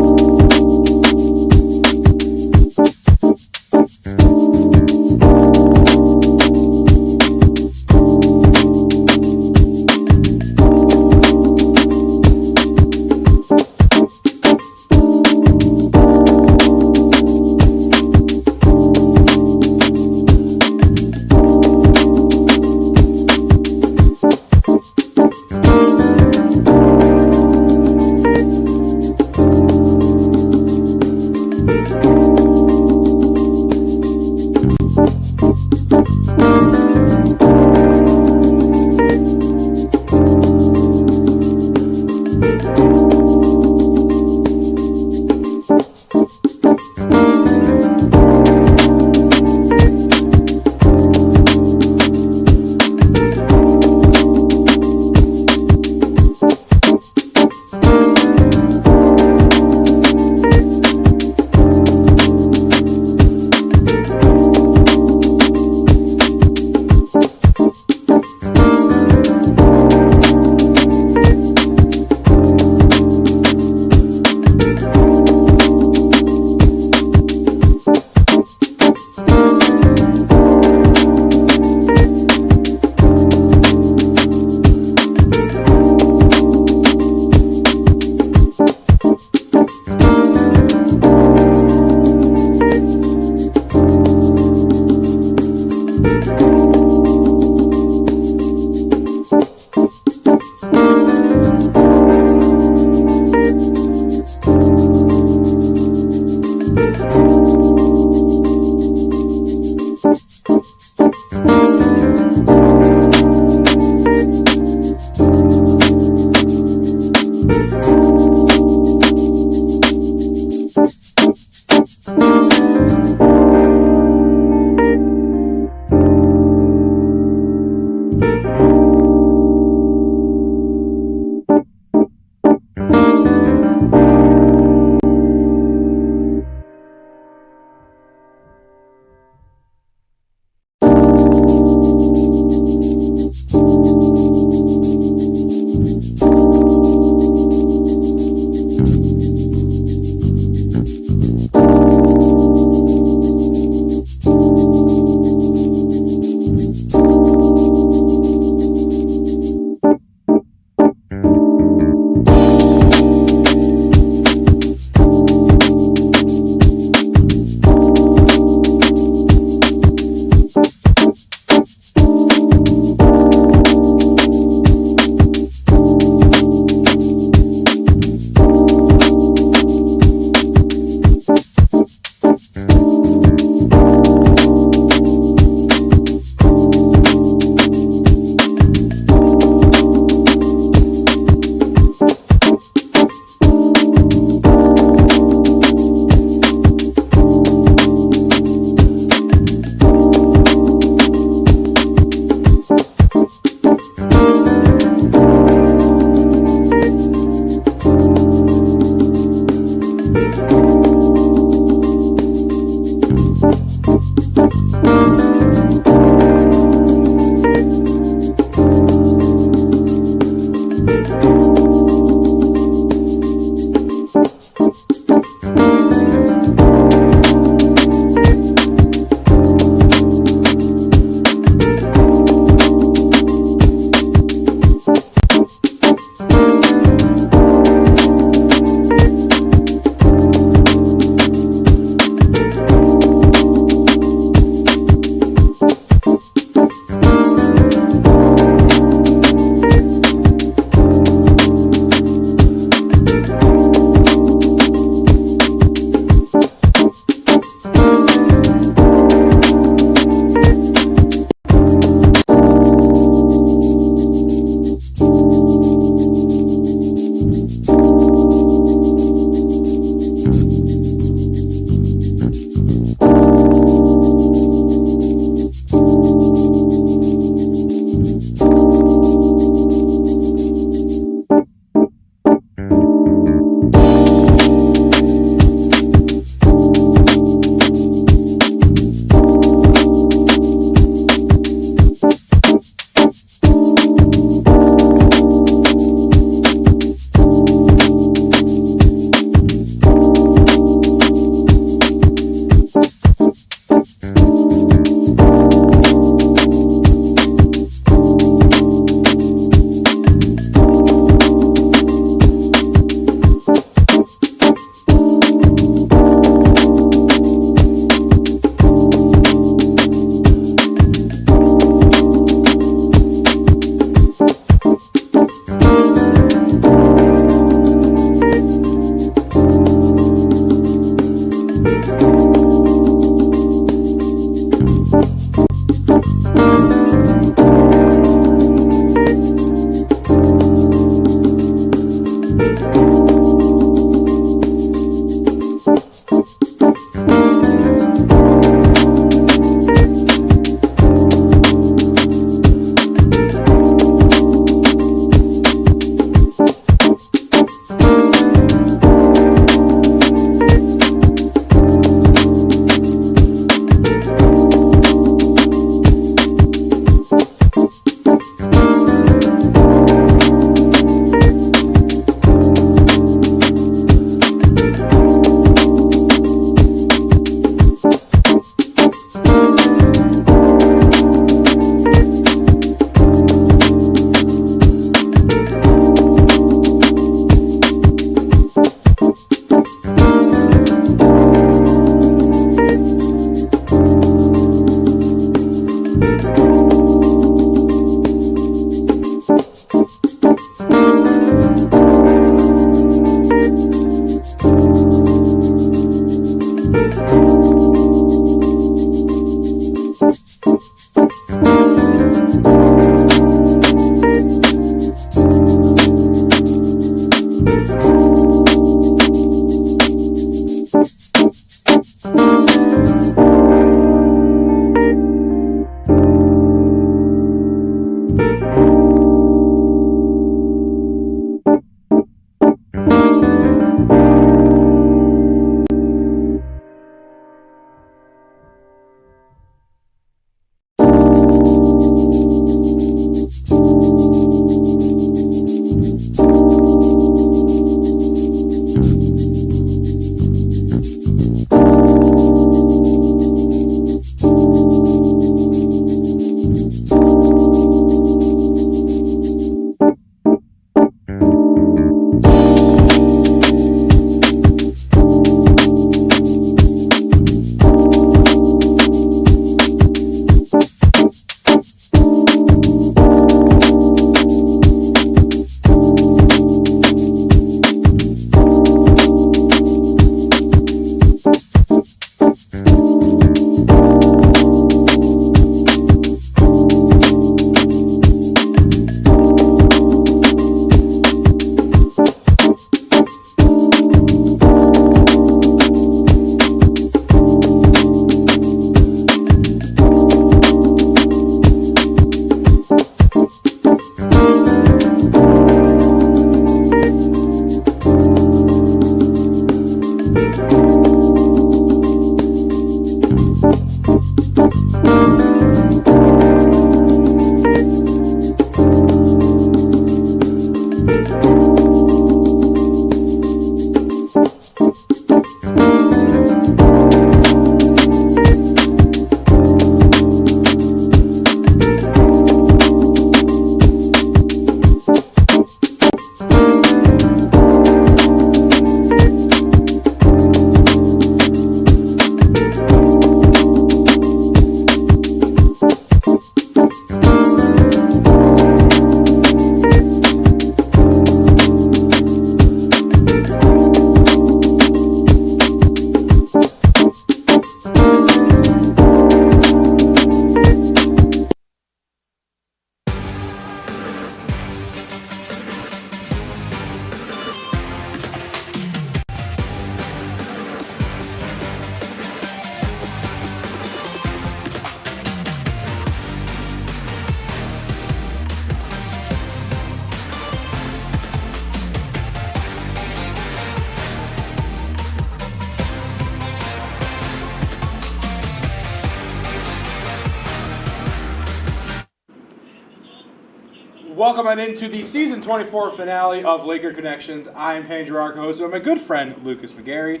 Welcome on into the season 24 finale of Laker Connections. I'm Andrew Arcos with my good friend Lucas McGarry.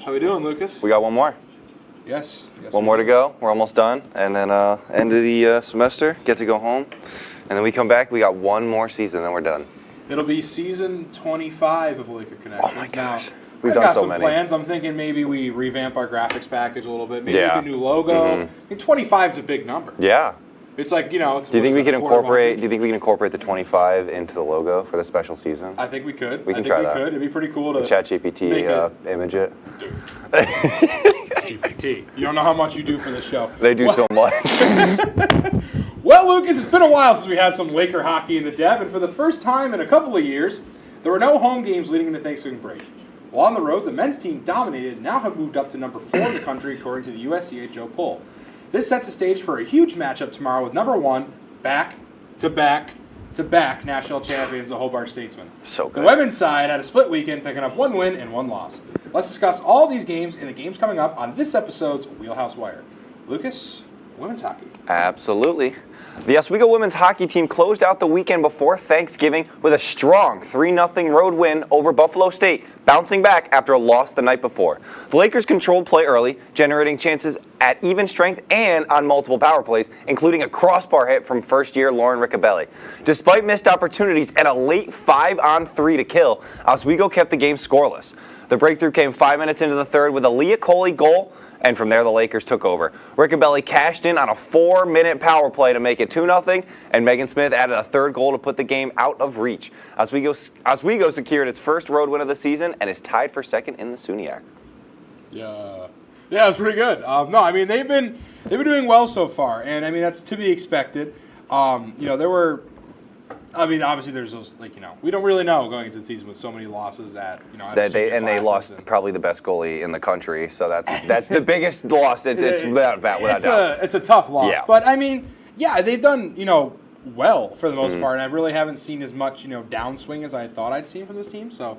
How we doing, Lucas? We got one more. Yes. One more to go. We're almost done. And then end of the semester, get to go home. And then we come back, we got one more season, then we're done. It'll be season 25 of Laker Connections. Oh my gosh. Now, We've I've done got so some many. plans. I'm thinking maybe we revamp our graphics package a little bit. Maybe Yeah. make a new logo. Mhm. I mean, 25 is a big number. Yeah. It's like, it's Do you think we can a quarter of a incorporate? hundred. Do you think we can incorporate the 25 into the logo for the special season? I think we could. We can I think try we that. could. It'd be pretty cool to ChatGPT make it. image it. Dude. GPT. You don't know how much you do for this show. They do so much. Well, Lucas, it's been a while since we had some Laker hockey in the Deb, and for the first time in a couple of years, there were no home games leading into Thanksgiving break. While on the road, the men's team dominated and now have moved up to number 4 in the country according to the USCHO poll. This sets the stage for a huge matchup tomorrow with number 1, back-to-back national champions, the Hobart Statesmen. So The good. women's side had a split weekend, picking up 1 win and 1 loss. Let's discuss all these games and the games coming up on this episode's Wheelhouse Wire. Lucas, women's hockey. Absolutely. The Oswego women's hockey team closed out the weekend before Thanksgiving with a strong 3-0 road win over Buffalo State, bouncing back after a loss the night before. The Lakers controlled play early, generating chances at even strength and on multiple power plays, including a crossbar hit from first-year Lauren Riccobelli. Despite missed opportunities and a late 5-on-3 to kill, Oswego kept the game scoreless. The breakthrough came 5 minutes into the third with a Leah Coley goal, and from there the Lakers took over. Riccobelli cashed in on a 4-minute power play to make it 2-0, and Megan Smith added a third goal to put the game out of reach. Oswego secured its first road win of the season and is tied for second in the SUNY. Yeah, it's pretty good. No, I mean they've been doing well so far, and I mean that's to be expected. There were. I mean, obviously, there's those we don't really know going into the season with so many losses at They lost probably the best goalie in the country, so that's the biggest loss. It's without doubt. It's a tough loss, Yeah. but I mean, they've done well for the most part, and I really haven't seen as much downswing as I thought I'd seen from this team. So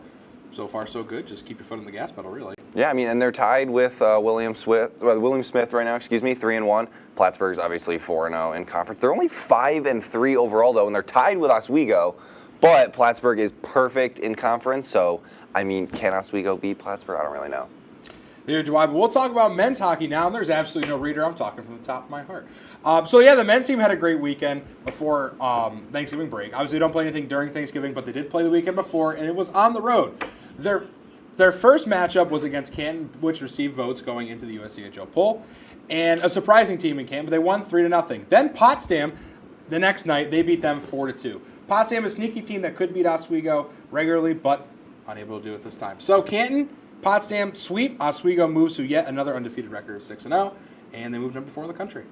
far so good. Just keep your foot on the gas pedal, really. Yeah, I mean, and they're tied with William Smith right now. 3-1. Plattsburgh's obviously 4-0 in conference. They're only 5-3 overall though, and they're tied with Oswego. But Plattsburgh is perfect in conference. So I mean, can Oswego beat Plattsburgh? I don't really know. Neither do I, but we'll talk about men's hockey now. And there's absolutely no reader. I'm talking from the top of my heart. The men's team had a great weekend before Thanksgiving break. Obviously, they don't play anything during Thanksgiving, but they did play the weekend before, and it was on the road. Their first matchup was against Canton, which received votes going into the USCHO poll, and a surprising team in Canton, but they won 3-0. Then Potsdam, the next night, they beat them 4-2. Potsdam, a sneaky team that could beat Oswego regularly, but unable to do it this time. So Canton, Potsdam sweep. Oswego moves to yet another undefeated record of 6-0, and they moved number 4 in the country.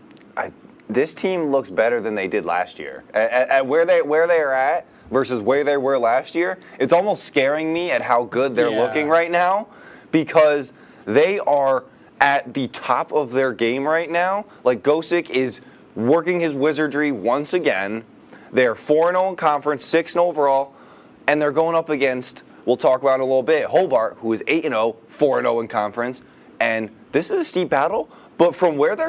This team looks better than they did last year. At where they are at versus where they were last year, it's almost scaring me at how good they're looking right now, because they are at the top of their game right now. Like, Gosick is working his wizardry once again. They're 4-0 in conference, 6-0 overall, and they're going up against, we'll talk about in a little bit, Hobart, who is 8-0, 4-0 in conference. And this is a steep battle, but from where they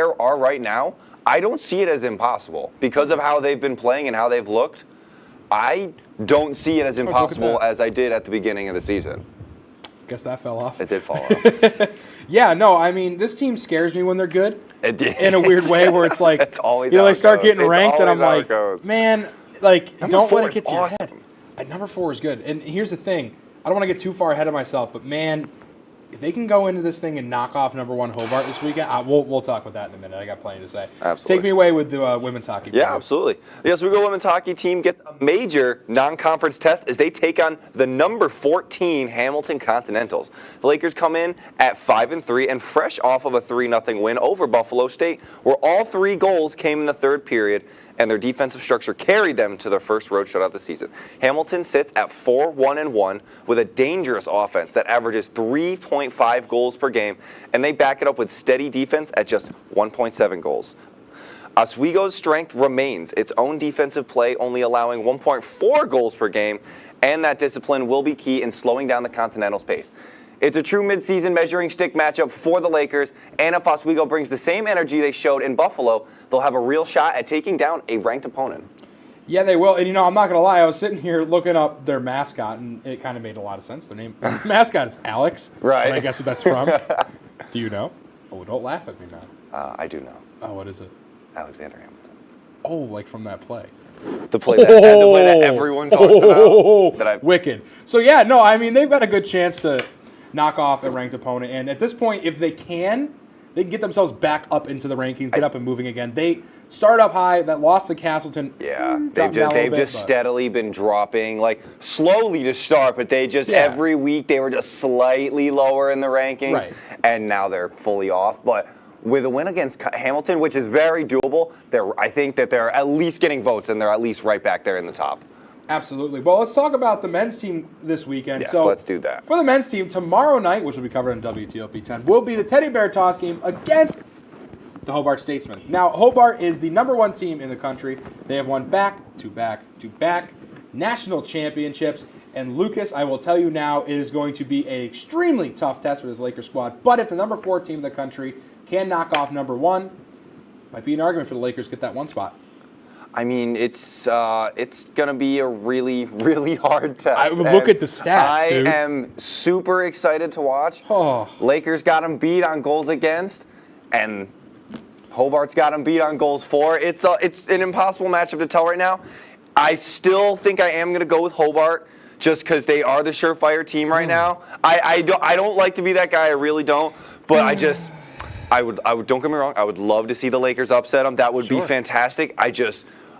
are right now, I don't see it as impossible. Because of how they've been playing and how they've looked, I don't see it as impossible as I did at the beginning of the season. Guess that fell off. It did fall off. Yeah, no, I mean, this team scares me when they're good. It did. In a weird way where it's like, It's always they how it start goes. getting It's ranked, and I'm always how it like, goes. man, Number don't 4 let it is get to your awesome. head. Number 4 is good. And here's the thing. I don't want to get too far ahead of myself, but man, if they can go into this thing and knock off number 1 Hobart this weekend, we'll talk about that in a minute. I got plenty to say. Absolutely. Take me away with the women's hockey. Yeah, absolutely. The Oswego women's hockey team gets a major non-conference test as they take on the number 14 Hamilton Continentals. The Lakers come in at 5-3 and fresh off of a 3-0 win over Buffalo State, where all 3 goals came in the third period, and their defensive structure carried them to their first road shutout of the season. Hamilton sits at 4-1-1 with a dangerous offense that averages 3.5 goals per game, and they back it up with steady defense at just 1.7 goals. Oswego's strength remains its own defensive play, only allowing 1.4 goals per game, and that discipline will be key in slowing down the Continental's pace. It's a true midseason measuring stick matchup for the Lakers, and if Oswego brings the same energy they showed in Buffalo, they'll have a real shot at taking down a ranked opponent. Yeah, they will. And, I'm not going to lie. I was sitting here looking up their mascot, and it kind of made a lot of sense. Their mascot is Alex. Right. And I guess what that's from. Do you know? Oh, don't laugh at me now. I do know. Oh, what is it? Alexander Hamilton. Oh, like from that play. The play that everyone talks about. Wicked. So, yeah, no, I mean, they've got a good chance to knock off a ranked opponent. And at this point, if they can get themselves back up into the rankings, get up and moving again. They started up high. That loss to Castleton. Yeah, they've just steadily been dropping, like slowly to start, but they just every week they were just slightly lower in the rankings, and now they're fully off. But with a win against Hamilton, which is very doable, I think that they're at least getting votes, and they're at least right back there in the top. Absolutely. Well, let's talk about the men's team this weekend. Yes, so let's do that. For the men's team, tomorrow night, which will be covered on WTOP 10, will be the Teddy Bear Toss game against the Hobart Statesmen. Now, Hobart is the #1 team in the country. They have won back-to-back national championships. And Lucas, I will tell you now, it is going to be an extremely tough test for this Lakers squad. But if the #4 team in the country can knock off #1, might be an argument for the Lakers to get that 1 spot. I mean, it's going to be a really, really hard test. Look at the stats, dude. I am super excited to watch. Oh. Lakers got them beat on goals against, and Hobart's got them beat on goals for. It's an impossible matchup to tell right now. I still think I am going to go with Hobart just because they are the surefire team right now. I don't like to be that guy. I really don't. But I would. Don't get me wrong. I would love to see the Lakers upset them. That would be fantastic.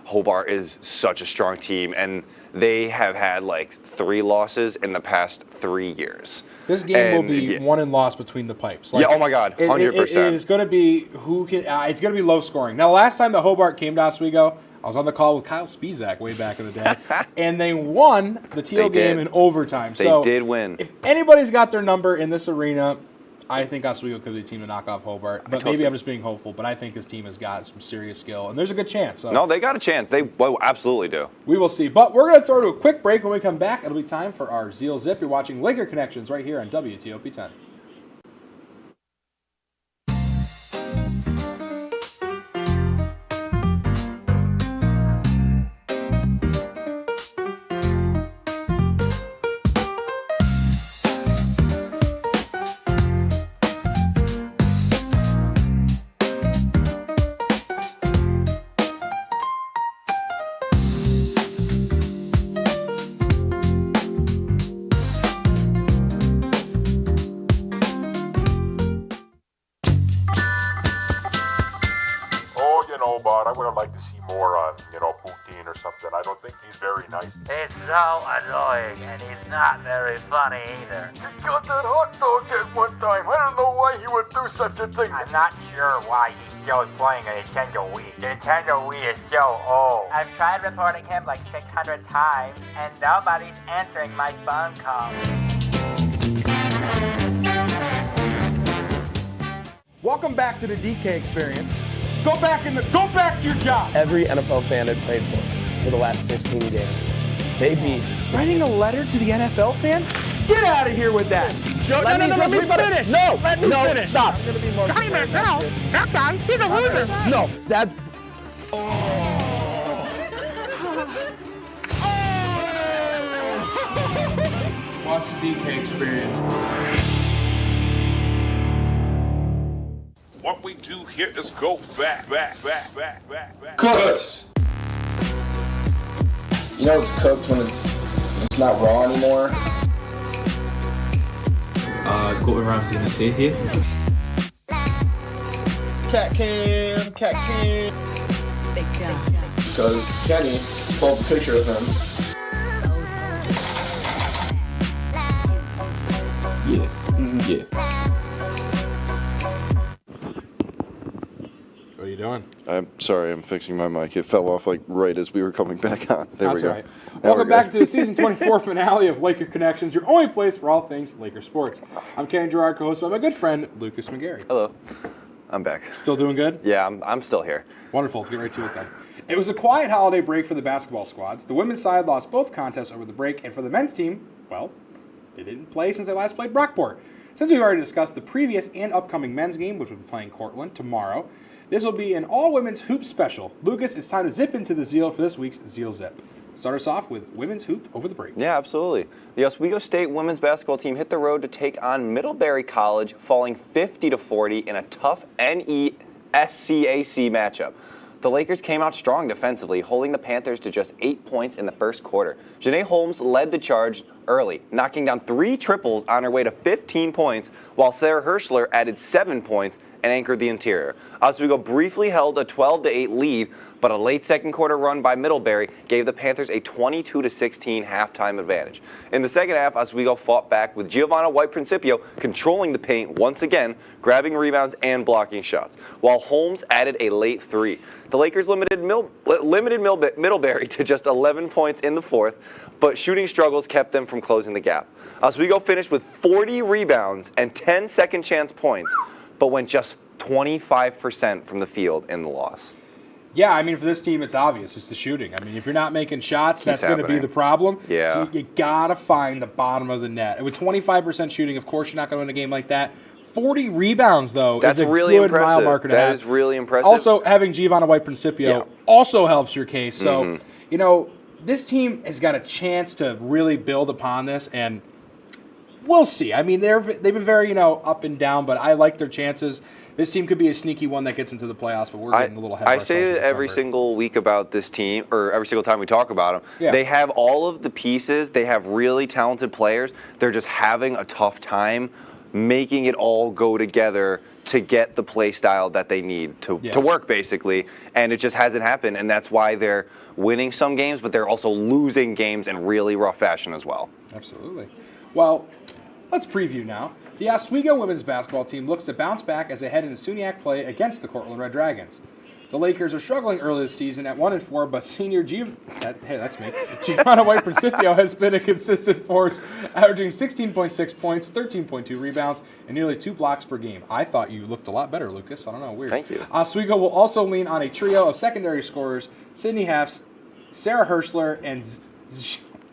Hobart is such a strong team, and they have had like 3 losses in the past 3 years. This game will be won and lost between the pipes. Oh my God, 100%. It is going to be who can. It's going to be low scoring. Now, last time that Hobart came to Oswego, I was on the call with Kyle Spizak way back in the day, and they won the TO game in overtime. They did win. If anybody's got their number in this arena, I think Oswego could be the team to knock off Hobart. But maybe I'm just being hopeful. But I think this team has got some serious skill, and there's a good chance. So no, they got a chance. They absolutely do. We will see. But we're going to throw to a quick break. When we come back, it'll be time for our Zeal Zip. You're watching Laker Connections right here on WTOP 10. I would have liked to see more on, Putin or something. I don't think he's very nice. He's so annoying, and he's not very funny either. He got that hot dog that one time. I don't know why he would do such a thing. I'm not sure why he's still playing a Nintendo Wii. The Nintendo Wii is so old. I've tried reporting him like 600 times, and nobody's answering my phone calls. Welcome back to the DK Experience. Go back to your job. Every NFL fan had played for the last 15 games. They beat. Writing a letter to the NFL fans? Get out of here with that. Let me finish. No, finish. Stop. Johnny Manziel, that guy, he's a loser. No, that's. Watch the DK Experience. What we do here is go back. Cooked. You know it's cooked when it's not raw anymore. Gordon Ramsay in the seat here. Cat cam. Because Kenny pulled a picture of him. Yeah. What are you doing? I'm sorry, I'm fixing my mic. It fell off right as we were coming back on. There we go. Right. Welcome back to the season 24 finale of Laker Connections, your only place for all things Laker sports. I'm Ken Gerard, co-host by my good friend Lucas McGarry. Hello. I'm back. Still doing good? Yeah, I'm still here. Wonderful. Let's get right to it then. It was a quiet holiday break for the basketball squads. The women's side lost both contests over the break, and for the men's team, well, they didn't play since they last played Brockport. Since we've already discussed the previous and upcoming men's game, which will be playing Cortland tomorrow, this will be an all-women's hoop special. Lucas, it's time to zip into the Zeal for this week's Zeal Zip. Start us off with women's hoop over the break. Yeah, absolutely. The Oswego State women's basketball team hit the road to take on Middlebury College, falling 50-40 in a tough NESCAC matchup. The Lakers came out strong defensively, holding the Panthers to just 8 points in the first quarter. Janae Holmes led the charge early, knocking down 3 triples on her way to 15 points, while Sarah Hirschler added 7 points and anchored the interior. Oswego briefly held a 12-8 lead, but a late second quarter run by Middlebury gave the Panthers a 22-16 halftime advantage. In the second half, Oswego fought back with Giovanna White-Principio controlling the paint once again, grabbing rebounds and blocking shots, while Holmes added a late 3. The Lakers limited Middlebury to just 11 points in the fourth, but shooting struggles kept them from closing the gap. Oswego finished with 40 rebounds and 10 second chance points, but went just 25% from the field in the loss. Yeah, I mean, for this team, it's obvious. It's the shooting. I mean, if you're not making shots, that's going to be the problem. Yeah. So you got to find the bottom of the net. And with 25% shooting, of course, you're not going to win a game like that. 40 rebounds, though, that's is a really good impressive. mile marker to have. That is really impressive. Also, having Giovanna White-Principio also helps your case. So, you know, this team has got a chance to really build upon this, and we'll see. I mean, they've been very, you know, up and down, but I like their chances. This team could be a sneaky one that gets into the playoffs, but we're getting a little ahead of ourselves. I say it every single week about this team, or every single time we talk about them. Yeah. They have all of the pieces. They have really talented players. They're just having a tough time making it all go together to get the play style that they need to work, basically. And it just hasn't happened, and that's why they're winning some games, but they're also losing games in really rough fashion as well. Absolutely. Well, let's preview now. The Oswego women's basketball team looks to bounce back as they head into SUNY play against the Cortland Red Dragons. The Lakers are struggling early this season at 1-4, but senior Giovanna White-Principio has been a consistent force, averaging 16.6 points, 13.2 rebounds, and nearly 2 blocks per game. I thought you looked a lot better, Lucas. I don't know, weird. Thank you. Oswego will also lean on a trio of secondary scorers, Sydney Hafs, Sarah Hirschler, and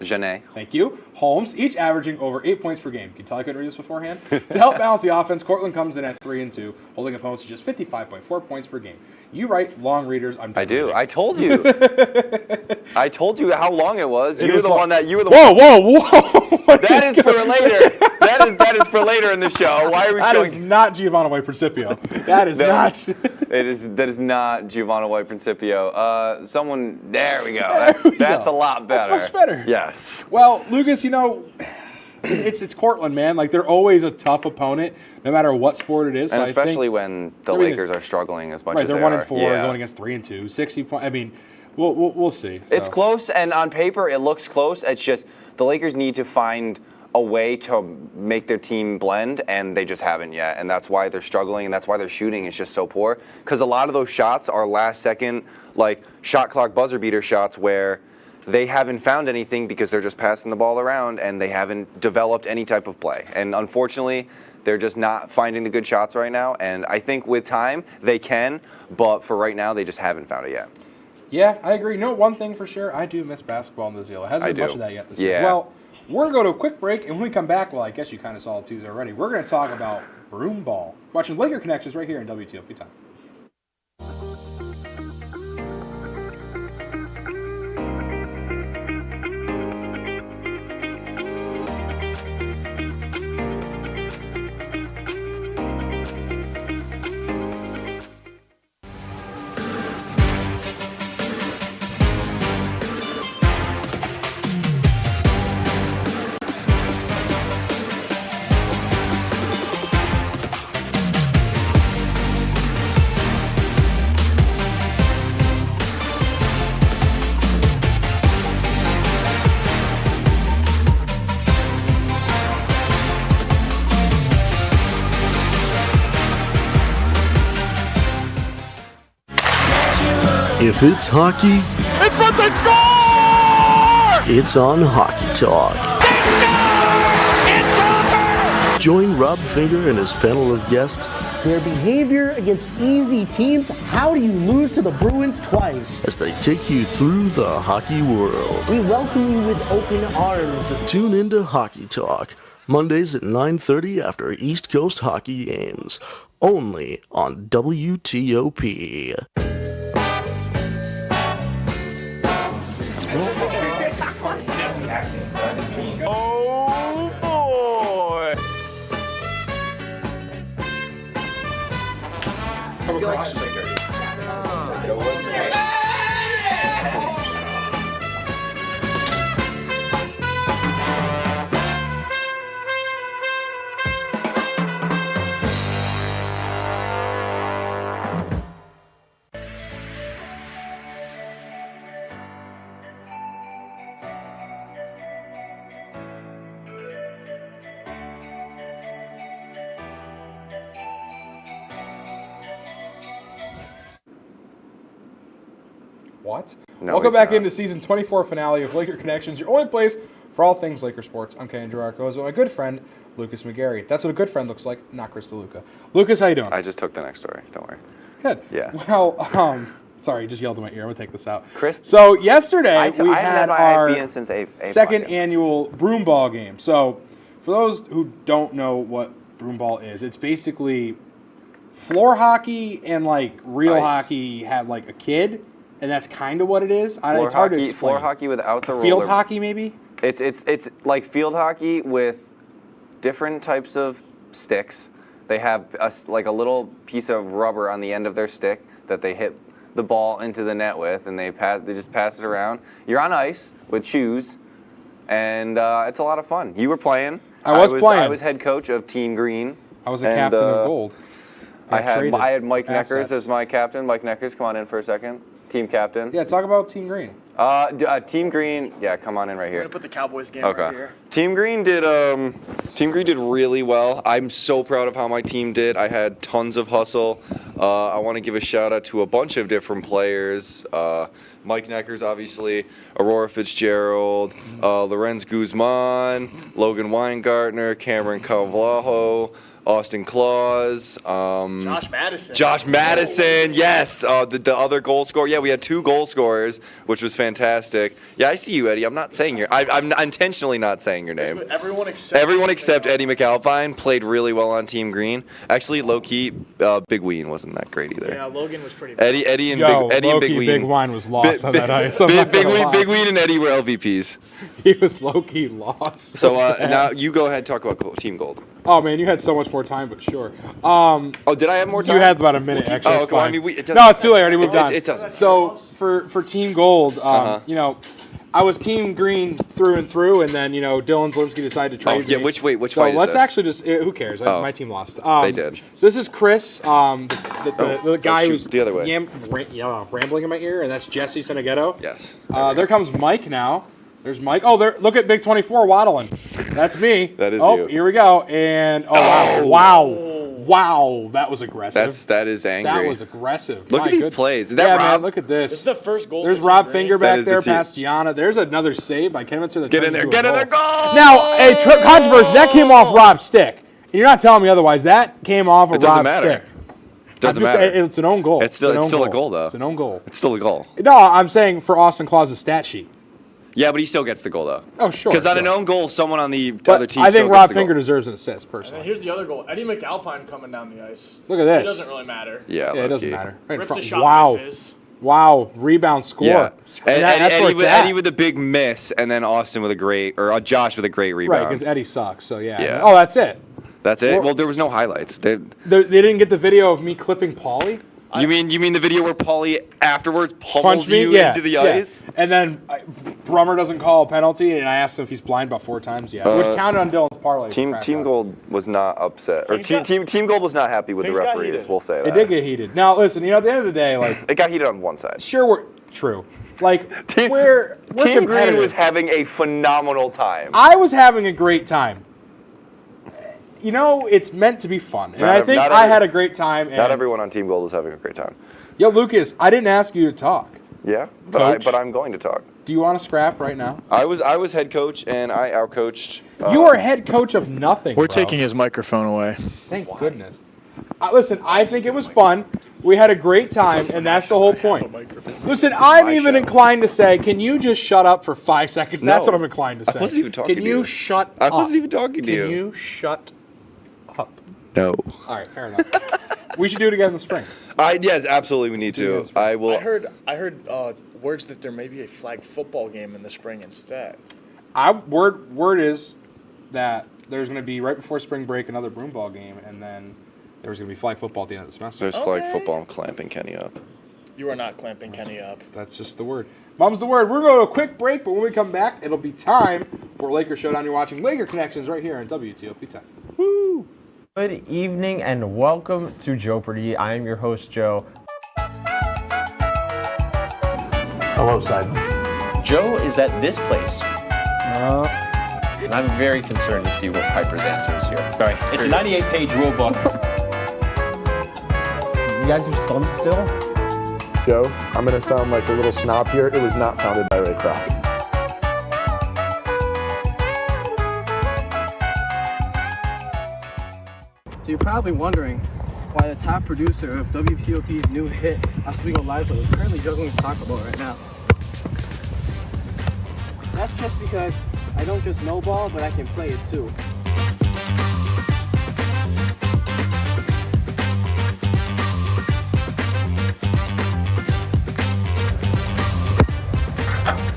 Janae. Thank you. Holmes, each averaging over 8 points per game. Can you tell I couldn't read this beforehand? To help balance the offense, Cortland comes in at 3-2, holding opponents to just 55.4 points per game. You write long readers. I do. I told you. I told you how long it was. You were the one. Whoa! That is for later. That is for later in the show. Why are we showing? That is not Giovanna White-Principio. That is not. That is not Giovanna White-Principio. Someone. There we go. That's a lot better. That's much better. Yes. Well, Lucas, you know, it's Cortland, man. Like, they're always a tough opponent, no matter what sport it is. And so especially when the Lakers are struggling as much as they are. They're 1-4, going against 3-2, 60 points. I mean, we'll see. So. It's close, and on paper it looks close. It's just the Lakers need to find a way to make their team blend, and they just haven't yet. And that's why they're struggling, and that's why their shooting is just so poor. Because a lot of those shots are last-second, like, shot clock buzzer beater shots where they haven't found anything because they're just passing the ball around and they haven't developed any type of play. And unfortunately, they're just not finding the good shots right now. And I think with time, they can, but for right now, they just haven't found it yet. Yeah, I agree. You know, one thing for sure, I do miss basketball in the Zeal. It hasn't been much of that yet this year. Well, we're going to go to a quick break, and when we come back, well, I guess you kind of saw it Tuesday already, we're going to talk about broom ball. Watching Laker Connections right here in WTOP Time. If it's hockey, It's what they score! it's on Hockey Talk. It's over! Join Rob Finger and his panel of guests. Their behavior against easy teams. How do you lose to the Bruins twice? As they take you through the hockey world. We welcome you with open arms. Tune into Hockey Talk Mondays at 9:30 after East Coast hockey games. Only on WTOP. Oh boy! What? No, Welcome he's back not. into season 24 finale of Laker Connections, your only place for all things Laker sports. I'm Kenny Gerarco with my good friend, Lucas McGarry. That's what a good friend looks like, not Chris DeLuca. Lucas, how you doing? I just took the next story. Don't worry. Good. Yeah. Well, sorry, you just yelled in my ear. I'm going to take this out. Chris? So yesterday, we I had my our IFBN since A second podcast. annual broom ball game. So for those who don't know what broom ball is, it's basically floor hockey and like real Ice. hockey had like a kid, and that's kind of what it is. Floor It's hard to hockey, explain. floor hockey without the Field roller. hockey, maybe? It's like field hockey with different types of sticks. They have like a little piece of rubber on the end of their stick that they hit the ball into the net with, and they just pass it around. You're on ice with shoes, and it's a lot as You were playing. I was playing. I was head coach of Team Green. I was a captain of gold. I had Mike assets. Neckers as my captain. Mike Neckers, come on in for a second. Team captain. Yeah, talk about Team Green. Team Green. Yeah, come on in right here. I'm gonna put the Cowboys game Okay. right here. Team Green did really well. I'm so proud of how my team did. I had tons of hustle. I want to give a shout out to a bunch of different players. Mike Neckers, obviously, Aurora Fitzgerald, Lorenz Guzman, Logan Weingartner, Cameron Calvajo, Austin Claus, Josh Madison, yes, the other goal scorer. Yeah, we had 2 goal scorers, which was fantastic. Yeah, I see you, Eddie. I'm not saying I'm intentionally not saying your name. Everyone except Eddie McAlpine played really well on Team Green. Actually, low key, Big Ween wasn't that great either. Yeah, Logan was pretty bad. Eddie and Big Ween. Big Wine was lost on that ice. I'm not Big gonna lie. Ween and Eddie were LVPs. He was low-key lost. So now you go ahead and talk about Team Gold. Oh, man, you had so much more time, but sure. Did I have more time? You had about a minute, actually. Oh, It's well, I fine. mean, it doesn't no, it's too late. I already moved it- on. it doesn't. So for Team Gold, I was Team Green through and through, and then, Dylan Zelinsky decided to trade me. Which So fight is let's this? actually just, who cares? Oh. My team lost. They did. So this is Chris, the guy shoot, who's the other way. rambling in my ear, and that's Jesse Seneghetto. Yes. There comes Mike now. There's Mike. Oh, look at Big 24 waddling. That's me. That is you. you. Here we go. And wow, that was aggressive. That is angry. That was aggressive. Look My at these goodness. plays. Is that yeah, Rob? Man, look at this. This is the first goal. There's for Rob Team Finger Green. back is there the team. past Gianna. There's another save by Ken Minster that Get turned in there. into a Get in there. Goal! Now, controversy. That came off Rob's stick. And you're not telling me otherwise. That came off of It doesn't Rob's matter. stick. Doesn't I'm just matter. saying, it's an own goal. It's still a goal, though. It's an own goal. It's still a goal. No, I'm saying for Austin Claus's stat sheet. Yeah, but he still gets the goal, though. Oh, sure. Because on sure. an own goal, someone on the But other team I still think gets Rob the goal. Finger deserves an assist, And personally. then here's the other goal. Eddie McAlpine coming down the ice. Look at this. It doesn't really matter. Yeah, Yeah, it doesn't low-key. matter. Right in Rips front. a shot, Wow. misses. Wow. Rebound score. Yeah. And that's where it's at. Eddie with a big miss, and then Austin with a great, or Josh with a great Right, rebound. because Eddie sucks, so yeah. Yeah. Oh, that's it. That's it? Well- Well, there was no highlights. They didn't get the video of me clipping Paulie? You mean the video where Paulie afterwards Punch pummels me? you Yeah. into the yeah. ice? And then Brummer doesn't call a penalty, and I asked him if he's blind about 4 times. Yeah, which counted on Dylan's parlay. Team Gold was not upset, or Team Gold was not happy with the Things got referees. heated. We'll say that. It did get heated. Now, listen, at the end of the day, like, It got heated on one side. sure, we're true. Like, Team we're Green competitive. was having a phenomenal time. I was having a great time. It's meant to be fun, and I think I had a great time. And Not everyone on Team Gold was having a great time. Yo, Lucas, I didn't ask you to talk. Yeah, Coach? but I'm going to talk. Do you want to scrap right now? I was head coach and I outcoached. You are head coach of nothing. We're bro. taking his microphone away. Thank goodness. Listen, I think it was fun. We had a great time, and that's the whole point. Listen, I'm even inclined to say, can you just shut up for 5 seconds? That's what I'm inclined to say. I wasn't even talking Can to you you. shut up? I wasn't even talking to you. Can you shut up? No. All right, fair enough. We should do it again in the spring. Yes, absolutely, we need to. I will. I heard words that there may be a flag football game in the spring instead. Word is that there's going to be, right before spring break, another broomball game, and then there's going to be flag football at the end of the semester. There's flag football. I'm clamping Kenny up. You are not clamping Kenny up. That's just the word. Mom's the word. We're going to a quick break, but when we come back, it'll be time for Laker Showdown. You're watching Laker Connections right here on WTOP 10. Woo! Good evening and welcome to Jeopardy! I am your host, Joe. Hello, Simon. Joe is at this place. And I'm very concerned to see what Piper's answer is here. Sorry, it's a 98-page rule book. You guys are stumped still? Joe, I'm going to sound like a little snob here. It was not founded by Ray Kroc. So you're probably wondering why the top producer of WTOP's new hit, Oswego Live, is currently juggling a taco ball right now. That's just because I don't just know ball, but I can play it too.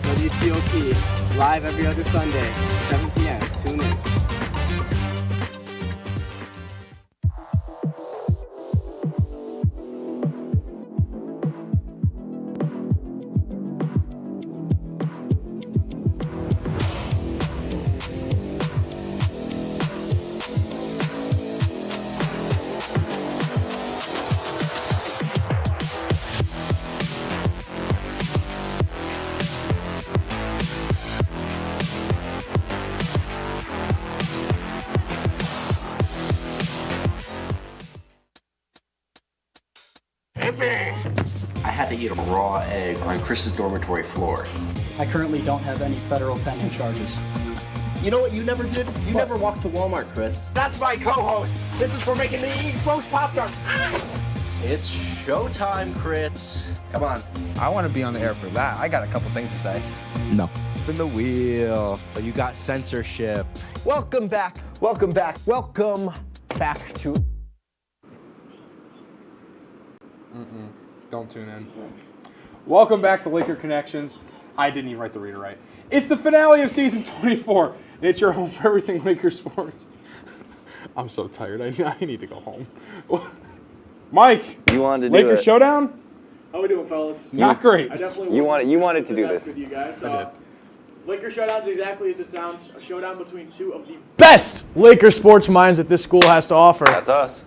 WTOP, live every other Sunday, 7 p.m. Tune in. I had to eat a raw egg on Chris's dormitory floor. I currently don't have any federal pending charges. You know what you never did? You never walked to Walmart, Chris. That's my co-host. This is for making me eat roast Pop-Tarts. It's showtime, Chris. Come on. I want to be on the air for that. I got a couple things to say. No. Spin the wheel. But you got censorship. Welcome back. Welcome back. Welcome back to... Don't tune in. Welcome back to Laker Connections. I didn't even write the reader right. It's the finale of season 24. It's your home for everything Laker sports. I'm so tired. I need to go home. Mike, you wanted to do Laker it. Showdown? How we doing, fellas? Not great. I definitely You wanted to do best this. with you guys. I did. Laker Showdown's exactly as it sounds. A showdown between two of the best Laker sports minds that this school has to offer. That's us.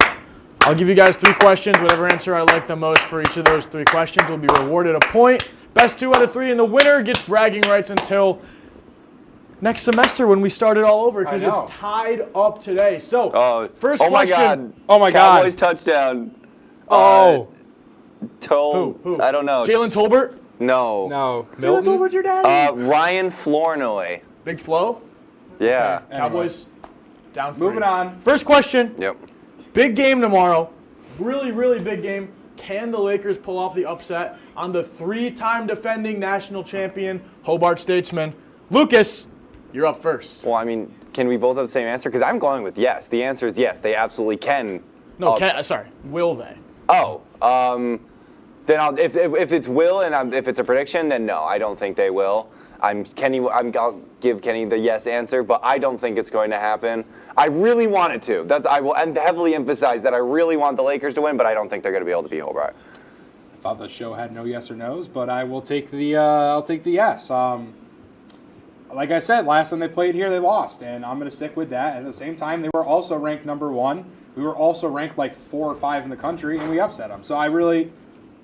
I'll give you guys 3 questions. Whatever answer I like the most for each of those 3 questions will be rewarded a point. Best 2 out of 3, and the winner gets bragging rights until next semester when we start it all over, because it's tied up today. So, first question. Oh my God. Cowboys touchdown. Oh. Who? I don't know. Jalen Tolbert? No. No. Jalen Tolbert's your daddy. Ryan Flournoy. Big Flo? Yeah. Okay. Cowboys down 3. Moving on. First question. Yep. Big game tomorrow. Really, really big game. Can the Lakers pull off the upset on the 3-time defending national champion, Hobart Statesman? Lucas, you're up first. Well, I mean, can we both have the same answer? Because I'm going with yes. The answer is yes. They absolutely can. No, sorry. Will they? Oh. Then if it's will and if it's a prediction, then no, I don't think they will. I'll give Kenny the yes answer, but I don't think it's going to happen. I really want it to. I will heavily emphasize that I really want the Lakers to win, but I don't think they're going to be able to beat Hobart. I thought the show had no yes or no's, but I will take the I'll take the yes. Like I said, last time they played here, they lost, and I'm going to stick with that. At the same time, they were also ranked number 1. We were also ranked like 4 or 5 in the country, and we upset them. So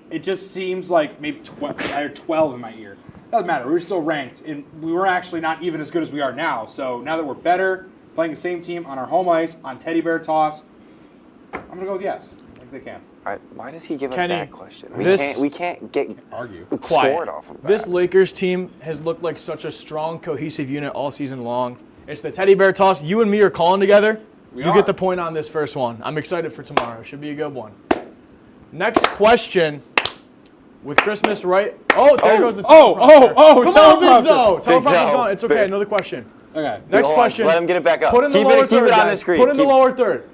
it just seems like maybe 12 in my ear. Doesn't matter. We were still ranked, and we were actually not even as good as we are now. So now that we're better, playing the same team on our home ice, on Teddy Bear Toss, I'm going to go with yes. I think they can. Why does he give Kenny, us that question? We can't get argue quiet off of that. This Lakers team has looked like such a strong, cohesive unit all season long. It's the Teddy Bear Toss. You and me are calling together. You get the point on this first one. I'm excited for tomorrow. Should be a good one. Next question. With Christmas right. Oh, there goes the Oh, Come on, Big Zo. Big Teleprompter's Zo. gone. It's okay. Another question. Okay. Next Hold on, question. let him get it back up. Put in the Keep lower it third, on the guys. screen. Put in the Keep- lower third.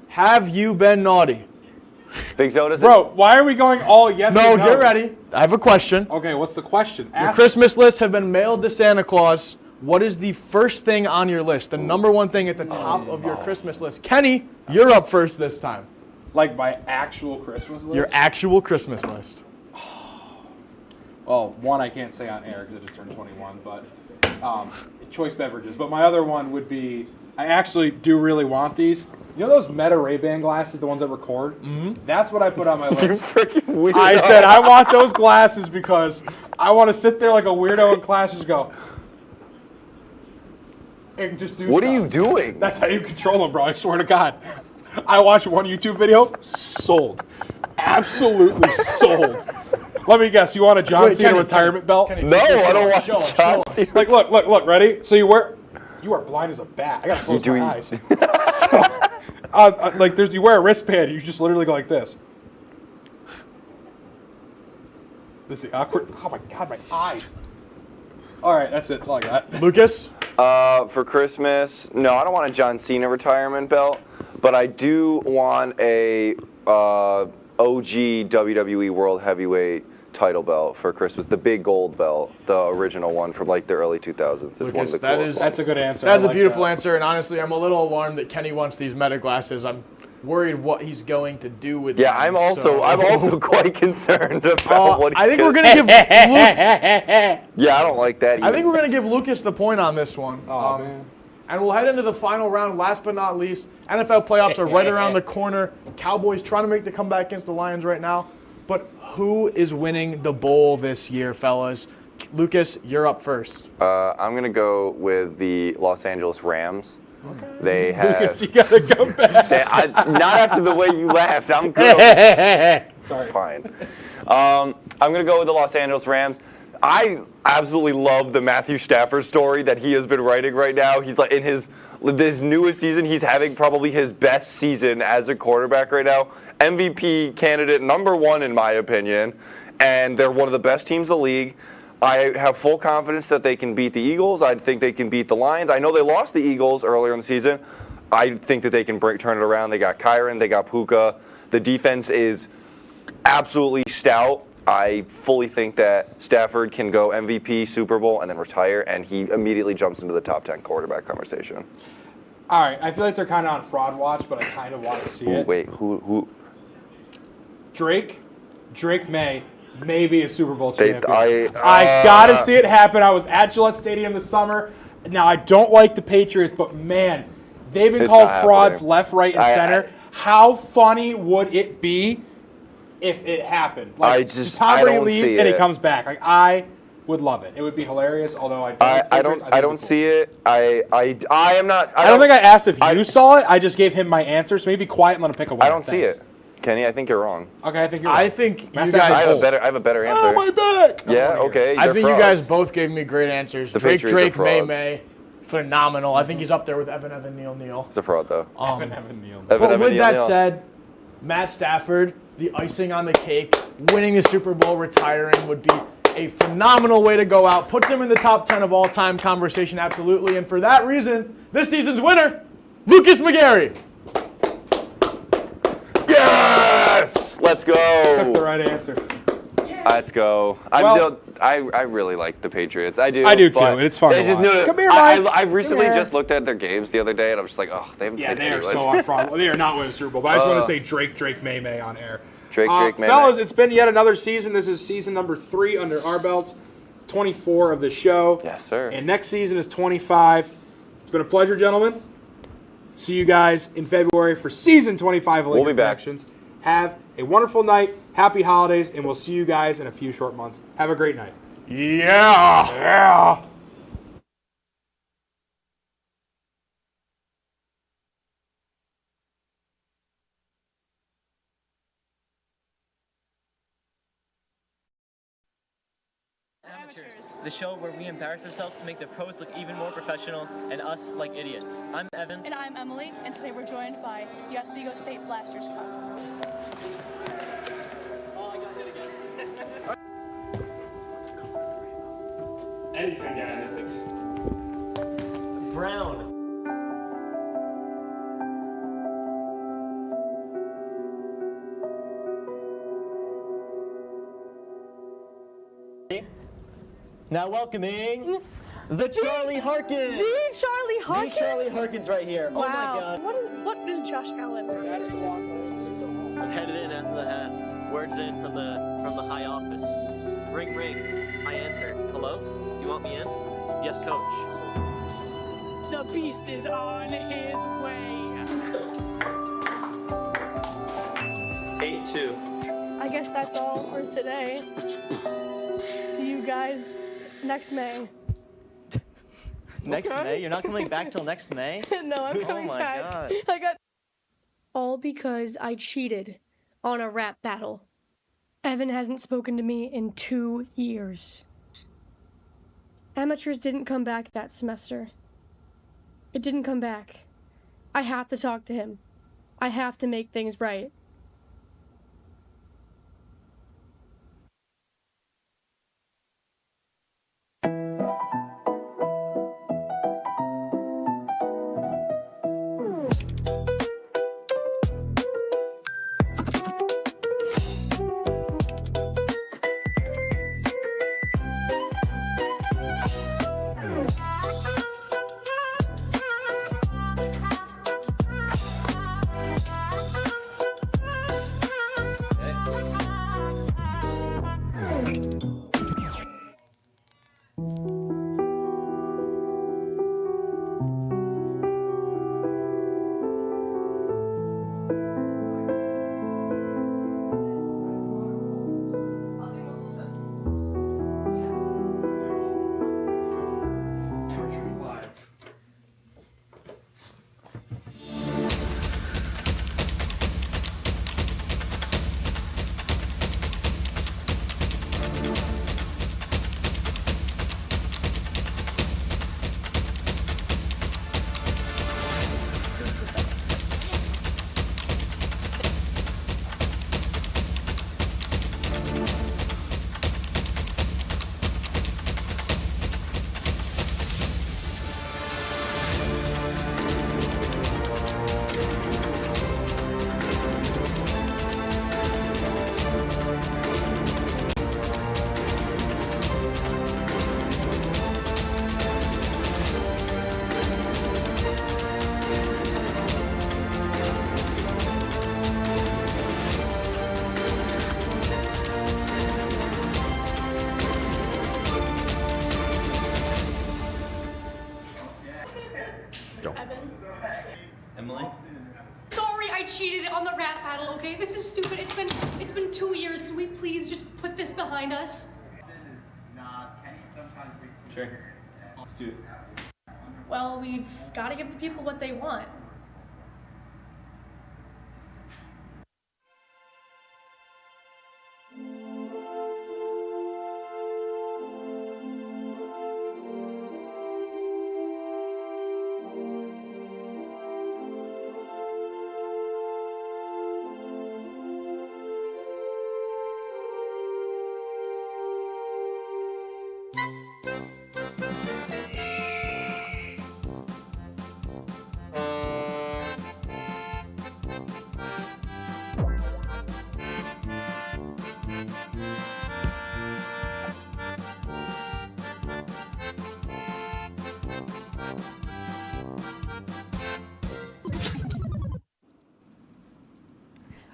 Have you been naughty? Big Zo does Bro, why are we going all yes No, and no? get ready. I have a question. Okay, what's the question? Your Ask Christmas lists have been mailed to Santa Claus. What is the first thing on your list? The number one thing at the top of your Christmas list. Kenny, you're up first this time. like my actual Christmas list. Your actual Christmas list. Well, one I can't say on air because I just turned 21, but choice beverages. But my other one would be, I actually do really want these. You know those Meta Ray-Ban glasses, the ones that record? Mm-hmm. That's what I put on my list. You freaking weirdo. I said I want those glasses because I want to sit there like a weirdo in class and just go and just do What stuff. are you doing? That's how you control them, bro. I swear to God. I watched one YouTube video, sold. Absolutely sold. Let me guess, you want a John Cena retirement belt? No, I don't want John Cena. Like, look, ready? So you are blind as a bat. I gotta close my eyes. Like, you wear a wristband, you just literally go like this. This is awkward. Oh my God, my eyes. All right, that's it. That's all I got. Lucas? For Christmas, no, I don't want a John Cena retirement belt, but I do want a OG WWE World Heavyweight title belt for Christmas, the big gold belt, the original one from like the early 2000s. It's one of the coolest ones. That's a good answer. That's a beautiful answer, and honestly, I'm a little alarmed that Kenny wants these Meta glasses. I'm worried what he's going to do with them. Yeah, I'm also quite concerned about what he's I think we're gonna give Luke, Yeah, I don't like that either. I think we're gonna give Lucas the point on this one. Oh man. And we'll head into the final round. Last but not least, NFL playoffs are right around the corner. Cowboys trying to make the comeback against the Lions right now. But who is winning the bowl this year, fellas? Lucas, you're up first. I'm going to go with the Los Angeles Rams. Okay. They have... Lucas, you got to come back. Not after the way you laughed. I'm good. Sorry. Fine. I'm going to go with the Los Angeles Rams. I absolutely love the Matthew Stafford story that he has been writing right now. He's like in his newest season, he's having probably his best season as a quarterback right now. MVP candidate #1 in my opinion, and they're one of the best teams in the league. I have full confidence that they can beat the Eagles. I think they can beat the Lions. I know they lost the Eagles earlier in the season. I think that they can turn it around. They got Kyron, they got Puka. The defense is absolutely stout. I fully think that Stafford can go MVP, Super Bowl, and then retire, and he immediately jumps into the top 10 quarterback conversation. All right, I feel like they're kind of on fraud watch, but I kind of want to see it. Wait, who? Drake May be a Super Bowl champion. I gotta see it happen. I was at Gillette Stadium this summer. Now I don't like the Patriots, but man, they've been called frauds left, right, and center. How funny would it be if it happened? Like, Tom Brady leaves and he comes back. Like, I would love it. It would be hilarious. Although I don't see it. I am not. I don't think I asked if you saw it. I just gave him my answer. So maybe be quiet and let him pick a winner. I don't see it. Kenny, I think you're wrong. Okay, I think you're wrong. I think you guys. I have a better answer. Oh, my back! Yeah, okay. I think you guys both gave me great answers. The Drake, Patriots are frauds. May, phenomenal. I think he's up there with Evan, Neal. It's a fraud, though. Evan Neal. But with that said, Matt Stafford, the icing on the cake, winning the Super Bowl, retiring would be a phenomenal way to go out. Puts him in the top 10 of all-time conversation, absolutely. And for that reason, this season's winner, Lucas McGarry. Yes! Let's go. Took the right answer. Let's go. I really like the Patriots. I do. I do too. It's fun to watch. Come here, Mike. I recently just looked at their games the other day, and I was just like, oh, they haven't played they are anyways. so on fraud. They are not winning the Super Bowl. But I just want to say Drake May on air. Drake May. Fellas, it's been yet another season. This is season number 3 under our belts. 24 of the show. Yes, sir. And next season is 25. It's been a pleasure, gentlemen. See you guys in February for season 25 of Laker We'll be back. Connections. Have a wonderful night. Happy holidays, and we'll see you guys in a few short months. Have a great night. Yeah. Amateurs, the show where we embarrass ourselves to make the pros look even more professional and us like idiots. I'm Evan. And I'm Emily, and today we're joined by the Oswego State Blasters Club. Anything, guys. Brown. Now welcoming the Charlie Harkins. The Charlie Harkins? The Charlie Harkins right here. Wow. Oh my God. What is Josh Allen? I'm headed in after the hat. Words in from the high office. Ring ring. I answer. Hello? You want me in? Yes, coach. The beast is on his way. 8-2. I guess that's all for today. See you guys next May. Next May? You're not coming back till next May? No, I'm coming back. Oh my God. I got all because I cheated on a rap battle. Evan hasn't spoken to me in 2 years. Amateurs didn't come back that semester. It didn't come back. I have to talk to him. I have to make things right. Emily? Sorry, I cheated on the rap battle, okay? This is stupid. It's been 2 years. Can we please just put this behind us? Sure. Let's do it. Well, we've got to give the people what they want.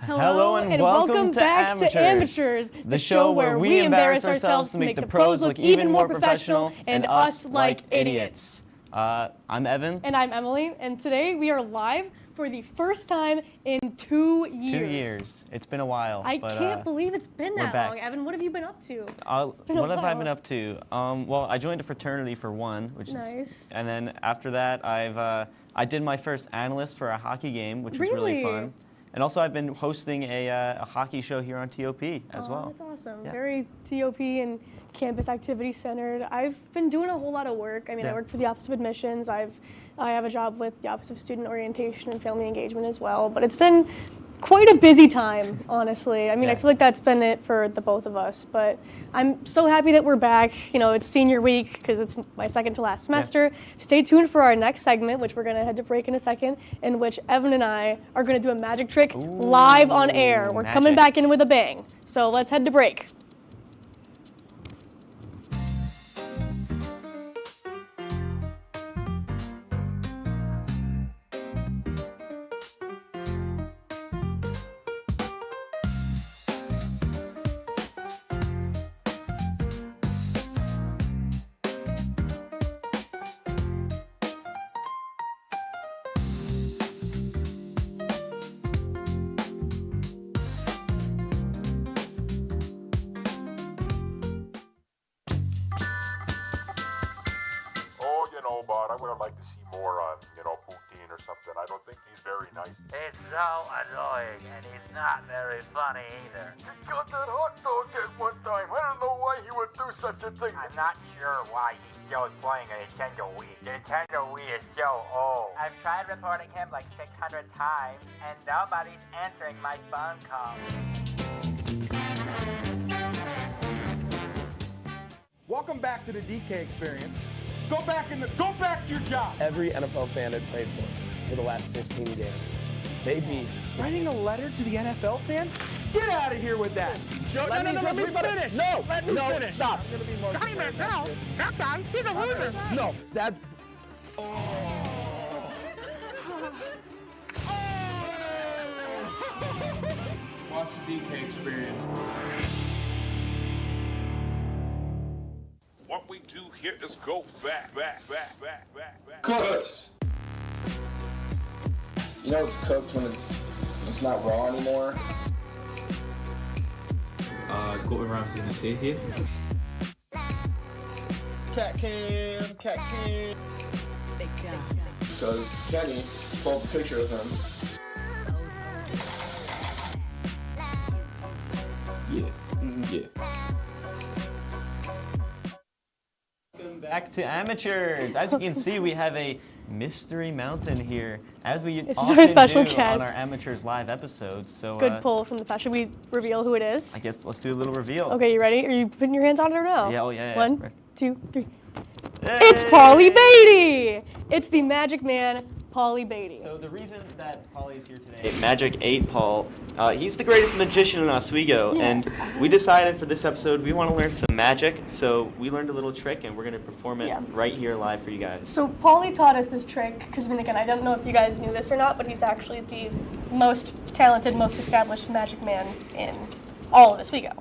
Hello and welcome to Amateurs, the show where we embarrass ourselves to make the pros look even more professional and us like idiots. I'm Evan. And I'm Emily, and today we are live for the first time in 2 years. 2 years. It's been a while. I can't believe it's been that back. long. Evan, what have you been up to? What have I been up to? Well, I joined a fraternity for one, which Nice. is, and then after that, I did my first analyst for a hockey game, which was really fun. And also, I've been hosting a hockey show here on TOP as well. That's awesome. Yeah. Very TOP and campus activity centered. I've been doing a whole lot of work. I mean, I work for the Office of Admissions. I have a job with the Office of Student Orientation and Family Engagement as well. But it's been quite a busy time, honestly. I mean, Yeah. I feel like that's been it for the both of us, but I'm so happy that we're back. You know, it's senior week because it's my second to last semester. Stay tuned for our next segment, which we're going to head to break in a second, in which Evan and I are going to do a magic trick live on air. We're coming back in with a bang. So let's head to break. But I would have liked to see more on, Putin or something. I don't think he's very nice. He's so annoying, and he's not very funny either. He got that hot dog at one time. I don't know why he would do such a thing. I'm not sure why he's still playing a Nintendo Wii. The Nintendo Wii is so old. I've tried reporting him like 600 times, and nobody's answering my phone calls. Welcome back to the DK experience. Go back to your job. Every NFL fan had played for the last 15 games. Maybe. Writing a letter to the NFL fans? Get out of here with that. Let me finish. No, Let me finish. Stop. Johnny Manziel, that guy, he's a loser. No, that's. Watch the DK experience. What we do here is go back. Cooked. You know it's cooked when it's not raw anymore. Gordon Ramsay in the sea here. Cat cam. Because Kenny pulled a picture of him. Yeah. Back to amateurs. As you can see, we have a mystery mountain here, as we This is often our special do guest. on our amateurs live episodes. So Good pull from the past. Should we reveal who it is? I guess let's do a little reveal. Okay, you ready? Are you putting your hands on it or no? Yeah, yeah. 1, 2, 3. It's Paulie Beatty! It's the Magic Man, Paulie Beatty. So the reason that Paulie is here today, Magic 8 Paul, he's the greatest magician in Oswego, and we decided for this episode we want to learn some magic, so we learned a little trick and we're going to perform it right here live for you guys. So Paulie taught us this trick, because again, I don't know if you guys knew this or not, but he's actually the most talented, most established Magic Man in all of Oswego.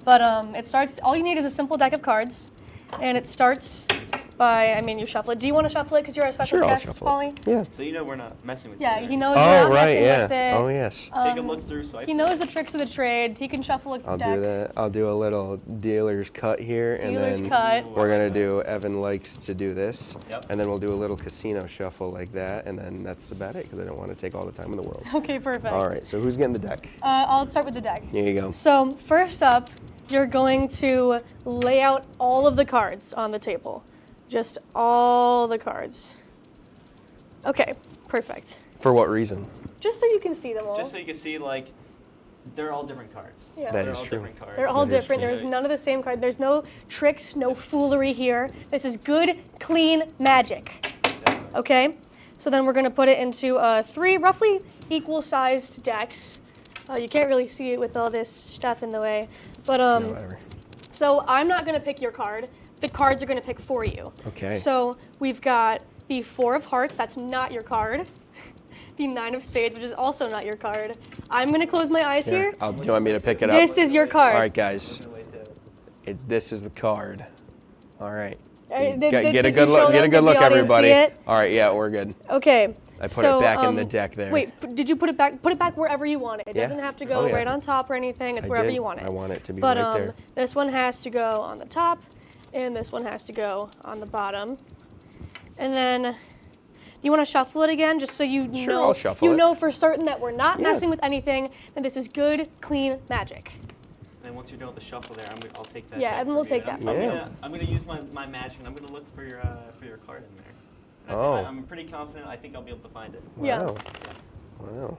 But it starts, all you need is a simple deck of cards, and it starts by, you shuffle it. Do you want to shuffle it because you're our special guest, Paulie? Yeah. So you know we're not messing with Yeah, you. he knows we're not messing with it. Oh, yes. Take a look through so I He knows the tricks of the trade. He can shuffle a I'll deck. do that. I'll do a little dealer's cut here, Dealer's and then cut. we're gonna do. Evan likes to do this, Yep. and then we'll do a little casino shuffle like that, and then that's about it because I don't want to take all the time in the world. Okay, perfect. All right. So who's getting the deck? I'll start with the deck. Here you go. So first up, you're going to lay out all of the cards on the table. Just all the cards. Okay, perfect. For what reason? Just so you can see them all. Just so you can see, like, they're all different cards. Yeah. That They're is all true. different cards. They're all different. There's none of the same card. There's no tricks, no foolery here. This is good, clean magic. Okay? So then we're going to put it into 3 roughly equal-sized decks. You can't really see it with all this stuff in the way. But whatever. So I'm not going to pick your card. The cards are going to pick for you. Okay. So we've got the 4 of hearts. That's not your card. The 9 of spades, which is also not your card. I'm going to close my eyes here. Do you want me to pick it up? This is your card. All right, guys. This is the card. All right. Did Get a you good show look. Get them? a good Did look, the audience everybody. see it? All right. Yeah, we're good. Okay. I put it back in the deck there. Wait, did you put it back? Put it back wherever you want it. It Yeah. doesn't have to go Oh, yeah. right on top or anything. It's I wherever did. you want it. I want it to be but, right there. This one has to go on the top, and this one has to go on the bottom. And then, you want to shuffle it again, just so you Sure, know I'll shuffle you it. know for certain that we're not Yeah. messing with anything, and this is good, clean magic. And then once you're done with the shuffle there, I'll take that. Yeah, back Evan from will you. take And that from you. I'm gonna use my magic, and I'm gonna look for your card in there. And Oh. I'm pretty confident. I think I'll be able to find it. Yeah. Wow.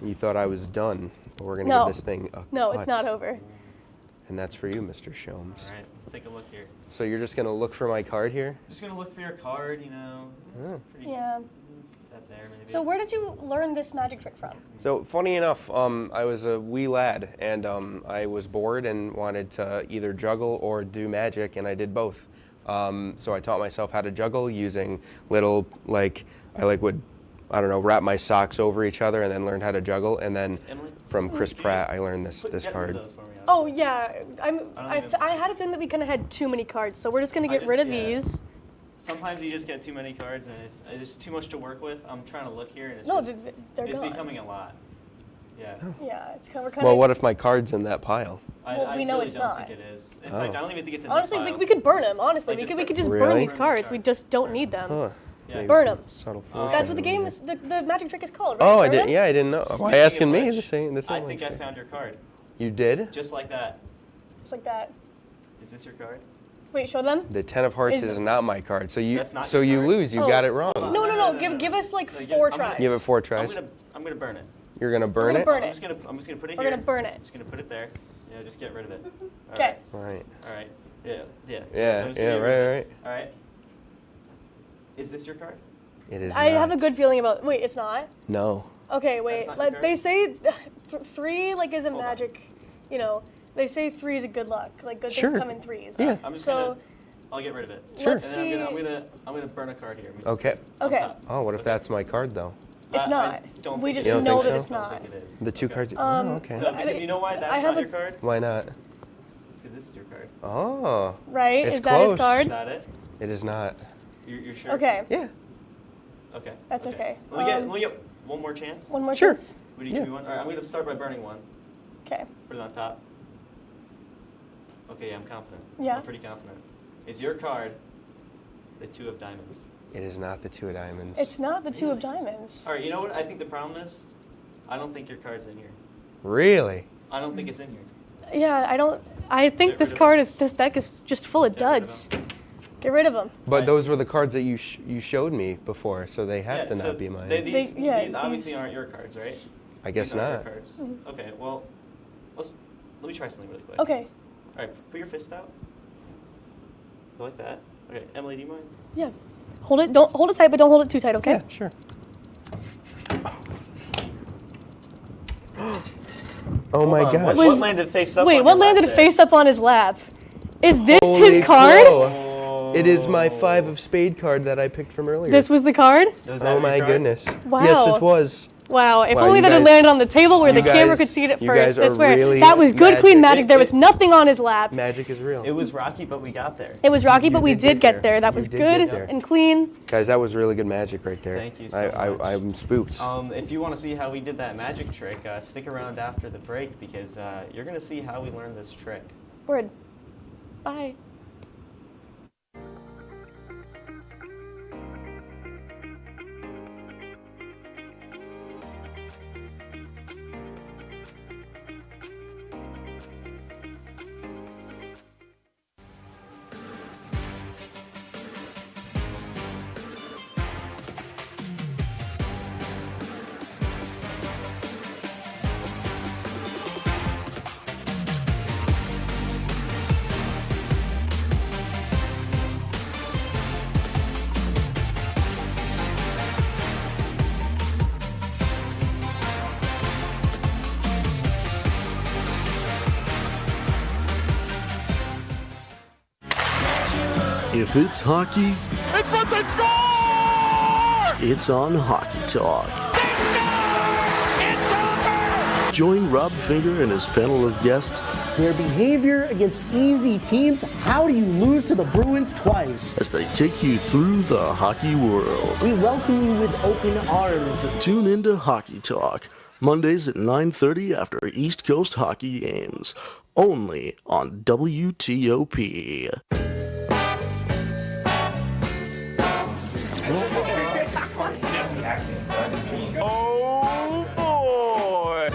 You thought I was done, but we're going to No. give this thing a No, cut. it's not over. And that's for you, Mr. Shomes. All right, let's take a look here. So you're just going to look for my card here? Just gonna look for your card. You know. It's pretty Yeah. that there maybe. So where did you learn this magic trick from? So funny enough, I was a wee lad, and I was bored and wanted to either juggle or do magic, and I did both. So I taught myself how to juggle using little, I don't know, wrap my socks over each other and then learned how to juggle. And then from Chris Pratt, I learned this card. Oh yeah, I had a feeling that we kind of had too many cards, so we're just gonna get rid of these. Sometimes you just get too many cards and it's too much to work with. I'm trying to look here and it's No, just, they're it's gone. becoming a lot. Yeah. Yeah, it's kind of. Well, what if my card's in that pile? Well, we know really it's don't not. think it is. In fact, I don't even think it's in Honestly, this pile. we could burn them. Honestly, Like, we could just burn Really? these cards. We just don't need them. Huh. Yeah. Burn them. Subtle That's what the game is. The magic trick is called. Right? Oh, I Burn did. 'em? Yeah, I didn't know. Why Speaking asking of me? which, This ain't I think I found your card. You did? Just like that. Just like that. Is this your card? Wait, show them. The 10 of hearts Is- is not my card. So you That's not so your you card? lose. You Oh. got it wrong. No. Give us like 4 tries. Give it 4 tries. I'm gonna burn it. You're gonna burn gonna it? burn I'm it. just gonna put it We're here. gonna burn it. I'm just gonna put it there. Yeah, just get rid of it. All Okay. Right. All right. Yeah. Yeah, I'm just yeah, gonna get rid of right. it. All right. Is this your card? It is I not. have a good feeling about. Wait, it's not. No. Okay, wait. not your Like card? they say, 3 like is a magic. You know, they say 3 is a good luck. Like good Sure. things come in 3s. Yeah. I'm just So I'll get rid of it. Sure. let's And then see. I'm gonna burn a card here. Okay. Okay. Oh, what if that's my card though? It's I not. don't We think just You don't know think that so? it's not. I don't think it is. The 2 cards. Um, Oh, okay. No, because you know why that's I have not a- your card? Why not? It's because this is your card. Oh. Right? It's Is that his close. Is card? that it? It is not. You're sure? Okay. Yeah. Okay. That's okay. Let me get one more chance. One more Sure. chance. Would you give me one? All right, I'm gonna start by burning one. Okay. Put it on top. Okay, I'm confident. Yeah. I'm pretty confident. Is your card the 2 of diamonds? It is not the 2 of diamonds. It's not the 2 of diamonds. All right, you know what I think the problem is? I don't think your card's in here. Really? I don't think it's in here. Yeah, I don't. I think this deck is just full of duds. Get rid of them. But those were the cards that you showed me before, so they have to so not be mine. These yeah, obviously these- aren't your cards, right? I guess These aren't not. your cards. Mhm. Okay, well, let me try something really quick. Okay. All right, put your fist out. Go like that. Okay, Emily, do you mind? Yeah. Hold it. Don't hold it tight, but don't hold it too tight. Okay. Yeah, sure. Oh my Hold on, gosh. What landed face up? Wait, on what your lap landed there? face up on his lap? Is this Holy his card? crow. It is my 5 of spade card that I picked from earlier. This was the card? Oh my goodness. Wow. Yes, it was. Wow, if Wow, only you that had guys- landed on the table where the you camera guys- could see it at you first. guys I are swear. really That was good, clean magic. magic. There was nothing on his lap. Magic is real. It was rocky, but we got there. It was rocky, but we did did get get there. That You was did good get there. and clean. Guys, that was really good magic right there. Thank you so much. I'm spooked. If you want to see how we did that magic trick, stick around after the break because you're going to see how we learned this trick. Word. Bye. If it's hockey, In front, they score! it's on Hockey Talk. Join Rob Finger and his panel of guests Their behavior against easy teams. How do you lose to the Bruins twice? as they take you through the hockey world. We welcome you with open arms. Tune into Hockey Talk, Mondays at 9:30 after East Coast hockey games, only on WTOP. Oh boy!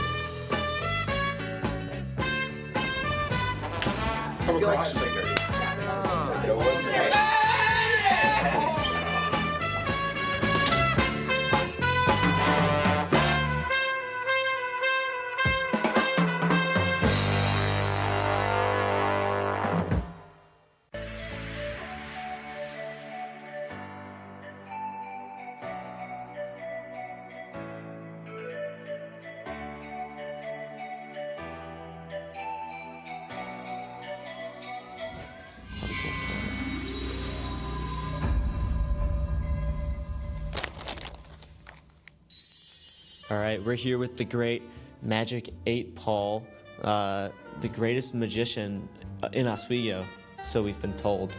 All right, we're here with the great Magic 8 Paul, the greatest magician in Oswego, so we've been told.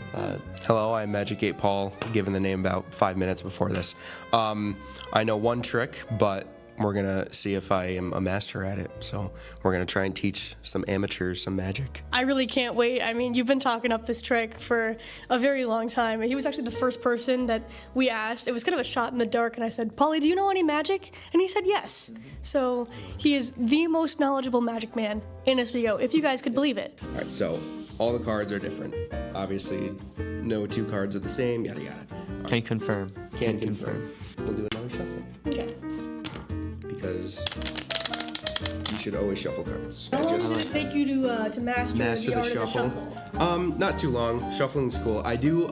Hello, I'm Magic 8 Paul, given the name about 5 minutes before this. I know one trick, but we're going to see if I am a master at it. So we're going to try and teach some amateurs some magic. I really can't wait. I mean, you've been talking up this trick for a very long time. He was actually the first person that we asked. It was kind of a shot in the dark, and I said, Paulie, do you know any magic? And he said yes. So he is the most knowledgeable magic man in Oswego, if you guys could believe it. All right, so all the cards are different. Obviously, no 2 cards are the same, yada yada. Can confirm. Can confirm. We'll do another shuffle. Okay. Because you should always shuffle cards. How long did it take you to master the art shuffle? of the shuffle? Not too long. Shuffling's cool. I do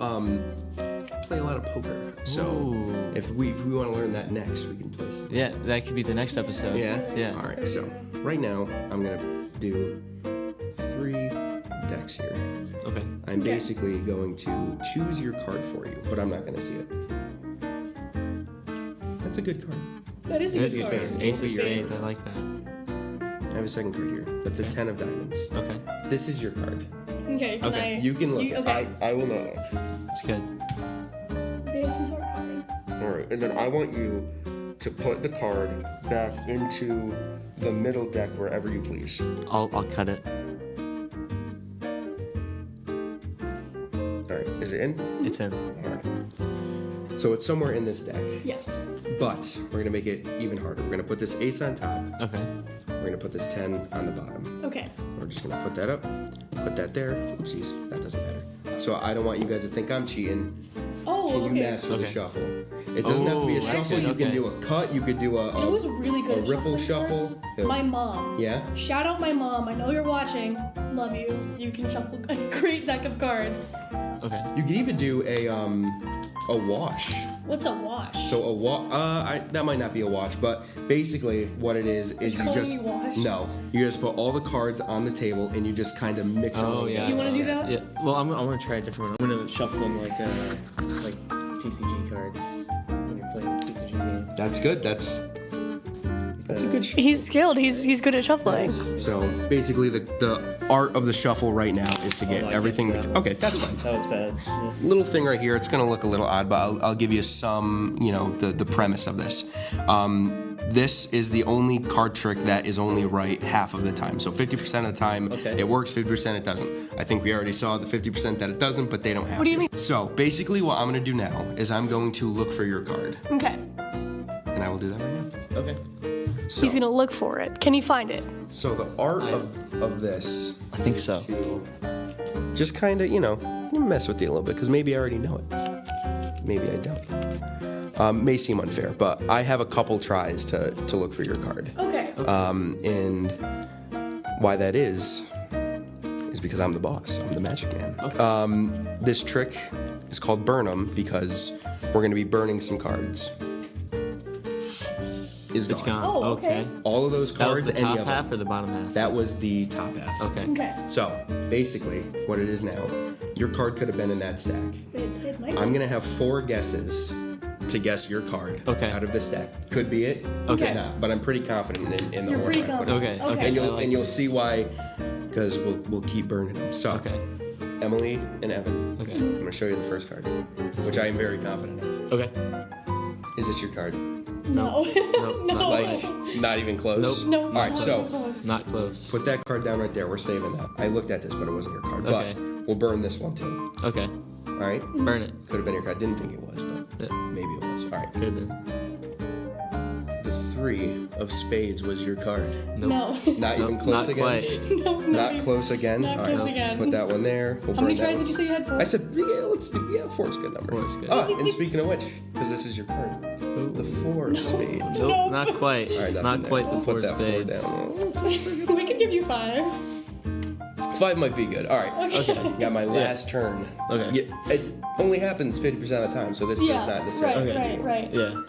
play a lot of poker, so if we want to learn that next, we can play some. Yeah, that could be the next episode. Yeah? Yeah. All right, so right now I'm going to do 3 decks here. Okay. I'm basically going to choose your card for you, but I'm not going to see it. That's a good card. That is a good card. Ace of spades, I like that. I have a second card here. That's a 10 of diamonds. Okay. This is your card. Okay, can I? You can look. Okay. I will not look. That's good. This is our card. All right, and then I want you to put the card back into the middle deck wherever you please. I'll cut it. All right, is it in? It's in. All right. So it's somewhere in this deck. Yes. But we're gonna make it even harder. We're gonna put this ace on top. Okay. We're gonna put this 10 on the bottom. Okay. We're just gonna put that up, put that there. Oopsies, that doesn't matter. So I don't want you guys to think I'm cheating. Oh, Can you okay. master the shuffle? It doesn't have to be a that's shuffle. good, You can okay. do a cut. You could do a Who's really good at ripple shuffling shuffle. cards? My mom. Yeah. Shout out my mom. I know you're watching. Love you. You can shuffle a great deck of cards. Okay. You could even do a wash. What's a wash? So a that might not be a wash, but basically what it is you calling just me washed? no, you just put all the cards on the table and you just kind of mix them all Oh, yeah. together. Do you want to do that? Yeah. Well, I'm gonna try a different one. I'm gonna shuffle them like TCG cards when you're playing a TCG game. That's good. That's a good shuffle. He's skilled. He's good at shuffling. So basically the art of the shuffle right now is to get everything mixed. Okay, that's fine. That was bad. Yeah. Little thing right here, it's gonna look a little odd, but I'll give you some, the premise of this. This is the only card trick that is only right half of the time. So 50% of the time it works, 50% it doesn't. I think we already saw the 50% that it doesn't, but they don't have What do you to. mean? So basically what I'm gonna do now is I'm going to look for your card. Okay. And I will do that right now. Okay. So, He's gonna look for it. Can you find it? so the art of this, I think so. just kind of, mess with you a little bit, because maybe I already know it. Maybe I don't. May seem unfair, but I have a couple tries to look for your card. Okay. And why that is because I'm the boss. I'm the magic man. Okay. This trick is called burn 'em because we're going to be burning some cards. It's gone. Oh, okay. All of those That was cards, the any top of half them. or the bottom half? That was the top half. Okay. Okay. So basically, what it is now, your card could have been in that stack. It might I'm gonna have 4 guesses to guess your card out of the stack. Could be it. Okay. Could not, but I'm pretty confident in the You're order pretty I put it. confident. Okay. And I like you'll this. see why, because we'll keep burning them. So, Emily and Evan, I'm gonna show you the first card, which I am very confident of. Okay. Is this your card? No. No. Like, not even close? Nope. No. All right, so Not close. put that card down right there. We're saving that. I looked at this, but it wasn't your card. Okay. But we'll burn this one too. Okay. All right? Burn it. Could have been your card. Didn't think it was, but maybe it was. All right. Could have been. The 3 of spades was your card. Nope. No. Not even Nope, close not again? quite. No. Not close again? Not All close right. again. Put that one there. We'll How many burn that tries one. did you say you had? 4? I said, let's do, 4 is a good number. 4 is good. And speaking of which, because this is your card, the 4 of spades. Nope, not quite. All right, Not quite the We'll 4 put that spades. 4 down. We can give you 5. 5 might be good. All right. Okay. Got my last turn. Okay. Yeah, it only happens 50% of the time, so this is not necessarily. Right. Yeah.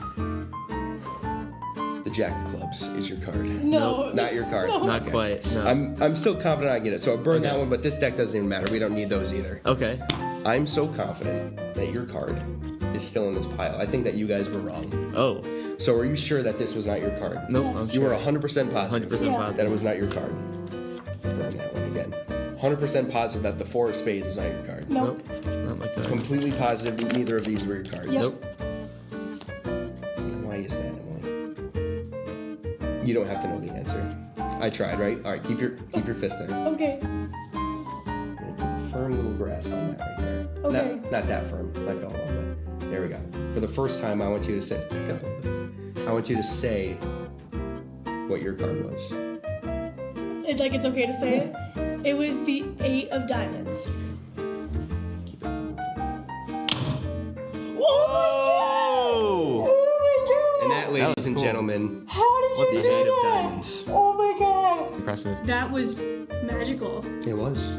The Jack of Clubs is your card. No. Not your card. No. Not quite. No. I'm still confident I get it. So I burned that one, but this deck doesn't even matter. We don't need those either. Okay. I'm so confident that your card is still in this pile. I think that you guys were wrong. Oh. So are you sure that this was not your card? Nope. I'm You sure. were 100% positive. 100% positive. That it was not your card. Burn that one again. 100% positive that the 4 of spades was not your card. Nope. Not my card. Completely positive neither of these were your cards. Yep. Nope. Why is that, Emily? You don't have to know the answer. I tried, right? All right, keep your fist there. Okay. I'm gonna keep a firm little grasp on that right there. Okay. Not that firm. Let go a little bit. There we go. For the first time, I want you to say. Back up a little bit. I want you to say what your card was. It's okay to say it? It was the 8 of diamonds. Oh! And that, ladies and cool. gentlemen, How did What you the do heck? that? diamonds. Oh my god. Impressive. That was magical. It was.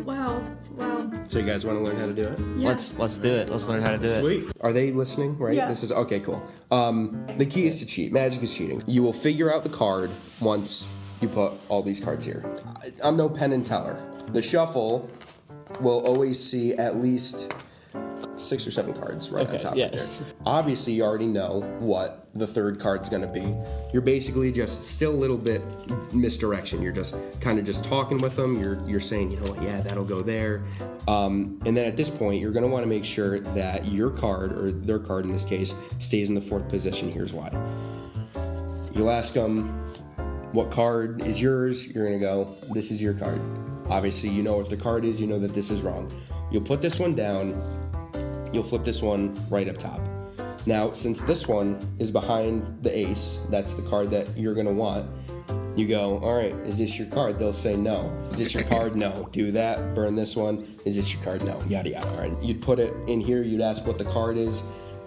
Wow. Wow. So you guys want to learn how to do it? Yeah. Let's do it. Let's learn how to do it. Sweet. Are they listening? Right. Yeah. This is okay. Cool. The key is to cheat. Magic is cheating. You will figure out the card once you put all these cards here. I'm no Penn and Teller. The shuffle will always see at least 6 or 7 cards right on top of there. Obviously, you already know what the third card's going to be. You're basically just still a little bit misdirection. You're just kind of just talking with them. You're saying, you know what, yeah, that'll go there. And then at this point, you're going to want to make sure that your card, or their card in this case, stays in the 4th position. Here's why. You'll ask them, what card is yours? You're going to go, this is your card. Obviously, you know what the card is. You know that this is wrong. You'll put this one down. You'll flip this one right up top. Now, since this one is behind the ace, that's the card that you're gonna want, you go, all right, is this your card? They'll say no. Is this your card? No. Do that, burn this one. Is this your card? No. Yada, yada. All right. You'd put it in here, you'd ask what the card is.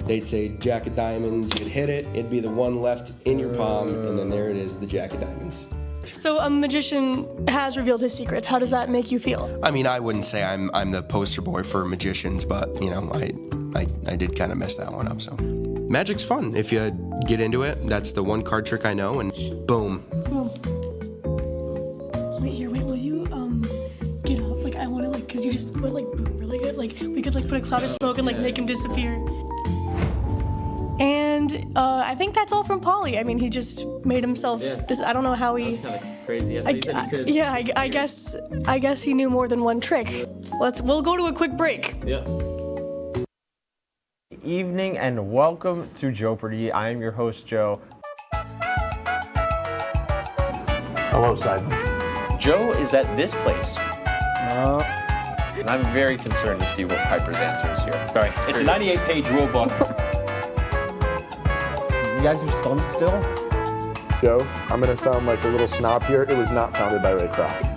They'd say Jack of Diamonds, you'd hit it, it'd be the one left in your palm, and then there it is, the Jack of Diamonds. So a magician has revealed his secrets. How does that make you feel? I mean, I wouldn't say I'm the poster boy for magicians, but you know, I did kind of mess that one up. So magic's fun if you get into it. That's the one card trick I know, and boom. Wait, will you get up? Like I want to cause you just went boom really good. Like we could put a cloud of smoke and make him disappear. And I think that's all from Polly. I mean, he just made himself. I don't know how he. That was kind of crazy. I thought he said he could. Yeah, I guess he knew more than one trick. We'll go to a quick break. Yep. Evening and welcome to Jeopardy. I am your host, Joe. Hello, Simon. Joe is at this place. And I'm very concerned to see what Piper's answer is here. Sorry, it's a 98-page rule book. You guys are stunned still? Joe, I'm going to sound like a little snob here. It was not founded by Ray Kroc.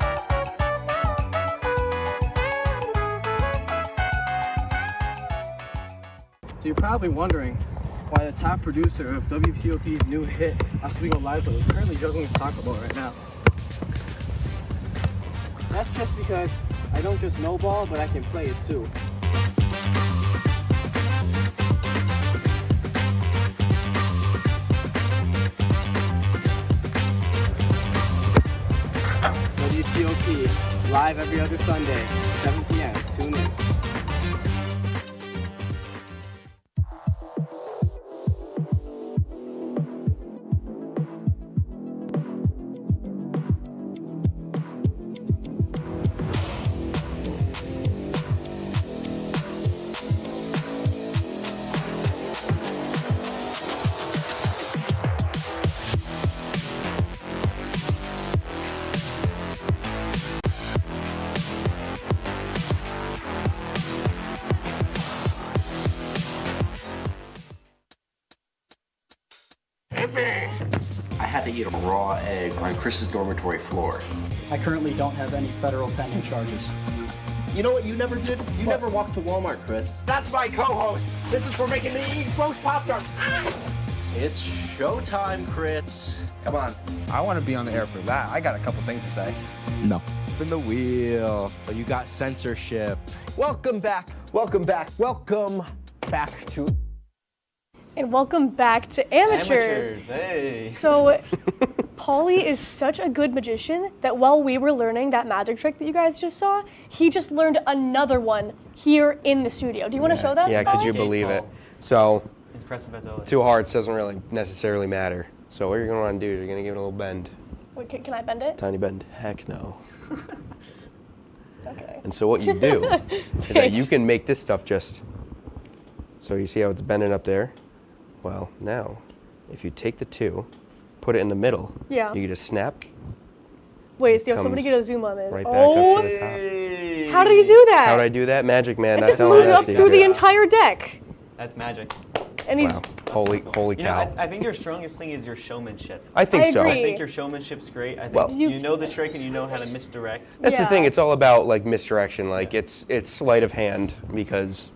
So you're probably wondering why the top producer of WTOP's new hit, Oswego Liza, is currently juggling a soccer ball right now. That's just because I don't just know ball, but I can play it too. WTOP, live every other Sunday, 7 p.m. Tune in. I had to eat a raw egg on Chris's dormitory floor. I currently don't have any federal pending charges. You know what you never did? You never walked to Walmart, Chris. That's my co-host. This is for making me eat roast Pop-Tarts. It's showtime, Chris. Come on. I want to be on the air for that. I got a couple things to say. No. Spin the wheel. Oh, you got censorship. Welcome back. Welcome back. Welcome back to... And welcome back to Amateurs. Hey. So, Paulie is such a good magician that while we were learning that magic trick that you guys just saw, he just learned another one here in the studio. Do you want to show that? Yeah, could you believe it? So Impressive as always. 2 hearts doesn't really necessarily matter. So what you're going to want to do is you're going to give it a little bend. Wait, can I bend it? Tiny bend. Heck no. Okay. And so what you do is that you can make this stuff just, so you see how it's bending up there? Well, now, if you take the 2, put it in the middle, Yeah. you can just snap. Wait, so comes somebody get a zoom on this. Right back up to the top. How did you do that? How did I do that? Magic, man. It I'm just telling moved you, up that's through the easy. entire deck. That's magic. And he's Wow. Holy You know, cow. I think your strongest thing is your showmanship. I think so. agree. I think your showmanship's great. I think Well- you know the trick and you know how to misdirect. That's the Yeah. thing. It's all about like misdirection. Like it's sleight of hand because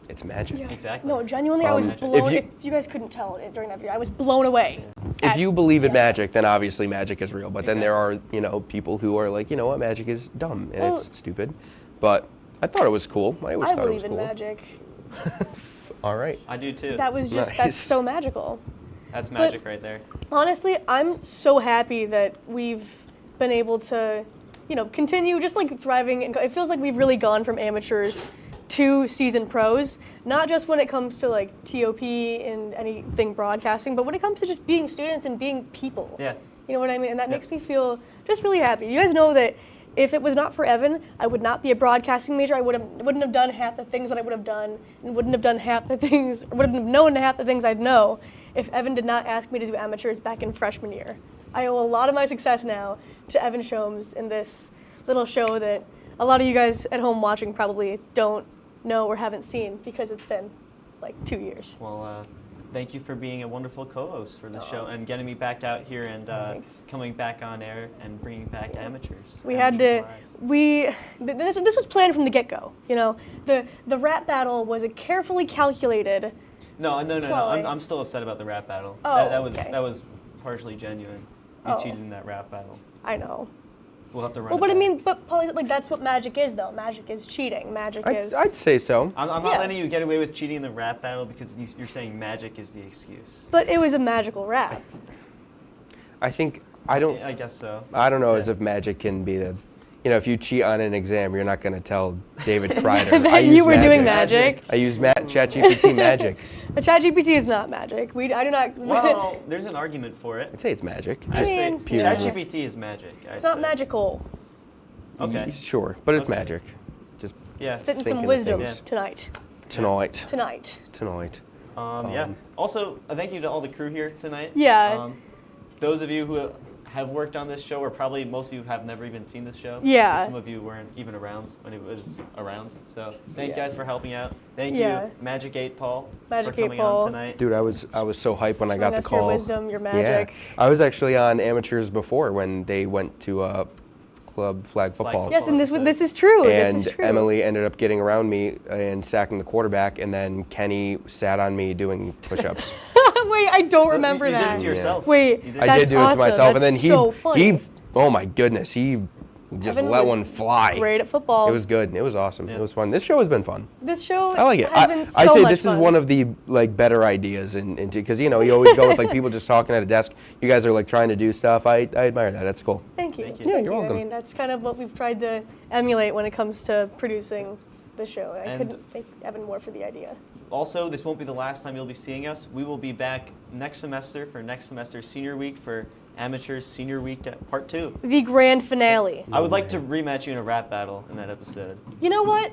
it's magic. Yeah. Exactly. No, genuinely, I was If blown. you- If you guys couldn't tell it during that video, I was blown away. If you believe in magic, then obviously magic is real. But then there are, Exactly. people who are like, you know what, magic is dumb and Well- it's stupid. But I thought it was cool. I always I thought it was believe in cool. magic. All right. I do too. That was just, Nice. that's so magical. That's magic right there. Honestly, I'm so happy that we've been able to, continue just like thriving. And it feels like we've really gone from amateurs to seasoned pros, not just when it comes to like TOP and anything broadcasting, but when it comes to just being students and being people. Yeah. You know what I mean? And that makes me feel just really happy. You guys know that if it was not for Evan, I would not be a broadcasting major. I wouldn't have done half the things that I would have done, and wouldn't have done half the things, wouldn't have known half the things I'd know if Evan did not ask me to do amateurs back in freshman year. I owe a lot of my success now to Evan Shomes in this little show that a lot of you guys at home watching probably don't know or haven't seen because it's been like 2 years. Well, thank you for being a wonderful co-host for the show and getting me back out here and coming back on air and bringing back amateurs. We had to. This was planned from the get-go. The rap battle was a carefully calculated. No. Ploy. I'm still upset about the rap battle. Oh, that was partially genuine. You cheated in that rap battle. I know. We'll have to run. Well, it but I back. mean, Paul, like that's what magic is, though. Magic is cheating. Magic is. I'd say so. I'm not Yeah. letting you get away with cheating in the rap battle because you're saying magic is the excuse. But it was a magical rap. I think I don't. I guess so. I don't know as if magic can be the. If you cheat on an exam, you're not going to tell David Kreider. That you were doing magic. I use ChatGPT magic. But ChatGPT is not magic. I do not. Well, there's an argument for it. I'd say it's magic. I'd say mean, pure. ChatGPT is magic. It's not magical. Okay. Sure, but it's Okay. magic. Just Spitting thinking some of wisdom things. tonight. Tonight. Yeah. Also, thank you to all the crew here tonight. Yeah. Those of you who have worked on this show, or probably most of you have never even seen this show. Yeah. Some of you weren't even around when it was around. So thank you Yeah. guys for helping out. Thank Yeah. you, Magic 8 Paul, Magic for 8 coming Paul. on tonight. Dude, I was so hyped when I got Showing the us your call. wisdom, your magic. Yeah. I was actually on amateurs before when they went to club flag football. Yes, and this is true. And this is true. Emily ended up getting around me and sacking the quarterback, and then Kenny sat on me doing push-ups. Wait, I don't remember you that. did it to yourself. Wait, I did do it to myself, and then That's so funny. he, oh my goodness, he just Evan let was one fly. Great at football. It was good. It was awesome. It was fun. This show has been fun. This show I like it. has been so I say much this fun. is one of the better ideas into because you always go with like people just talking at a desk. You guys are like trying to do stuff. I admire that. That's cool. Thank you. Thank you. Yeah, Thank you're you. welcome. I mean, that's kind of what we've tried to emulate when it comes to producing the show. I And- couldn't thank Evan more for the idea. Also, this won't be the last time you'll be seeing us. We will be back next semester for next semester's senior week for Amateurs Senior Week Part 2. The grand finale. I would like to rematch you in a rap battle in that episode. You know what?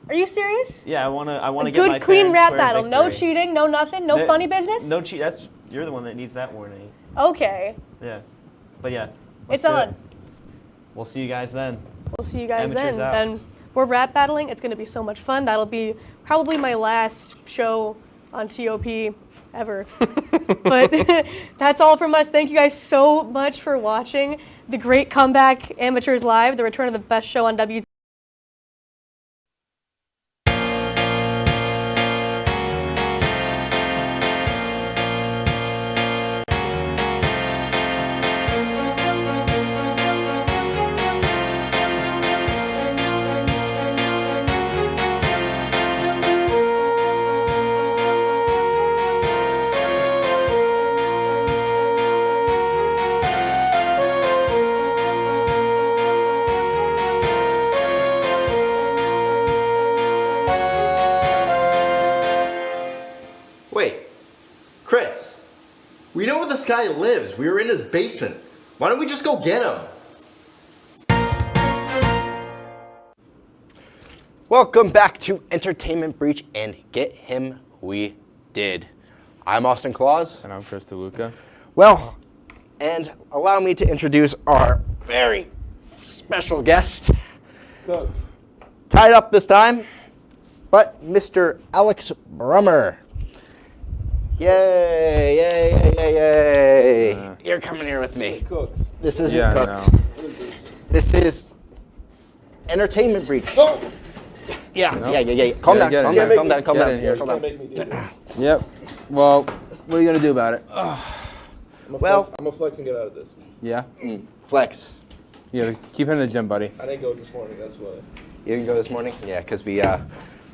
Are you serious? Yeah, I want A to get my good, clean fair and rap square battle. No victory. cheating, no nothing, no funny business? No cheat. You're the one that needs that warning. Okay. Yeah. But yeah. It's let's do on. it. We'll see you guys then. We'll see you guys Amateurs then. out. Then we're rap battling. It's going to be so much fun. That'll be probably my last show on TOP ever. But that's all from us. Thank you guys so much for watching the great comeback Amateurs Live, the return of the best show on WT. this guy lives. We were in his basement. Why don't we just go get him? Welcome back to Entertainment Breach, and get him we did. I'm Austin Claus. And I'm Chris DeLuca. Well, and allow me to introduce our very special guest. Tied up this time, but Mr. Alex Brummer. Yay, yay, yay, yay, yay. You're coming here with me. This isn't cooked. This is Entertainment Breach. Oh. Yeah. Calm down. Yep. Well, what are you gonna do about it? I'm gonna flex and get out of this. Yeah. Flex. Yeah. Keep hitting the gym, buddy. I didn't go this morning. That's why. You didn't go this morning? Yeah, because we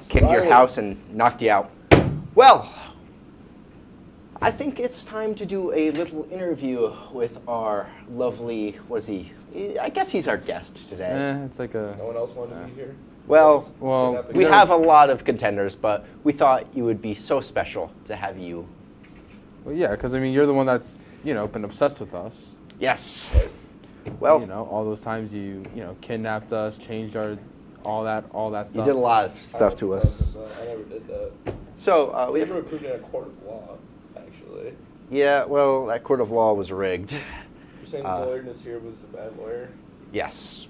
came to your house and knocked you out. Well, I think it's time to do a little interview with our lovely. Was he? I guess he's our guest today. It's like a. No one else wanted to be here. Well, we have a lot of contenders, but we thought you would be so special to have you. Well, yeah, because I mean, you're the one that's been obsessed with us. Yes. Well, all those times you kidnapped us, changed all that stuff. You did a lot of stuff to us. I never did that. So we never proved in a court of law, actually. Yeah, well, that court of law was rigged. You're saying the lawyer in this here was a bad lawyer? Yes.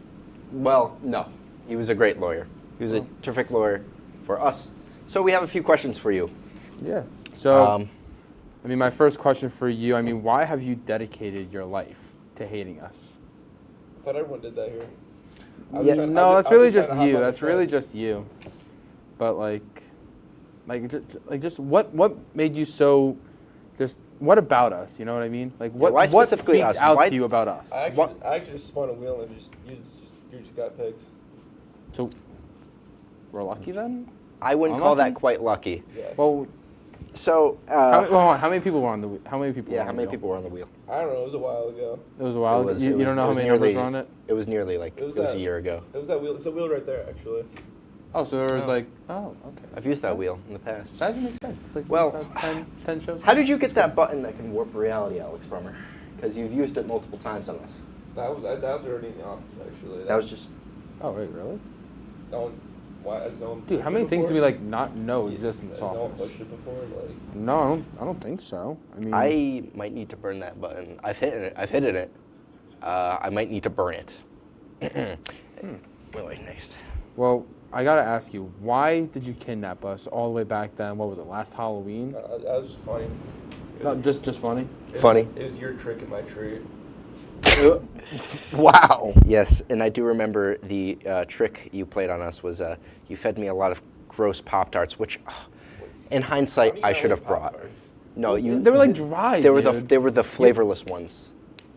Well, no. He was a great lawyer. He was a terrific lawyer for us. So we have a few questions for you. Yeah. So, I mean, my first question for you, I mean, why have you dedicated your life to hating us? I thought everyone did that here. No, that's really just you. That's really just you. But just what made you so? Just what about us? You know what I mean? Like what speaks out to you about us? I actually just spun a wheel and you just got picked. So we're lucky then? I wouldn't call that quite lucky. Yes. Well, so how many people were on the wheel? How many people? Yeah, how many people were on the wheel? I don't know. It was a while ago. It was a while ago. You don't know how many numbers were on it? It was nearly it was a year ago. It was that wheel. It's a wheel right there, actually. Oh, so there was okay. I've used that wheel in the past. That makes sense. It's like well, 10 shows. How did you get that button that can warp reality, Alex Brummer? Because you've used it multiple times on us. That was already in the office, actually. That was just. Oh wait, really? Dude, how many things do we not know exist in this office? No one pushed it before? No, I don't think so. I mean, I might need to burn that button. I've hit it. I might need to burn it. Wait, next. Well, I gotta ask you, why did you kidnap us all the way back then? What was it, last Halloween? That was just funny. No, just funny? Funny? It was your trick in my treat. Wow. Yes, and I do remember the trick you played on us was you fed me a lot of gross Pop-Tarts, which, in hindsight, I should have brought. No, they were like dry. They were the flavorless ones.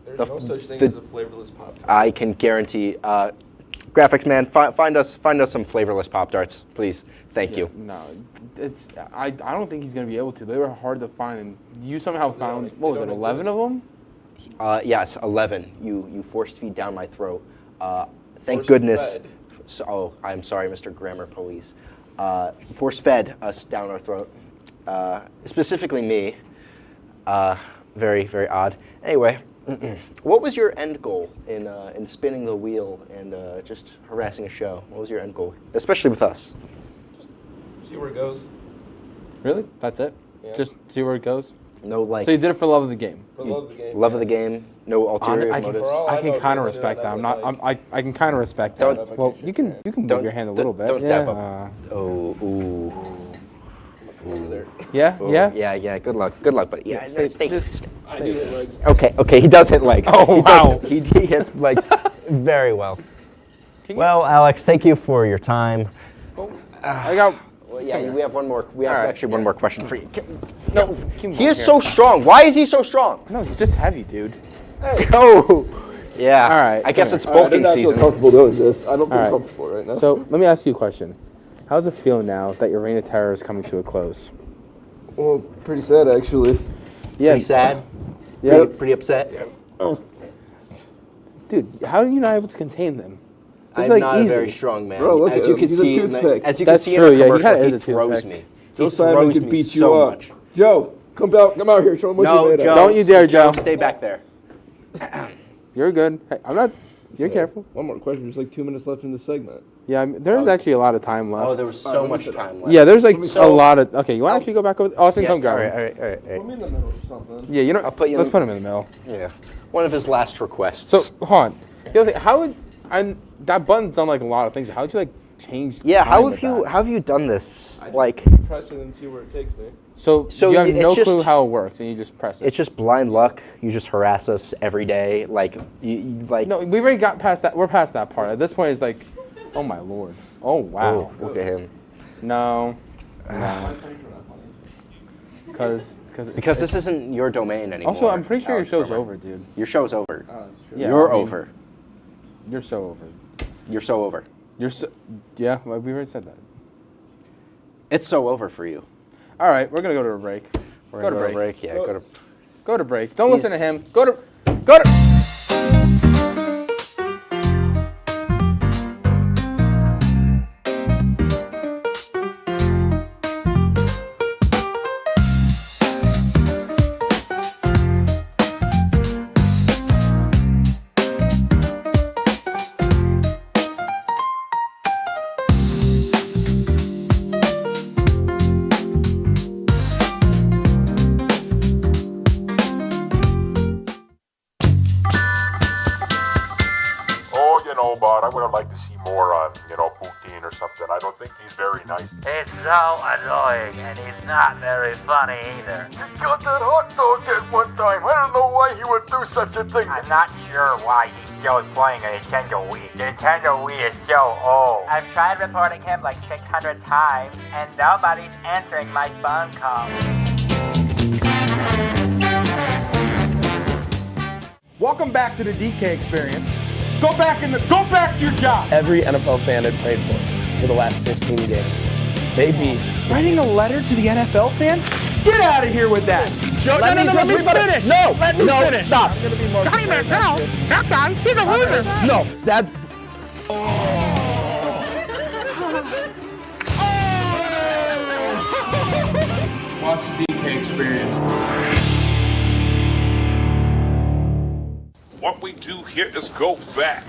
There's no such thing as a flavorless Pop-Tart. I can guarantee. Graphics man, find us some flavorless Pop-Tarts, please. Thank you. No, it's I don't think he's gonna be able to. They were hard to find, and you somehow found what was it, 11 of them? Yes, 11. You forced feed down my throat. Thank goodness. So, I'm sorry, Mr. Grammar Police. Force fed us down our throat. Specifically me. Very, very odd. Anyway, what was your end goal in spinning the wheel and just harassing a show? What was your end goal, especially with us? See where it goes. Really? That's it? Yeah. Just see where it goes? No, like. So you did it for love of the game. For love of the game. Love of the game. No ulterior motives. I can kind of respect that. I can kind of respect that. Well, you can move your hand a little bit. Don't tap up. Ooh. Yeah. Yeah. Good luck, buddy. Yeah, stay. Legs. Okay. He does hit legs. Oh wow. He hits legs very well. Well, Alex, thank you for your time. I got. Yeah, we have one more. We have actually one more question for you. No, he is so strong. Why is he so strong? No, he's just heavy, dude. Hey. Oh. Yeah. All right. I guess it's bulking season. I don't feel comfortable doing this. I don't feel comfortable right now. So let me ask you a question. How does it feel now that your reign of terror is coming to a close? Well, pretty sad actually. Yeah. Pretty sad. Yeah. Pretty upset. Oh. Dude, how are you not able to contain them? I'm like not easy. a very strong man. Bro, look as at you him. can He's see, a toothpick. as you That's can see true. in the Yeah, commercial, he he throws toothpick. me. Joe He Simon throws can me beat you so up. much. Joe, Come out here. Show them what No, you made Joe. of. Don't you dare, Joe. Stay back there. You're good. Hey, I'm not. You're careful. One more question. There's like 2 minutes left in the segment. Yeah, there's actually a lot of time left. Oh, there was so much time left. Yeah, there's like a lot of. Okay, you want to actually go back over? Austin, come grab him. All right. Put me in the middle or something. Yeah, you know. I'll put you let's in- put him in the middle. Yeah. One of his last requests. So, hold on. The other thing, how would that button's done like a lot of things. How would you like change? Yeah, time how with have you that? how have you done this? Like, Press it and see where it takes me. So you have it's no just- clue how it works, and you just press it. it's just blind luck. You just harass us every day. Like, you like. No, we've already got past that. We're past that part. At this point, it's like, oh my lord. Oh wow. Oh, look at him. No. Because Because this isn't your domain anymore. Also, I'm pretty sure your Alex show's Bremer. over, dude. Your show's over. Yeah, You're I mean, over. You're so over. You're so over. You're so. Yeah, well, we already said that. It's so over for you. All right, we're gonna go to a break. We're gonna go to break. Yeah, go to. Go to break. Don't listen to He's- him. Go to. Oh, but I would have liked to see more on, Poutine or something. I don't think he's very nice. He's so annoying, and he's not very funny either. He got that hot dog at one time. I don't know why he would do such a thing. I'm not sure why he's still playing a Nintendo Wii. The Nintendo Wii is so old. I've tried reporting him like 600 times, and nobody's answering my phone calls. Welcome back to the DK experience. Go back to your job. Every NFL fan I've played for the last 15 games. They beat. Writing a letter to the NFL fans? Get out of here with that. Joe, let me finish. No, Let me finish. stop. I'm gonna be more Johnny Manziel? That guy, he's a loser. No, that's. Watch the DK experience. What we do here is go back.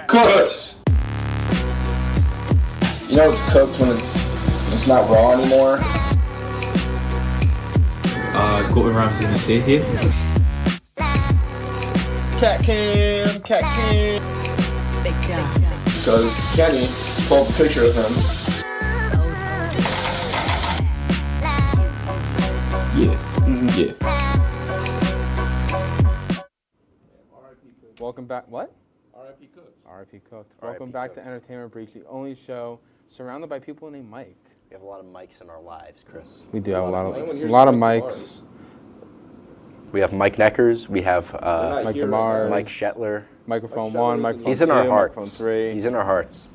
Cooked. You know it's cooked when it's not raw anymore. Gordon Ramsay in the sea here. Cat cam. Because Kenny pulled a picture of him. Yeah. Welcome back. What? R.I.P. Cooks. R.I.P. Cooked. Welcome back to Entertainment Breach, the only show surrounded by people named Mike. We have a lot of mics in our lives, Chris. We do have a lot of mics. We have Mike Neckers. We have Mike DeMar, Mike Shetler. Microphone 1, microphone He's 2, in our hearts. microphone 3. He's in our hearts.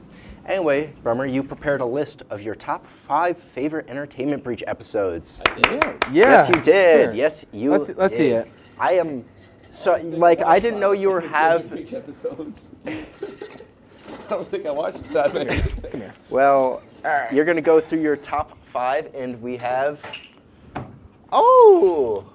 Anyway, Bremer, you prepared a list of your top 5 favorite Entertainment Breach episodes. Yeah. Yes, you did. Sure. Yes, you Let's see did. it. I am so like I didn't know you were have. episodes. I don't think I watched that many. Come here. Well, you're gonna go through your top 5, and we have. Oh,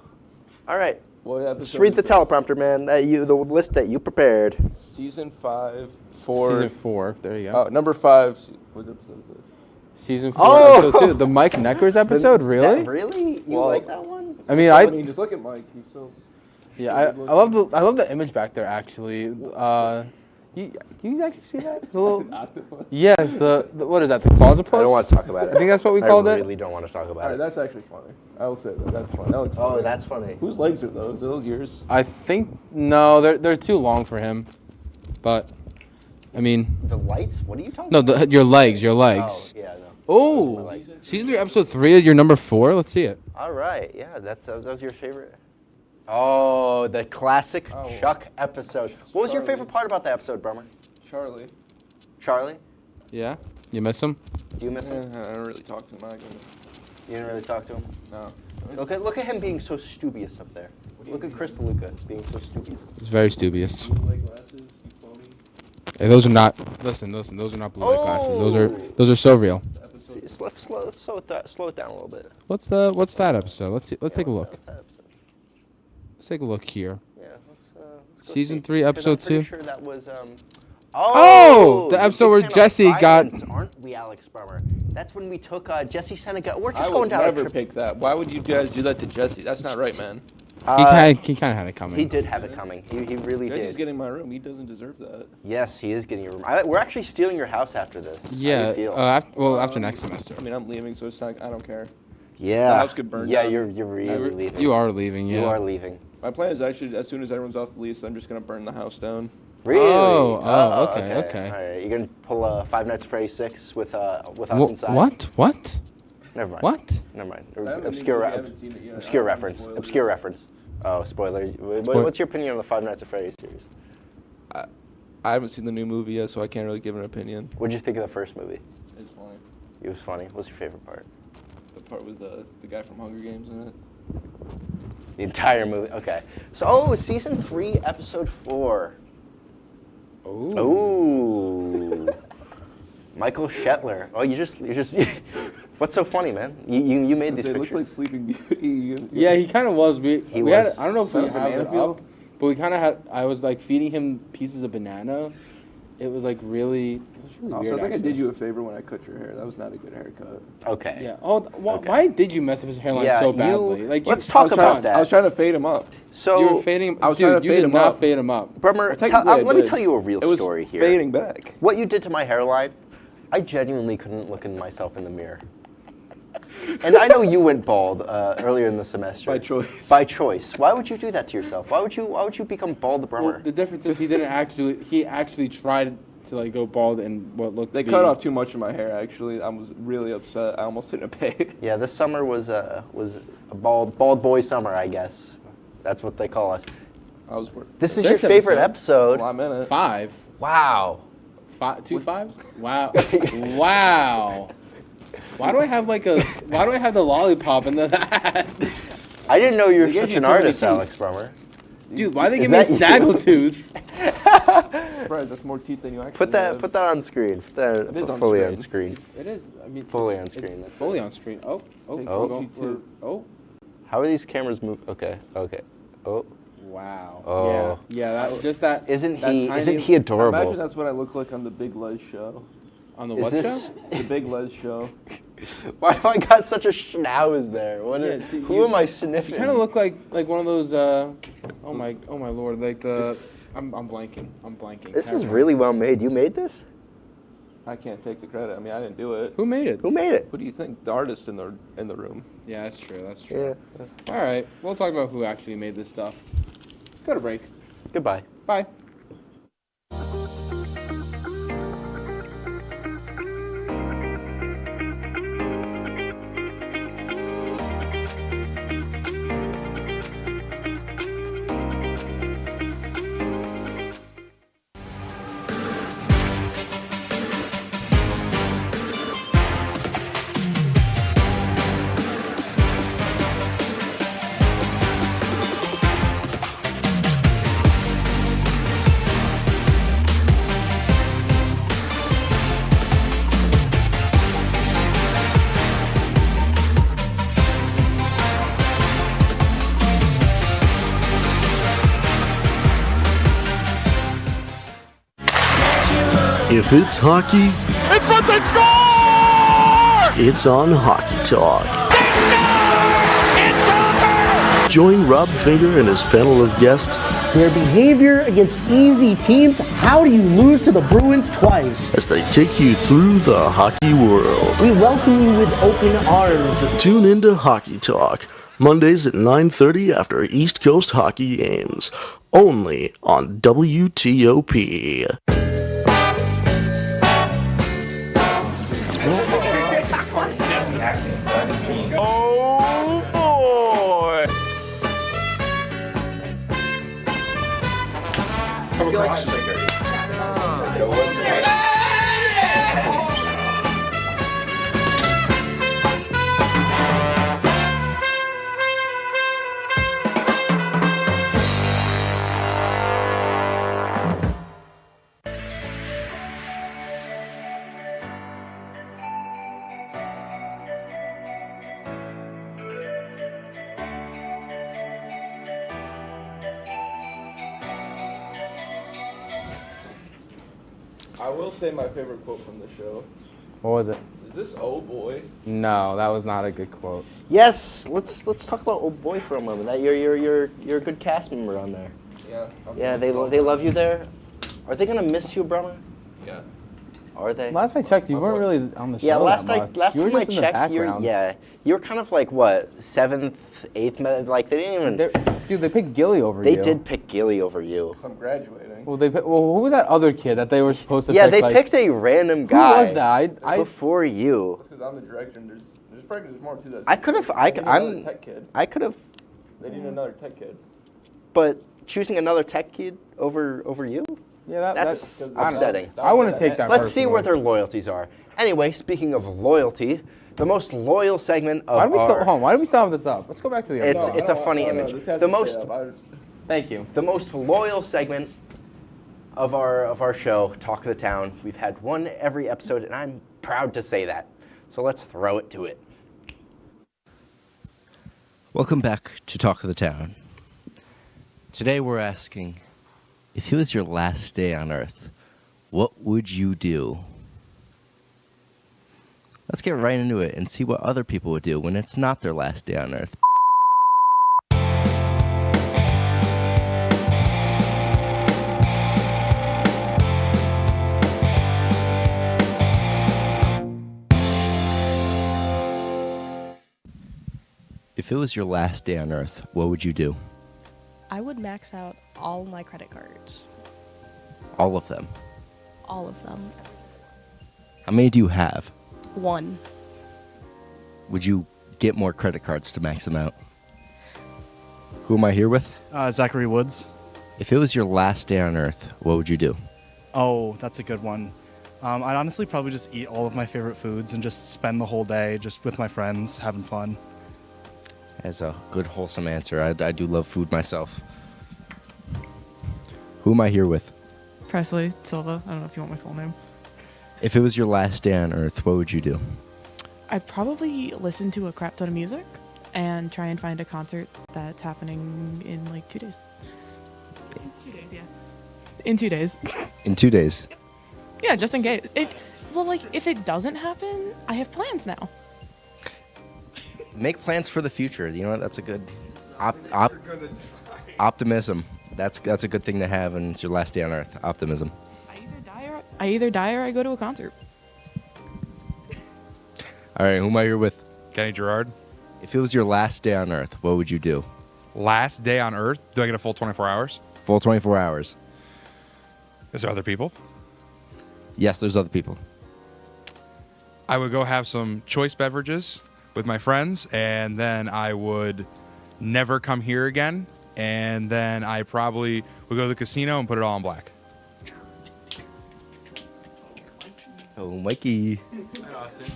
all right. What episode Just read the is that? teleprompter, man. The list that you prepared. Season 5, 4. Season 4. There you go. Oh, number 5. What episode is this? Season 4, Oh! episode 2. The Mike Neckers episode, really? Really? You like that one? I mean, When you just look at Mike, he's so. Yeah, I love the image back there actually. Do you actually see that? The little, yes, the what is that? The closet post? I don't want to talk about it. I think that's what we called it. I really don't want to talk about Alright, it. that's actually funny. I will say that. That's funny. That looks funny. Oh, that's funny. Whose legs are those? Are those yours? I think no, they're too long for him. But I mean, The lights? What are you talking no, about? your legs. Oh, yeah, no. Oh, season 3, episode 3. Your number 4. Let's see it. All right, yeah, that was your favorite. Oh, the classic Chuck episode. What was your favorite part about the episode, Bremer? Charlie. Charlie? Yeah, you miss him? You miss him? I don't really talk to Mike. You didn't really talk to him? No. Look at him being so stubious up there. Look at Chris DeLuca being so stubious. It's very stubious. Blue light glasses, you phony. Hey, those are not. Listen. Those are not blue light glasses. Those are so real. Let's slow it down a little bit. What's that episode? Let's take a look. Let's take a look here. Yeah, let's go Season see. 3, 'Cause episode I'm pretty 2. sure that was Oh, the episode where Big fan of Jesse got. violence, aren't we, Alex Brummer? That's when we took Jesse Seneca. We're just I going would down a never trip. pick that. Why would you guys do that to Jesse? That's not right, man. He kind of had it coming. He did have it coming. He really Jesse's did. getting my room. He doesn't deserve that. Yes, he is getting your room. We're actually stealing your house after this. How do Yeah. you feel? After next semester. I mean, I'm leaving, so it's not. I don't care. Yeah. The house could burn Yeah, down. you're really leaving. You are leaving. Yeah. You are leaving. My plan is actually, as soon as everyone's off the lease, I'm just gonna burn the house down. Really? Okay. All right, you're gonna pull a Five Nights at Freddy's 6 with us inside. What? Never mind. What? Never mind. I haven't seen it yet. Obscure I don't reference. want Obscure spoilers. reference. Oh, spoiler. What's your opinion on the Five Nights at Freddy's series? I haven't seen the new movie yet, so I can't really give an opinion. What did you think of the first movie? It's funny. It was funny. What's your favorite part? The part with the guy from Hunger Games in it. The entire movie. Okay. So, season 3, episode 4. Ooh. Michael Shetler. Oh, you just. What's so funny, man? You made these It pictures. looks like Sleeping Beauty. Yeah, he kind of was. We was. had. I don't know if we Is that a have it banana up, but we kind of had. I was like feeding him pieces of banana. It was like really. It was really Also, weird. I think I actually. did you a favor when I cut your hair. That was not a good haircut. Okay. Yeah. Oh, why did you mess up his hairline Yeah, so you- badly? Like, let's talk about that. I was trying to fade him up. So, You were fading him. I was Dude, trying to you fade did him not up. fade him up. Brummer, technically I let me did. tell you a real It was story here. fading back. What you did to my hairline, I genuinely couldn't look at myself in the mirror. And I know you went bald earlier in the semester. By choice. By choice. Why would you do that to yourself? Why would you become bald, Brummer? Well, the difference is he actually tried to like go bald and what looked. They to cut be, off too much of my hair. Actually, I was really upset. I almost didn't pay. Yeah, this summer was a bald boy summer, I guess. That's what they call us. I was. This is your favorite episode. Well, I'm in it. 5. Wow. 2 5s? Wow. Wow. Why do I have the lollipop in the I didn't know you were They gave such you an too many artist, teeth. Alex Brummer. Dude, why they Is give me a that you? snaggletooth? Right, that's more teeth than you actually Put that have. on screen. Put that It is on fully screen. on screen. It is. I mean, Fully on it's screen, that's fully it. on screen. Oh. Oh. How are these cameras move? Okay. Oh. Wow. Oh. Yeah. That just that. Isn't that he tiny- adorable? Imagine that's what I look like on the Big Les show. On the Is what this- show? The Big Les show. Why do I got such a schnauz there? Dude, Who am I sniffing? You kind of look like one of those. Oh my lord! Like the. I'm blanking. This is Never mind. really well made. You made this? I can't take the credit. I mean, I didn't do it. Who made it? Who made it? Who do you think? The artist in the room. Yeah, that's true. That's true. Yeah. All right, we'll talk about who actually made this stuff. Go to break. Goodbye. Bye. If it's hockey, In front, they score! it's on Hockey Talk. Join Rob Finger and his panel of guests Their behavior against easy teams. How do you lose to the Bruins twice? as they take you through the hockey world. We welcome you with open arms. Tune into Hockey Talk, Mondays at 9:30 after East Coast hockey games, only on WTOP. Oh boy! will say my favorite quote from the show. What was it? Is this "Oh boy"? No, that was not a good quote. Yes, let's talk about Old Boy for a moment. That you're a good cast member on there. Yeah. Yeah, they love you there. Are they gonna miss you, Brahma? Yeah. Are they? Last I checked, you weren't really on the show. Yeah, last that much. You were time I just in the checked, background. you were kind of like what, 7th, 8th, like they didn't even. Dude, they picked Gilly over They you. did pick Gilly over you. I'm graduating. Well, who was that other kid that they were supposed to Yeah, pick? they like, picked a random guy. Who was that? Before you. Because I'm the director, and there's more to this. I could have. Another tech kid. I could have. They need another tech kid. But choosing another tech kid over you? Yeah, that's I upsetting. I wouldn't take that. Let's see where their loyalties are. Anyway, speaking of loyalty, the most loyal segment of Why do we still have this up? Let's go back to the other. It's a funny image. The most. Thank you. The most loyal segment of our show, Talk of the Town. We've had one every episode, and I'm proud to say that. So let's throw it to it. Welcome back to Talk of the Town. Today we're asking, if it was your last day on Earth, what would you do? Let's get right into it and see what other people would do when it's not their last day on Earth. If it was your last day on Earth, what would you do? I would max out all my credit cards. All of them. All of them. How many do you have? 1. Would you get more credit cards to max them out? Who am I here with? Zachary Woods. If it was your last day on Earth, what would you do? Oh, that's a good one. I'd honestly probably just eat all of my favorite foods and just spend the whole day just with my friends, having fun. That's a good, wholesome answer. I do love food myself. Who am I here with? Presley Silva. I don't know if you want my full name. If it was your last day on Earth, what would you do? I'd probably listen to a crap ton of music and try and find a concert that's happening in like 2 days. 2 days, yeah. In 2 days. In 2 days? Yeah, just in case. Well, like, if it doesn't happen, I have plans now. Make plans for the future. You know what? That's a good optimism. That's a good thing to have, and it's your last day on Earth. Optimism. I either die or I go to a concert. All right, who am I here with? Kenny Gerard. If it was your last day on Earth, what would you do? Last day on Earth? Do I get a full 24 hours? Full 24 hours. Is there other people? Yes, there's other people. I would go have some choice beverages with my friends, and then I would never come here again, and then I probably would go to the casino and put it all in black. Oh, Mikey. Hi, Austin.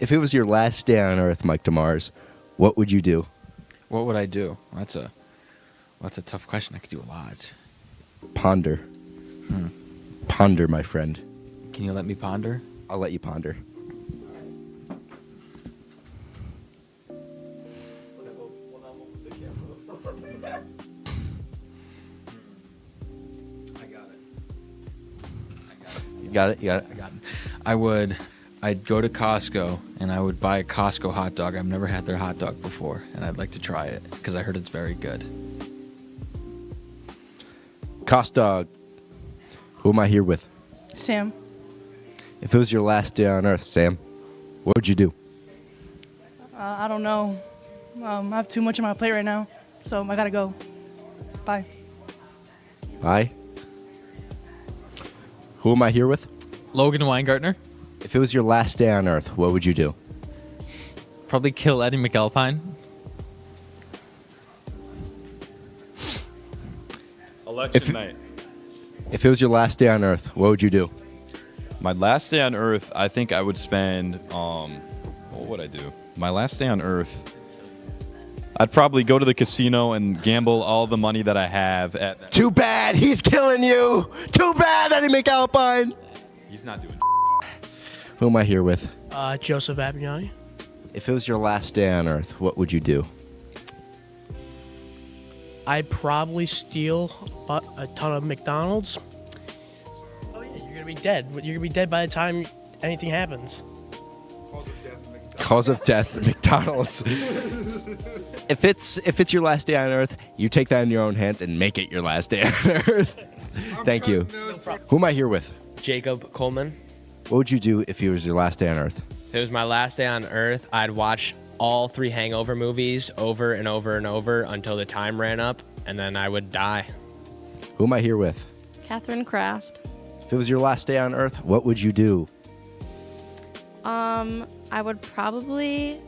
If it was your last day on Earth, Mike DeMars, what would you do? What would I do? That's a tough question. I could do a lot. Ponder. Ponder, my friend. Can you let me ponder? I'll let you ponder. You got it? I got it. I'd go to Costco and I would buy a Costco hot dog. I've never had their hot dog before, and I'd like to try it because I heard it's very good. Cost dog. Who am I here with? Sam. If it was your last day on Earth, Sam, what would you do? I don't know. I have too much on my plate right now, so I gotta go. Bye. Bye. Who am I here with? Logan Weingartner. If it was your last day on Earth, what would you do? Probably kill Eddie McAlpine. Election night. If it was your last day on Earth, what would you do? My last day on Earth, I think I would spend, what would I do? My last day on Earth, I'd probably go to the casino and gamble all the money that I have at... Too bad, he's killing you! Too bad, Eddie McAlpine! He's not doing... Who am I here with? Joseph Abignani. If it was your last day on Earth, what would you do? I'd probably steal a ton of McDonald's. Oh yeah, you're gonna be dead. You're gonna be dead by the time anything happens. Cause of death at McDonald's. If it's your last day on Earth, you take that in your own hands and make it your last day on Earth. Thank you. Who am I here with? Jacob Coleman. What would you do if it was your last day on Earth? If it was my last day on Earth, I'd watch all 3 Hangover movies over and over and over until the time ran up, and then I would die. Who am I here with? Catherine Kraft. If it was your last day on Earth, what would you do? I would probably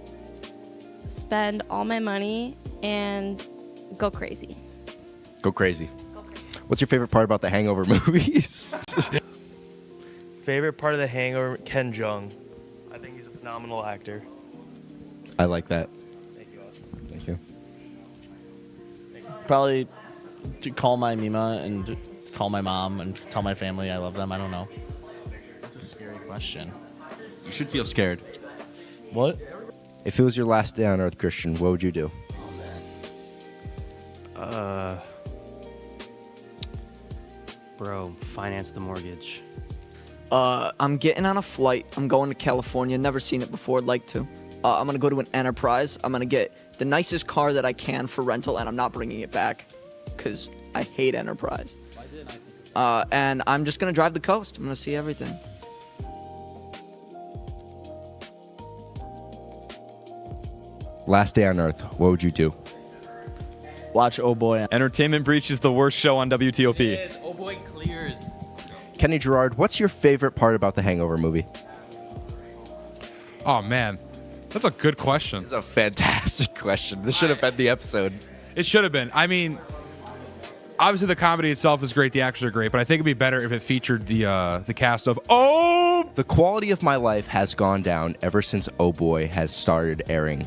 spend all my money and go crazy. Go crazy. What's your favorite part about the Hangover movies? Favorite part of The Hangover, Ken Jeong. I think he's a phenomenal actor. I like that. Thank you, Austin. Thank you. Probably to call my Mima and call my mom and tell my family I love them. I don't know. That's a scary question. You should feel scared. What? If it was your last day on Earth, Christian, what would you do? Bro, finance the mortgage. I'm getting on a flight. I'm going to California. Never seen it before. Like to. I'm gonna go to an Enterprise. I'm gonna get the nicest car that I can for rental, and I'm not bringing it back, cause I hate Enterprise. And I'm just gonna drive the coast. I'm gonna see everything. Last day on Earth, what would you do? Watch Oh Boy. Entertainment Breach is the worst show on WTOP. Oh boy, clears. Kenny Gerard, what's your favorite part about the Hangover movie? Oh, man. That's a good question. It's a fantastic question. This should have been the episode. It should have been. I mean, obviously the comedy itself is great. The actors are great. But I think it'd be better if it featured the cast of Oh! The quality of my life has gone down ever since Oh Boy has started airing.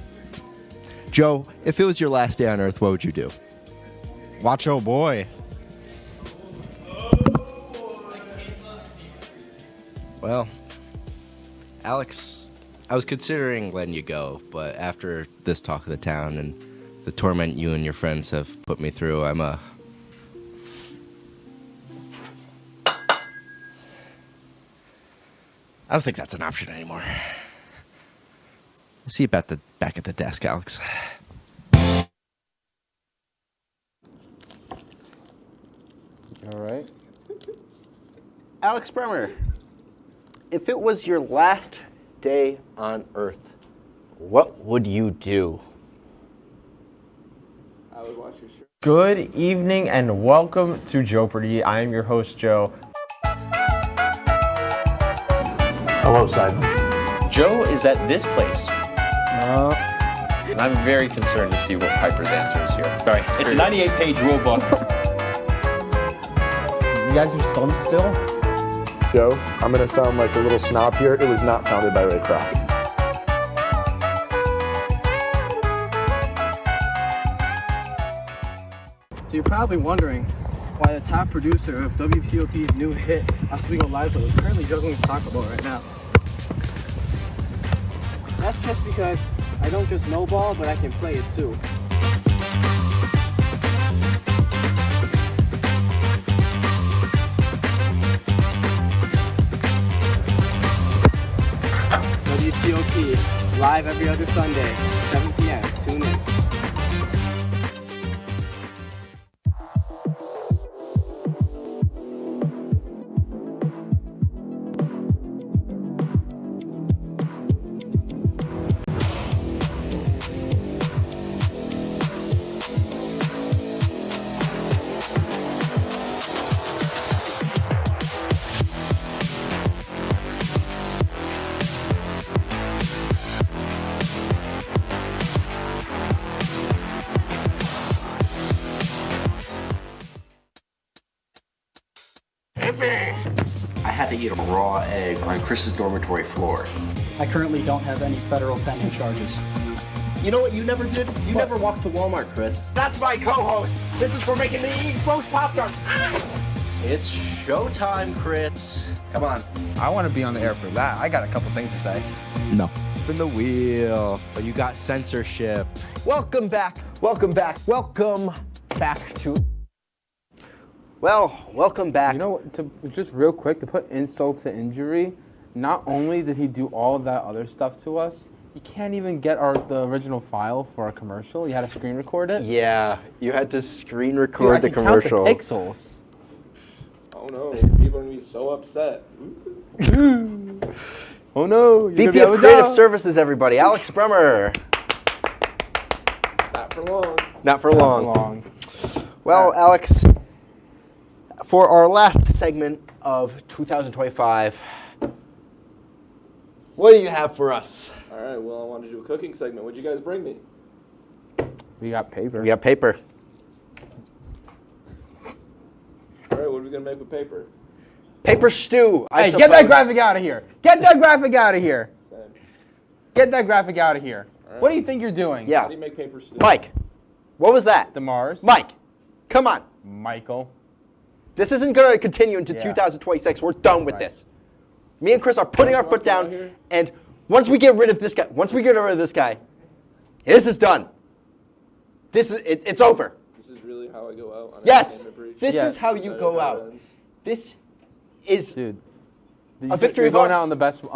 Joe, if it was your last day on Earth, what would you do? Watch Oh Boy. Well, Alex, I was considering letting you go, but after this talk of the town and the torment you and your friends have put me through, I don't think that's an option anymore. See you back at the desk, Alex. All right. Alex Bremer, if it was your last day on Earth, what would you do? I would watch your show. Good evening and welcome to Jeopardy! I am your host, Joe. Hello, Simon. Joe is at this place. And I'm very concerned to see what Piper's answer is here. Sorry, it's a 98-page rule book. You guys are stumped still? Joe, I'm going to sound like a little snob here. It was not founded by Ray Kroc. So you're probably wondering why the top producer of WTOP's new hit, Oswego Liza, is currently juggling a taco ball right now. That's just because I don't just know ball, but I can play it too. WTOP, live every other Sunday, 7 p.m. Tune in. I had to eat a raw egg on Chris's dormitory floor. I currently don't have any federal pending charges. You know what you never did? You never walked to Walmart, Chris. That's my co-host. This is for making me eat roast Pop-Tarts. It's showtime, Chris. Come on. I want to be on the air for that. I got a couple things to say. No. Spin the wheel. But you got censorship. Welcome back. Welcome back. Welcome back to... Well, welcome back. You know, just real quick, to put insult to injury, not only did he do all that other stuff to us, you can't even get the original file for a commercial. You had to screen record it. Yeah, you had to screen record the Dude, I can commercial. count the pixels. Oh no, people are gonna be so upset. Oh no, VP of Creative Services, everybody, Alex Brummer. Not for long. Not for long. Well, Alex, for our last segment of 2025, what do you have for us? All right, well, I wanted to do a cooking segment. What'd you guys bring me? We got paper. We got paper. All right, what are we gonna make with paper? Paper stew. Hey, get that graphic out of here. Get that graphic out of here. Get that graphic out of here. Right. What do you think you're doing? Yeah. How do you make paper stew? Mike, what was that? DeMars. Mike, come on. Michael. This isn't going to continue into Yeah. 2026. We're done with Right. this. Me and Chris are putting our foot down, and once we get rid of this guy, this is done. It's over. This is really how I go out on Yes, Entertainment Breach? this is how you go out. This is a victory You're of going ours. out on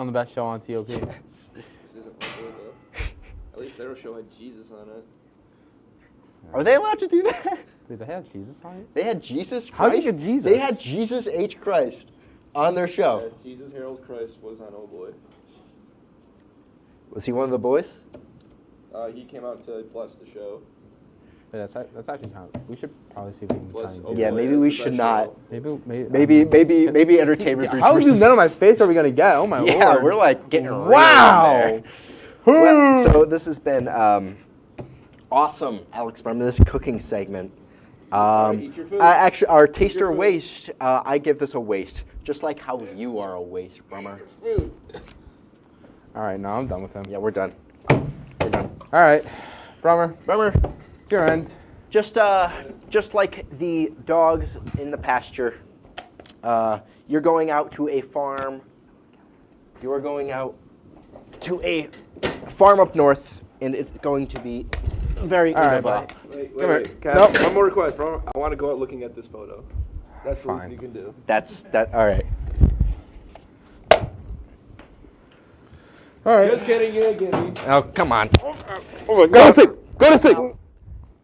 the best show on TOP. This isn't my boy, though. At least their show had Jesus on it. Are they allowed to do that? Did they have Jesus on it? They had Jesus Christ? How did you get Jesus? They had Jesus H. Christ on their show. Yes, Jesus Harold Christ was on Oh Boy. Was he one of the boys? He came out to bless the show. Yeah, that's actually kind of. We should probably see if we can. Bless try and Oh do Yeah, Boy maybe is we the should best not. show. Maybe Entertainment Breach. How versus- none of my face are we gonna get? Oh my lord. Yeah, we're like getting real Wow. in there. Well, so this has been awesome, Alex Brummer, this cooking segment. Eat your food. Actually, our Eat taster your food. waste, I give this a waste, just like how you are a waste, Brummer. All right, now I'm done with him. Yeah, we're done. We're done. All right, Brummer, Brummer, it's your end. just like the dogs in the pasture, you're going out to a farm. You are going out to a farm up north, and it's going to be very All right, innovative. buddy. Wait, Come here. Can I Nope. have one more request. I want to go out looking at this photo. That's the least Fine. you can do. That's that. All right. All right. Just kidding, you Gibby. Oh, come on. Go to sleep. Go to sleep.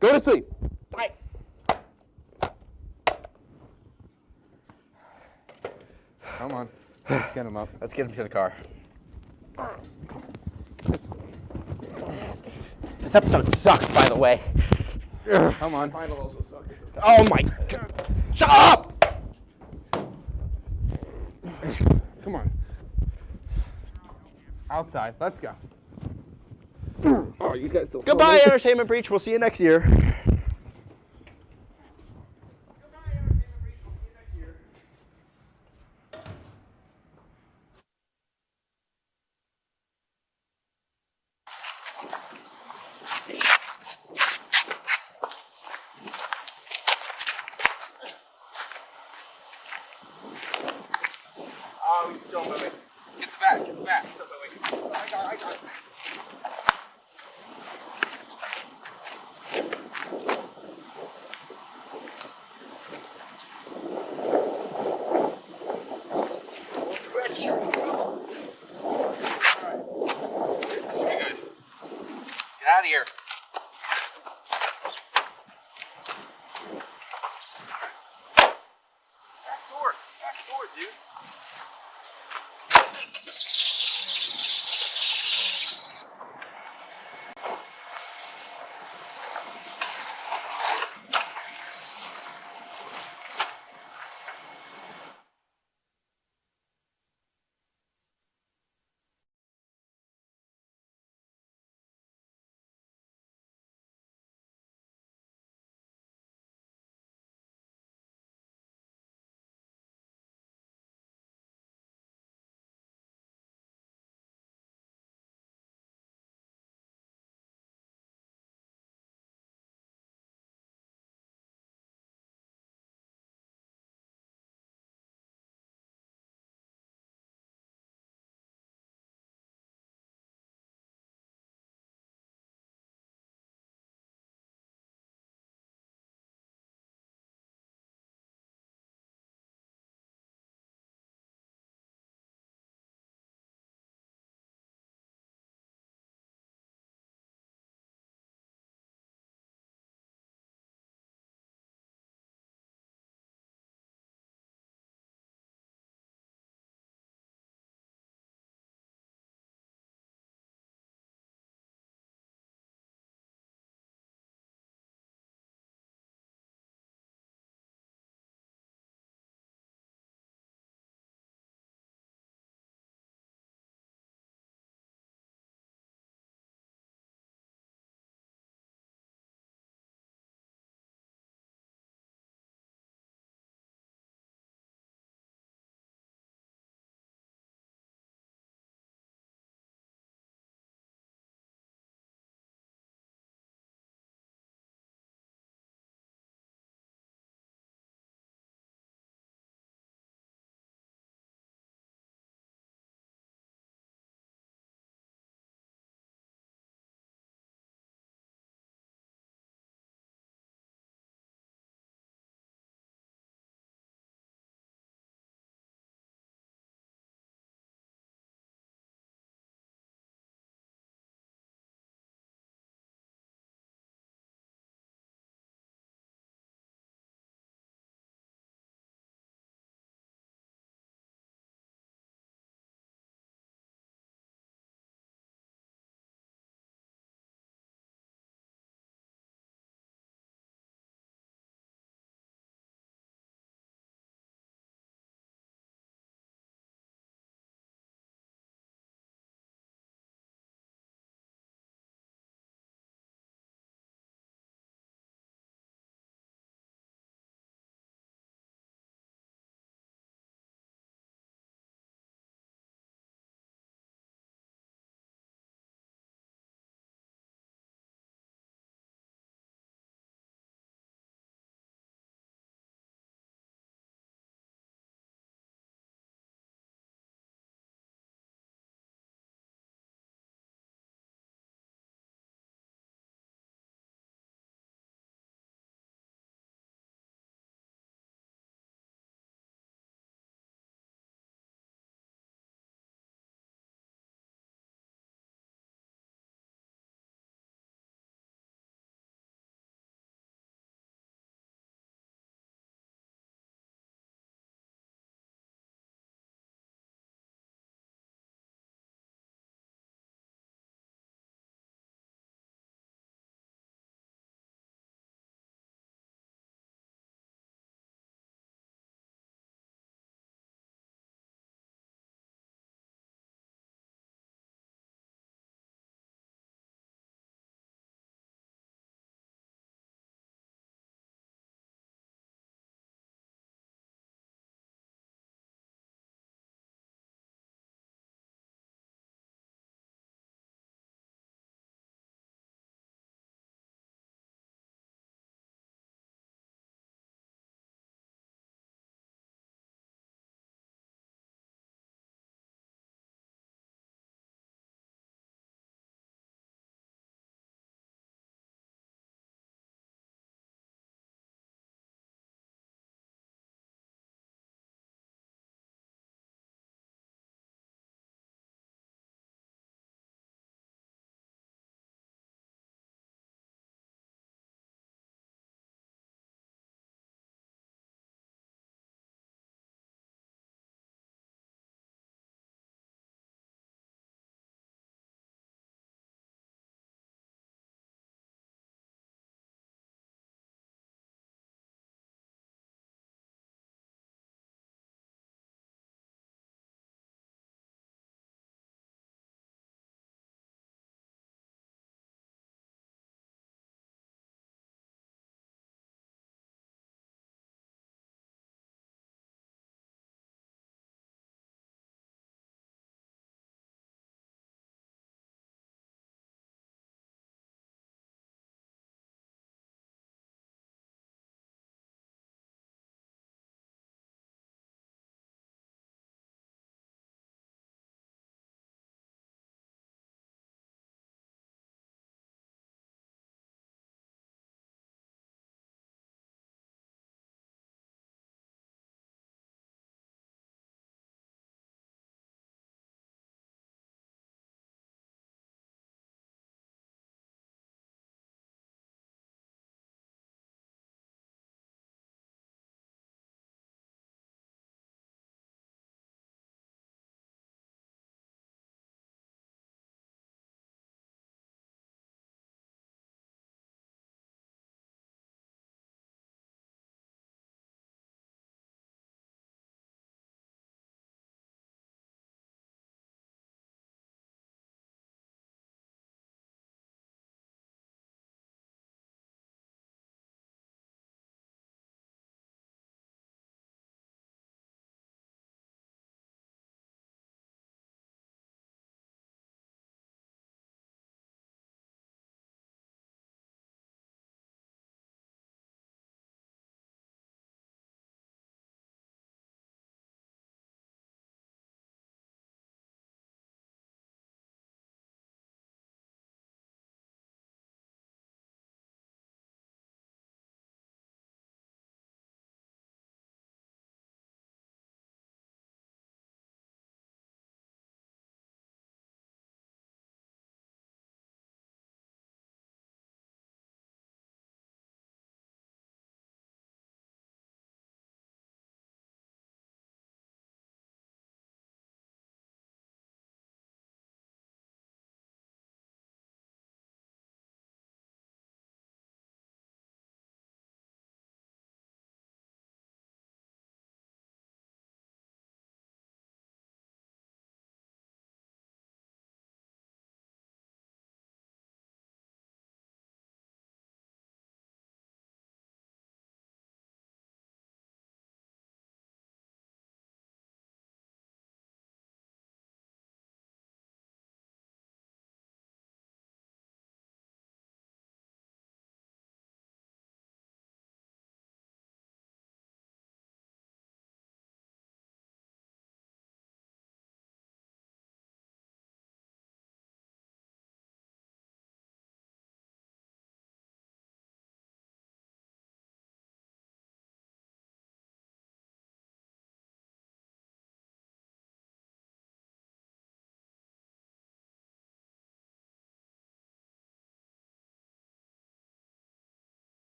Go to sleep. Bye. Come on. Let's get him up. Let's get him to the car. This episode sucked, by the way. Come on. Final also sucked. It's okay. Oh my God! Shut up! Come on. Outside. Let's go. Oh, you guys still Goodbye, filming? Entertainment Breach. We'll see you next year. Oh, he's still moving. Get the back. Get the back. Still moving. I got it. Get out of here.